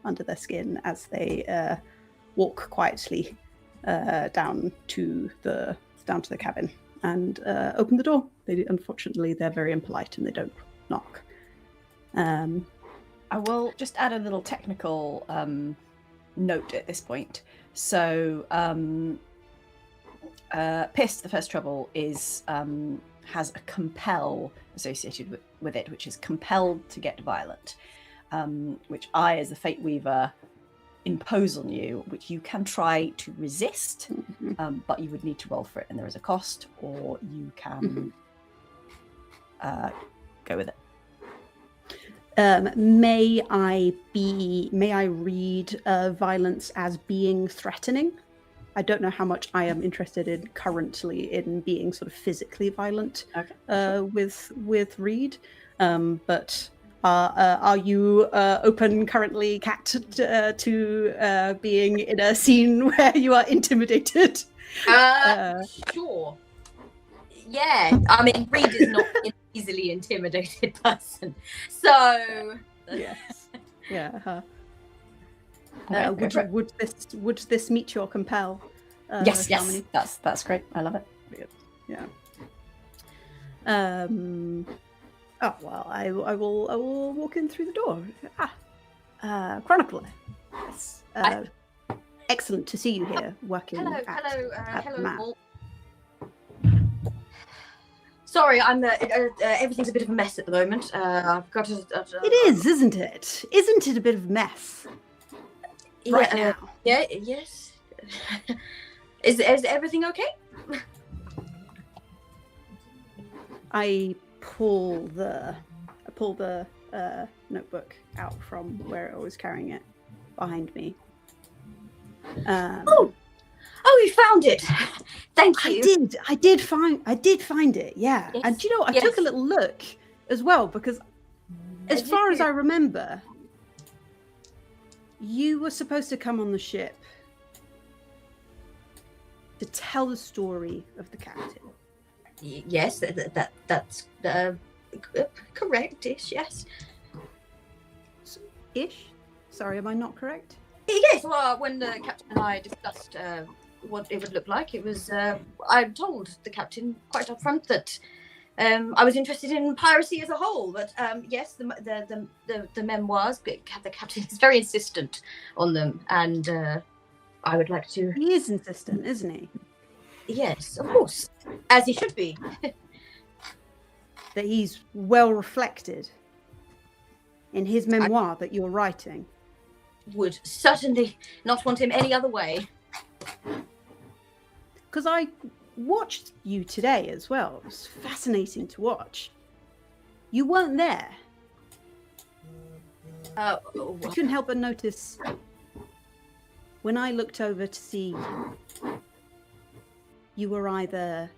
under their skin as they walk quietly down to the cabin and open the door. Unfortunately, they're very impolite and they don't knock. I will just add a little technical note at this point. So, Pissed, the first trouble, is has a compel associated with it, which is compelled to get violent, which I, as the Fate Weaver, impose on you, which you can try to resist, but you would need to roll for it, and there is a cost, or you can go with it. May I read violence as being threatening? I don't know how much I am interested in currently in being sort of physically violent with Reed, but are you open currently, Kat, to being in a scene where you are intimidated? Sure. Yeah, I mean, Reed is not an easily intimidated person, so yes, yeah. Okay, Would this meet your compel? Yes, Shalmini? that's great. I love it. Yeah. Oh well, I will walk in through the door. Chronicler. Yes. Excellent to see you here working hello, at the map. Walt. Sorry, I'm everything's a bit of a mess at the moment. I've got to. It is, isn't it? Isn't it a bit of a mess right now? Yeah. Yes. Is everything okay? I pull the notebook out from where I was carrying it behind me. Oh, you found it! Thank you. I did find it. Yeah, Yes. and I took a little look as well, because as far as I remember, you were supposed to come on the ship to tell the story of the captain. Yes, that's correct-ish. Yes. Ish. Sorry, am I not correct? Yes. Well, when the captain and I discussed what it would look like, it was I told the captain quite upfront that I was interested in piracy as a whole, but yes, the memoirs. The captain is very insistent on them, and I would like to. He is insistent, isn't he? Yes, of course, as he should be. That he's well reflected in his memoir that you're writing. Would certainly not want him any other way. Because I watched you today as well. It was fascinating to watch. You weren't there. I couldn't help but notice when I looked over to see you were either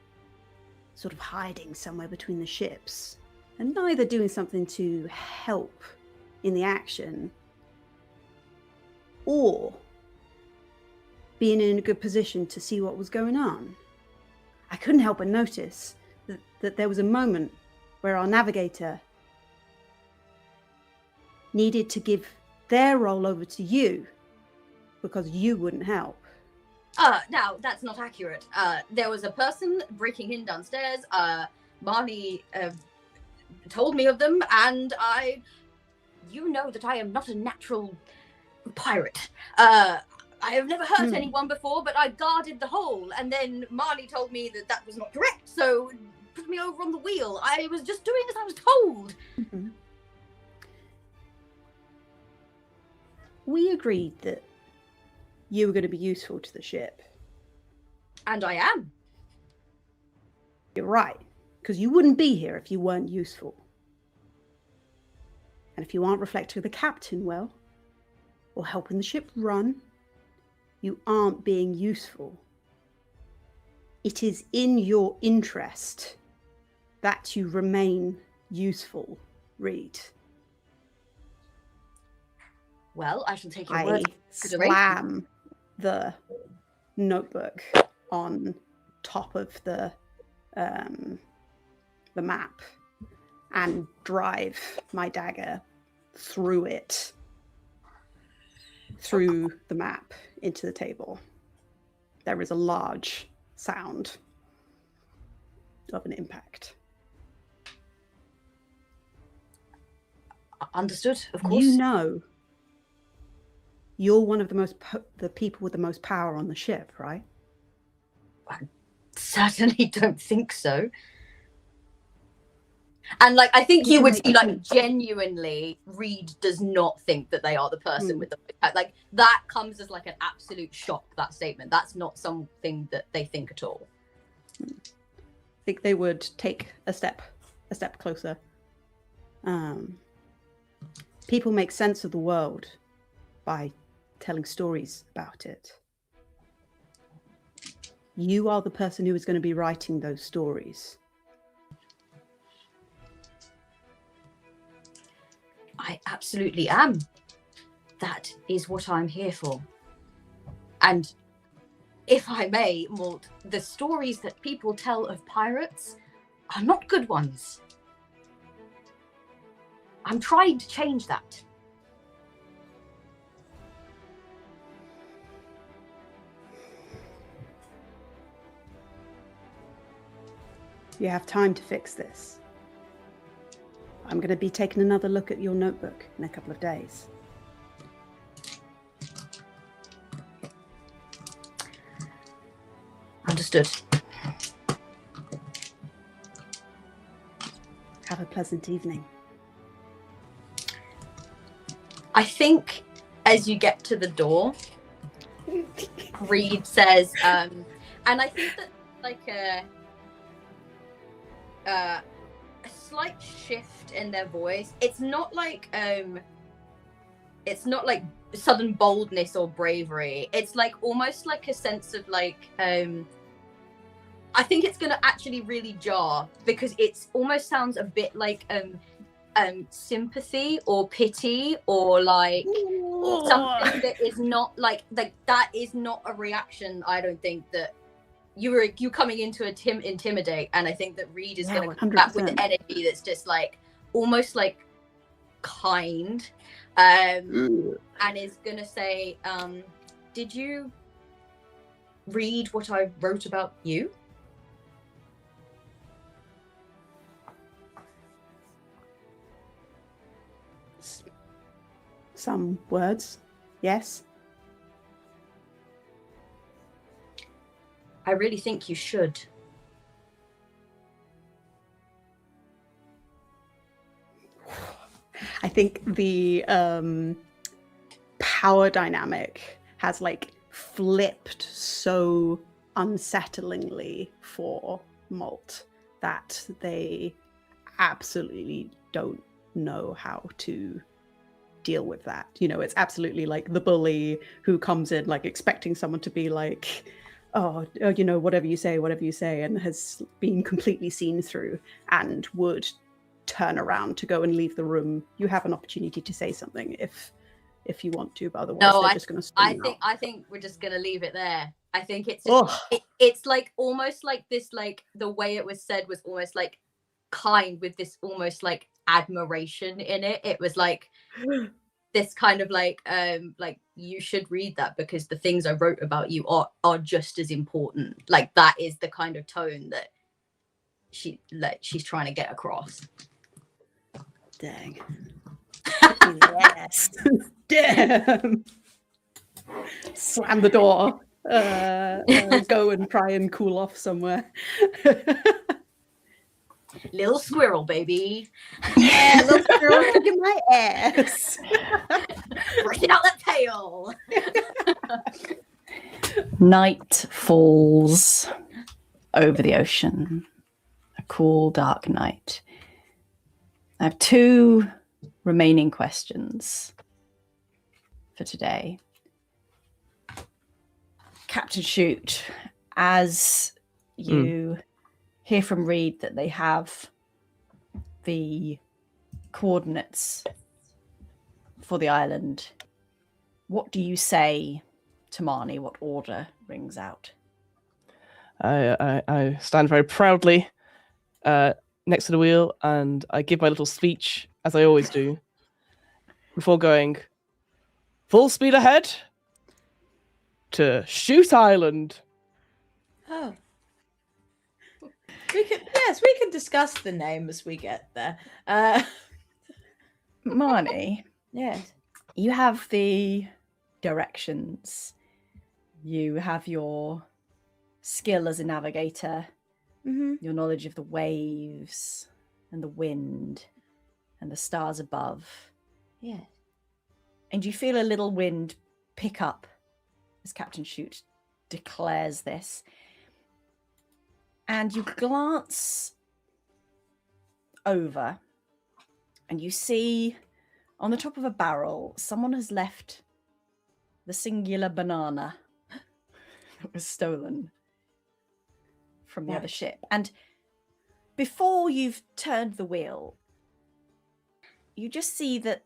sort of hiding somewhere between the ships and either doing something to help in the action or being in a good position to see what was going on. I couldn't help but notice that there was a moment where our navigator needed to give their role over to you because you wouldn't help. Now, that's not accurate. There was a person breaking in downstairs. Marnie told me of them, and you know that I am not a natural pirate. I have never hurt anyone before, but I guarded the hole, and then Marnie told me that that was not correct, so put me over on the wheel. I was just doing as I was told. Mm-hmm. We agreed that you were going to be useful to the ship. And I am. You're right, because you wouldn't be here if you weren't useful. And if you aren't reflecting the captain well, or helping the ship run, you aren't being useful. It is in your interest that you remain useful, Reed. Well, I shall take your I word. slam the notebook on top of the map and drive my dagger through it, through the map into the table. There is a large sound of an impact. Understood, of course. You know, you're one of the people with the most power on the ship, right? I certainly don't think so. And like, I think you would see, like, genuinely, Reed does not think that they are the person with the like. That comes as like an absolute shock. That statement. That's not something that they think at all. I think they would take a step closer. People make sense of the world by telling stories about it. You are the person who is going to be writing those stories. I absolutely am. That is what I'm here for. And if I may, Malt, the stories that people tell of pirates are not good ones. I'm trying to change that. You have time to fix this. I'm going to be taking another look at your notebook in a couple of days. Understood. Have a pleasant evening. I think as you get to the door, Reed says, and I think that like a slight shift in their voice. It's not like sudden boldness or bravery. It's like almost like a sense of like I think it's gonna actually really jar because it almost sounds a bit like sympathy or pity or like something that is not like that is not a reaction. I don't think that you coming into intimidate, and I think that Reed is going to come back with the energy that's just like almost like kind, and is going to say, "Did you read what I wrote about you?" some words. Yes. I really think you should. I think the power dynamic has like flipped so unsettlingly for Malt that they absolutely don't know how to deal with that. You know, it's absolutely like the bully who comes in like expecting someone to be like, oh, you know, whatever you say, and has been completely seen through and would turn around to go and leave the room. You have an opportunity to say something if you want to, but otherwise they're just going to storm out. I think we're just going to leave it there. I think it's It's like almost like this, like the way it was said was almost like kind with this almost like admiration in it. It was like this kind of like you should read that because the things I wrote about you are just as important. Like that is the kind of tone that she's trying to get across. Dang. Yes. Damn. Slam the door. Go and try and cool off somewhere. Little squirrel, baby. Yeah, little squirrel kicking my ass. Breaking out that tail. Night falls over the ocean. A cool, dark night. I have 2 remaining questions for today. Captain Shoot, as you hear from Reed that they have the coordinates for the island, what do you say to Marnie? What order rings out? I stand very proudly next to the wheel, and I give my little speech, as I always do, before going full speed ahead to Shoot Island. Oh. We can discuss the name as we get there. Marnie, Yes. you have the directions. You have your skill as a navigator, your knowledge of the waves and the wind and the stars above. Yes. And you feel a little wind pick up as Captain Shoot declares this. And you glance over and you see on the top of a barrel, someone has left the singular banana that was stolen from the other ship. And before you've turned the wheel, you just see that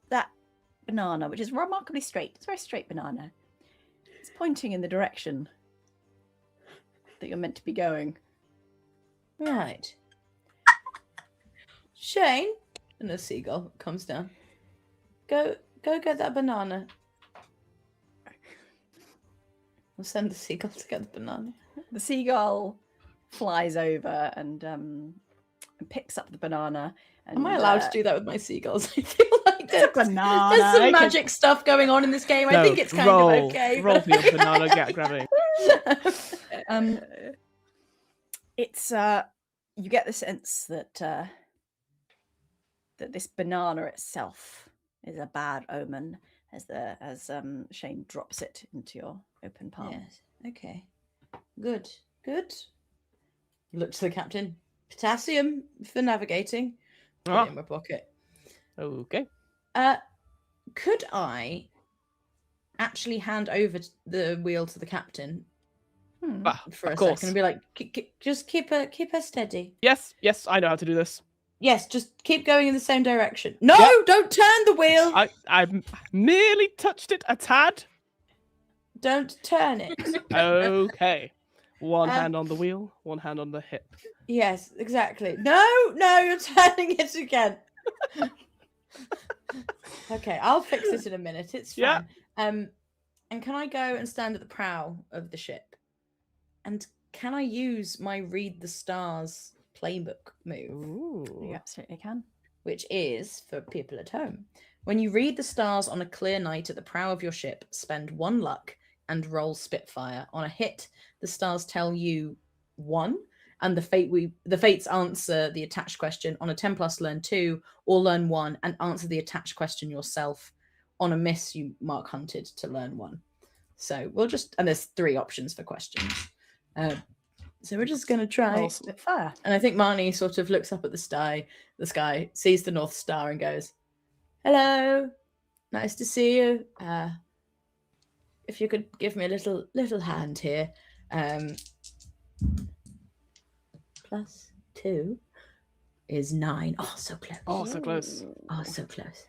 banana, which is remarkably straight, it's a very straight banana, it's pointing in the direction that you're meant to be going. Right. Shane, and a seagull comes down. Go get that banana. I'll send the seagull to get the banana. The seagull flies over and picks up the banana. And, am I allowed to do that with my seagulls? I feel like there's banana. some magic stuff going on in this game. I think it's kind of okay. Roll for your banana grabbing. It's you get the sense that that this banana itself is a bad omen as Shane drops it into your open palm. Yes. Okay. Good. Look to the captain. Potassium for navigating. Put it in my pocket. Okay. Could I actually hand over the wheel to the captain for a second and be like, just keep her steady? Yes, I know how to do this. Yes, just keep going in the same direction. No, don't turn the wheel. I merely touched it a tad. Don't turn it. Okay. One hand on the wheel, one hand on the hip. Yes, exactly. No, you're turning it again. Okay, I'll fix it in a minute. It's fine. Yeah. And can I go and stand at the prow of the ship? And can I use my read the stars playbook move? Ooh. You absolutely can. Which is, for people at home, When you read the stars on a clear night at the prow of your ship, spend 1 luck and roll Spitfire. On a hit, the stars tell you 1, and the fates answer the attached question. On a 10 plus, learn 2, or learn 1 and answer the attached question yourself. On a miss, you mark hunted to learn 1. So we'll just, and there's 3 options for questions. So we're just going to try. Roll Spitfire. And I think Marnie sort of looks up at the sky, sees the North Star and goes, "Hello, nice to see you. If you could give me a little hand here. +2 is 9. Oh, so close. Oh, so close. Oh, so close.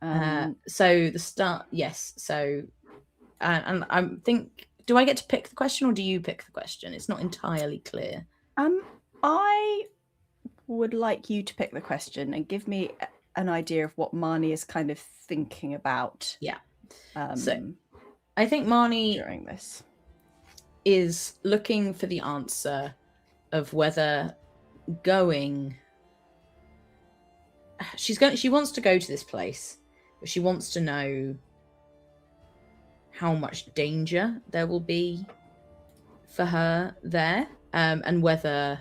Um, So the start, yes. So, and I think, do I get to pick the question or do you pick the question? It's not entirely clear. I would like you to pick the question and give me an idea of what Marnie is kind of thinking about. Yeah. Um, So I think Marnie during this. is looking for the answer of whether going. She wants to go to this place, but she wants to know how much danger there will be for her there, and whether,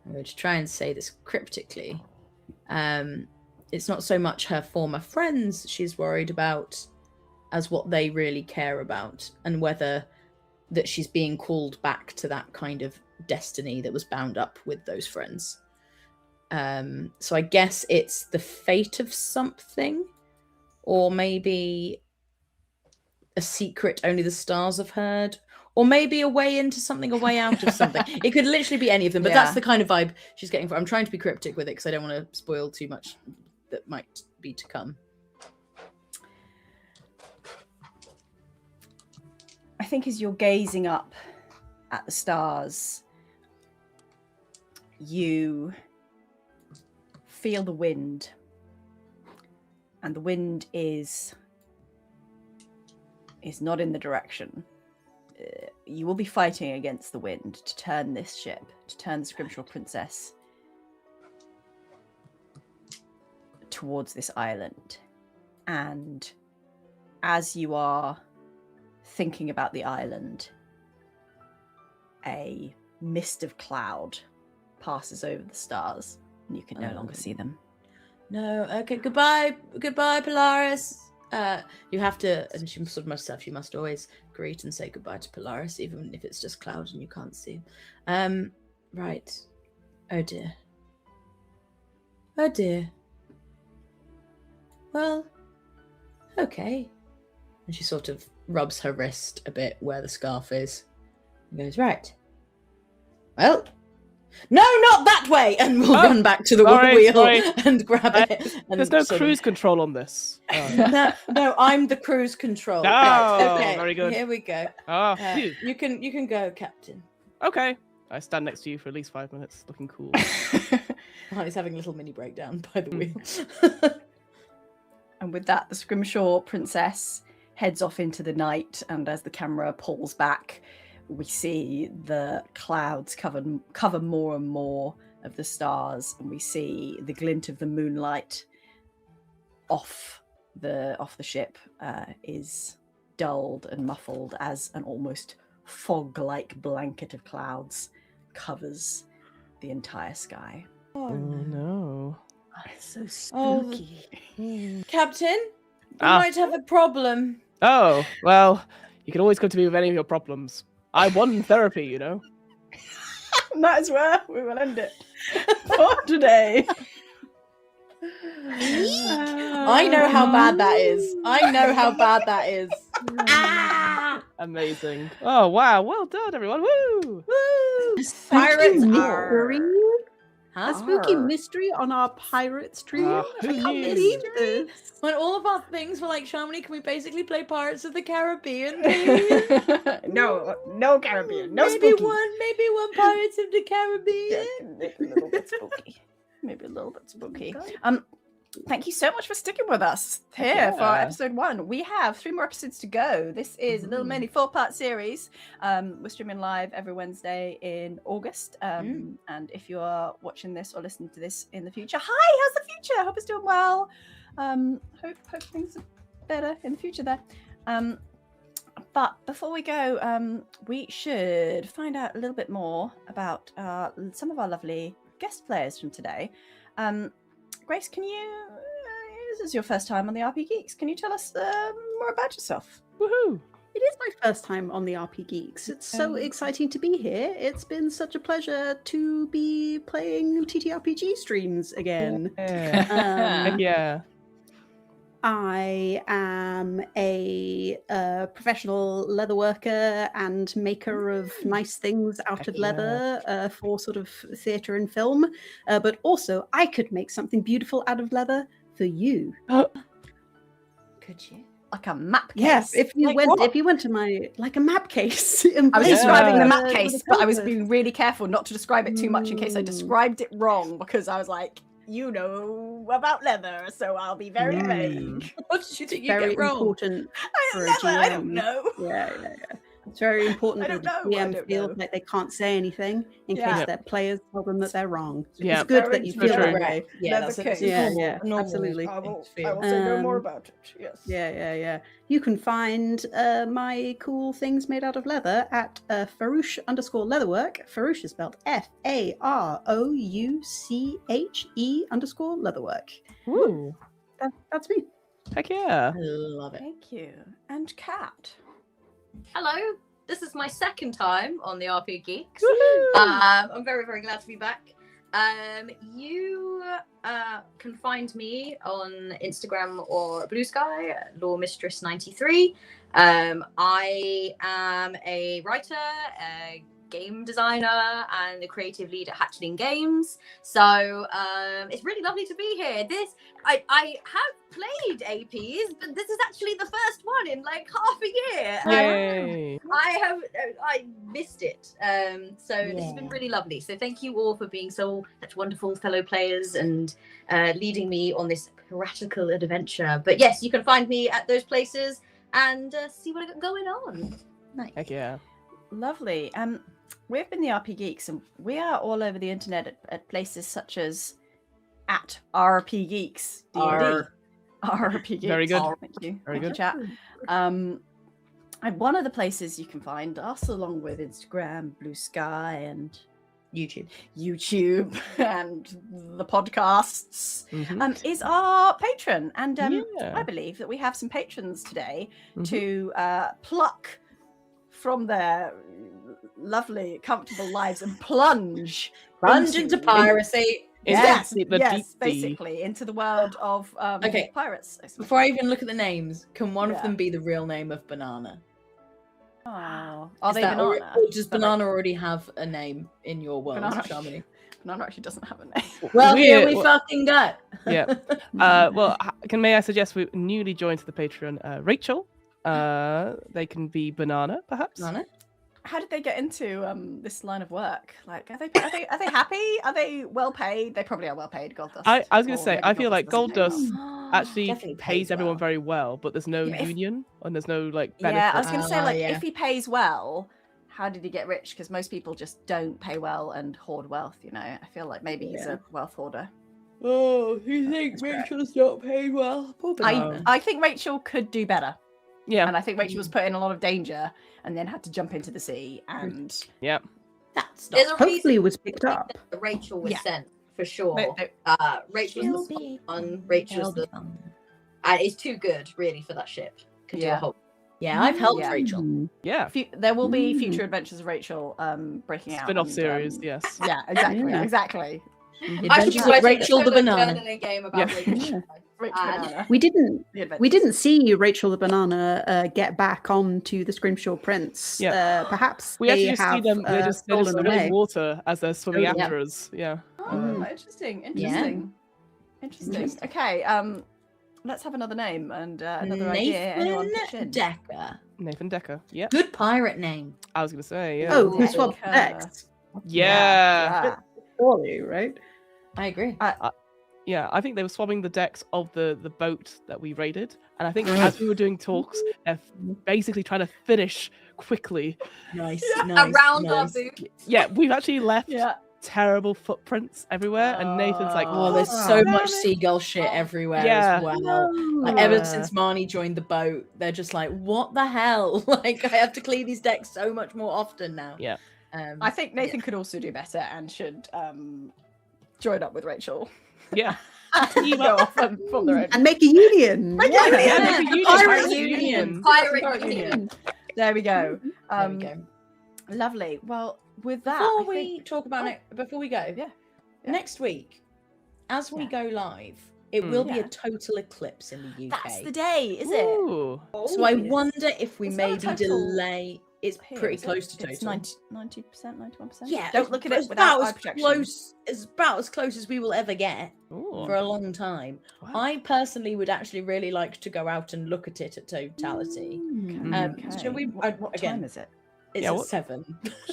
I'm going to try and say this cryptically, it's not so much her former friends she's worried about as what they really care about, and whether that she's being called back to that kind of destiny that was bound up with those friends. So I guess it's the fate of something, or maybe a secret only the stars have heard, or maybe a way into something, a way out of something. It could literally be any of them, but that's Yeah. the kind of vibe she's getting from. I'm trying to be cryptic with it because I don't want to spoil too much that might be to come. I think as you're gazing up at the stars, you feel the wind. And the wind is not in the direction. You will be fighting against the wind to turn this ship, to turn the Scrimshaw Princess towards this island. And as you are thinking about the island, a mist of cloud passes over the stars, and you can no longer see them. No, okay, goodbye, Polaris. You have to, and she sort of herself, you must always greet and say goodbye to Polaris, even if it's just cloud and you can't see. Right. Oh dear. Oh dear. Well, okay. And she sort of rubs her wrist a bit where the scarf is and goes, right. Well, no, not that way! And we'll run back to the wheel and grab it. And There's no cruise control on this. No, I'm the cruise control. Oh, Right, okay, very good. Here we go. Oh, You can go, Captain. okay. I stand next to you for at least 5 minutes, looking cool. Oh, he's having a little mini breakdown by the wheel. And with that, the Scrimshaw Princess heads off into the night, and as the camera pulls back, we see the clouds cover more and more of the stars, and we see the glint of the moonlight off the ship is dulled and muffled as an almost fog-like blanket of clouds covers the entire sky. Oh no. It's so Oh, spooky. Captain, we Ah. might have a problem. Oh, well, you can always come to me with any of your problems. I won therapy, you know. That is where we will end it for today. I know how bad that is. I know how bad that is. Amazing. Oh, wow. Well done, everyone. Woo! Woo! Pirates are... mystery. A spooky mystery on our pirate stream. Oh, I who can't knew? believe this. When all of our things were like, Shamini, can we basically play Pirates of the Caribbean, please? no Caribbean, no maybe spooky. one Pirates of the Caribbean. Maybe a little bit spooky. Maybe a little bit spooky. thank you so much for sticking with us here for our Yeah. episode 1. We have 3 more episodes to go. This is a little mini 4-part series. We're streaming live every Wednesday in August. And if you are watching this or listening to this in the future, hi, how's the future? Hope it's doing well. Hope things are better in the future there. But before we go, we should find out a little bit more about some of our lovely guest players from today. Grace, can you? This is your first time on the RPGeeks. Can you tell us more about yourself? Woohoo! It is my first time on the RPGeeks. It's so exciting to be here. It's been such a pleasure to be playing TTRPG streams again. Yeah. Yeah. I am a professional leather worker and maker of nice things out of leather for sort of theatre and film. But also, I could make something beautiful out of leather for you. Could you? Like a map case. Yes, if you Like went, what? if you went to my like a map case. I was Yeah. describing the map with case, a but I was paper. being really careful not to describe it too much in case I Mm. described it wrong, because I was like, you know about leather, so I'll be very vague. What did you think you Very get wrong? important for a Leather, I don't GM. know. Yeah. It's very important I that don't the know, I GM don't feels know. like they can't say anything in Yeah. case their players tell them that they're wrong. Yeah. It's good Very that you true. feel that True. way. Yeah, Leather that's a case. Yeah, normal- yeah, normal absolutely. I will feel. say no more Um, about it. Yes. Yeah. You can find my cool things made out of leather at Farouche_leatherwork. Farouche is spelled FAROUCHE_leatherwork. Woo! That's me. Heck yeah! I love it. Thank you. And Kat. Hello, this is my second time on the RPGeeks. Woohoo! I'm very, very glad to be back. You can find me on Instagram or Blue Sky, Loremistress93. I am a writer, a game designer, and the creative lead at Hatchling Games. So it's really lovely to be here. I have played APs, but this is actually the first one in like half a year. Yay! I missed it. So this has been really lovely. So thank you all for being such wonderful fellow players and leading me on this piratical adventure. But yes, you can find me at those places and see what I got going on. Nice. Heck yeah! Lovely. We've been the RPGeeks, and we are all over the internet at places such as at RPGeeks. D&D. RPGeeks. Very good. Thank you. Very Thank you, good. chat. And one of the places you can find us, along with Instagram, Blue Sky, and YouTube, and the podcasts, Mhm. is our Patreon. And Yeah. I believe that we have some patrons today Mhm. to pluck from their lovely, comfortable lives and plunge Into piracy. Yes, the deep yes, sea. basically into the world of Okay. pirates. Before I even look at the names, can one Yeah. of them be the real name of Banana? Oh, are Is they that banana? or does But, like, Banana already have a name in your world, Banana- Charmony? Banana actually doesn't have a name. Well, here We're- we fucking go. Yeah. Well, may I suggest we newly joined to the Patreon, Rachel. They can be Banana, perhaps. Banana? How did they get into this line of work? Like, are they happy? Are they well paid? They probably are well paid. Gold Dust. I was gonna Or say, maybe I feel like Gold Gold Dust Dust doesn't pay actually Definitely pays pays everyone well. very well, but there's no Yeah, if- union and there's no like well. benefit. Yeah, I was gonna say, like, yeah. if he pays well, how did he get rich? Because most people just don't pay well and hoard wealth. You know, I feel like maybe he's Yeah. a wealth hoarder. Oh, you think That's correct. Rachel's not paid well? Poor Banana. I think Rachel could do better. Yeah. And I think Rachel was put in a lot of danger and then had to jump into the sea. And Yeah. That's There's not. a Hopefully, it reason was picked up. that Rachel was Yeah. sent for sure. They- Rachel's the be one. Rachel's the and it's too good really for that ship. Could do Yeah. a whole. Yeah, I've helped Yeah. Rachel. Mm. Yeah. there will be Mm. future adventures of Rachel breaking out. Spin-off and, series, yes. Yeah, exactly. Yeah. Exactly. I should be Adventures of writing Rachel the a Banana. journaling game about Yeah. Rachel. Rachel And- Banana. We didn't The adventures. We didn't see Rachel the Banana get back onto the Scrimshaw Prince. Yeah. Perhaps We they actually just see have them. They're just stolen spilling away. water as they're swimming Oh, yeah. after us. Yeah. Oh, interesting. Interesting. Okay. Let's have another name and another idea. Anyone pitch Nathan in? Decker. Nathan Decker. Yeah. Good pirate name. I was gonna say. Yeah. Oh, who Yeah. swapped Yeah. decks? Yeah. Yeah. Surely, right? I agree. Yeah, I think they were swabbing the decks of the boat that we raided, and I think as we were doing talks, they're basically trying to finish quickly. Nice, Around our nice. booth. Yeah, we've actually left Yeah. terrible footprints everywhere, and Nathan's like, Oh, there's Oh, so damn much it. seagull shit everywhere Yeah. as well. Like ever since Marnie joined the boat, they're just like, what the hell? Like I have to clean these decks so much more often now. Yeah. I think Nathan could also do better and should join up with Rachel. Yeah. You go off and form their own. And make a union. Make a Yeah. union. Yeah, make a union, Pirate pirate union. Pirate union. There we go. There we go. Lovely. Well, with that, Before I we think- talk about it, before we go, Yeah. next week, as we Yeah. go live, it will be Yeah. a total eclipse in the UK. That's the day, is it? Ooh. So I wonder if we It's not a maybe total delay. It's Here, pretty is it? close to total. It's 90%, 91%. Yeah, Don't look at it's it without about eye as protection. close. It's about as close as we will ever get Ooh. for a long time. Wow. I personally would actually really like to go out and look at it at totality. Shall we? What again, time is it? It's Yeah, at what- 7.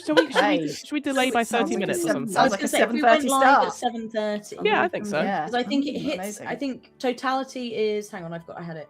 Okay. Should we delay by Sounds 30 like a minutes or seven- something? sounds like a if we went 7:30 live start. at 7:30. Yeah, I think so. Yeah. Because I think it hits. Amazing. I think totality is. Hang on, I had it.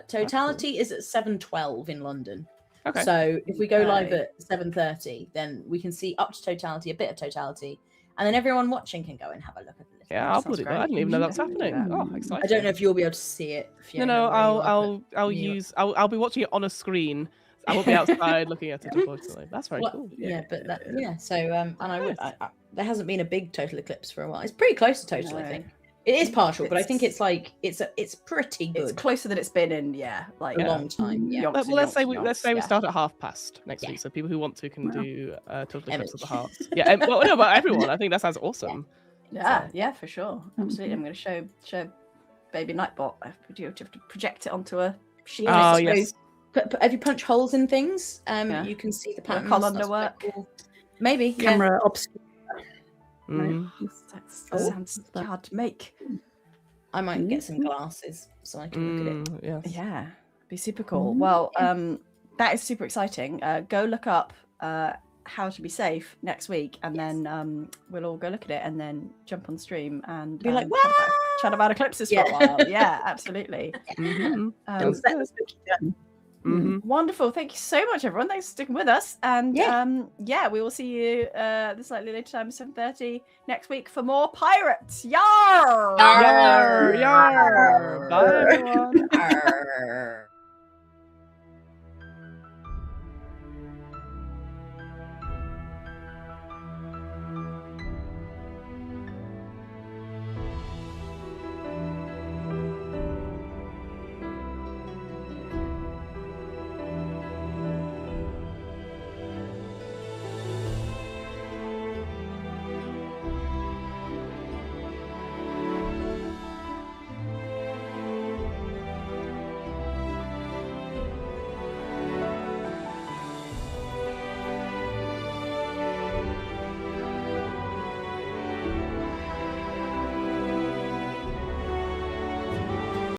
Totality is at 7:12 in London. Okay. So if we go live Okay. at 7:30, then we can see up to totality, a bit of totality, and then everyone watching can go and have a look at it. Yeah, I'll sounds bloody great. I didn't even know that was Definitely happening. do that. Oh, exciting. I don't know if you'll be able to see it. No, Fiona, no, where you I'll are, but I'll you- use I'll be watching it on a screen. I won't be outside looking at it, unfortunately. That's very Well, cool. yeah, but that, yeah. So and I would. There hasn't been a big total eclipse for a while. It's pretty close to total, I No. think. It is partial, but I think It's- it's like it's pretty It's good closer than it's been in, like for a Yeah. long time. Yeah. Yonks Well, and let's say yonks, let's say we yeah. start at 1:30 next Yeah. week, so people who want to can Wow. do Total Eclipse of the Image. Hearts. Yeah, well, no, but everyone. I think that sounds awesome. Yeah, for sure. Absolutely. I'm going to show Baby Nightbot. You have to project it onto a sheet. Oh, so yes. If you punch holes in things, Yeah. you can see the Bit of patterns. colour That's quite underwork. cool. Maybe yeah. Camera obscure. Mm. That Oh. sounds hard to make. I might get some glasses so I can look at it. Yes. Yeah, be super cool. Well, that is super exciting. Go look up How to Be Safe next week, and then we'll all go look at it, and then jump on stream and Be like, chat about eclipses Yeah. for a while. Yeah, absolutely. Mhm. Um, Sounds good. Mhm. Wonderful. Thank you so much, everyone. Thanks for sticking with us. And Yeah. we will see you this slightly later time, 7:30 next week for more pirates. Yar! Yar, yar. Bye, everyone. Arr.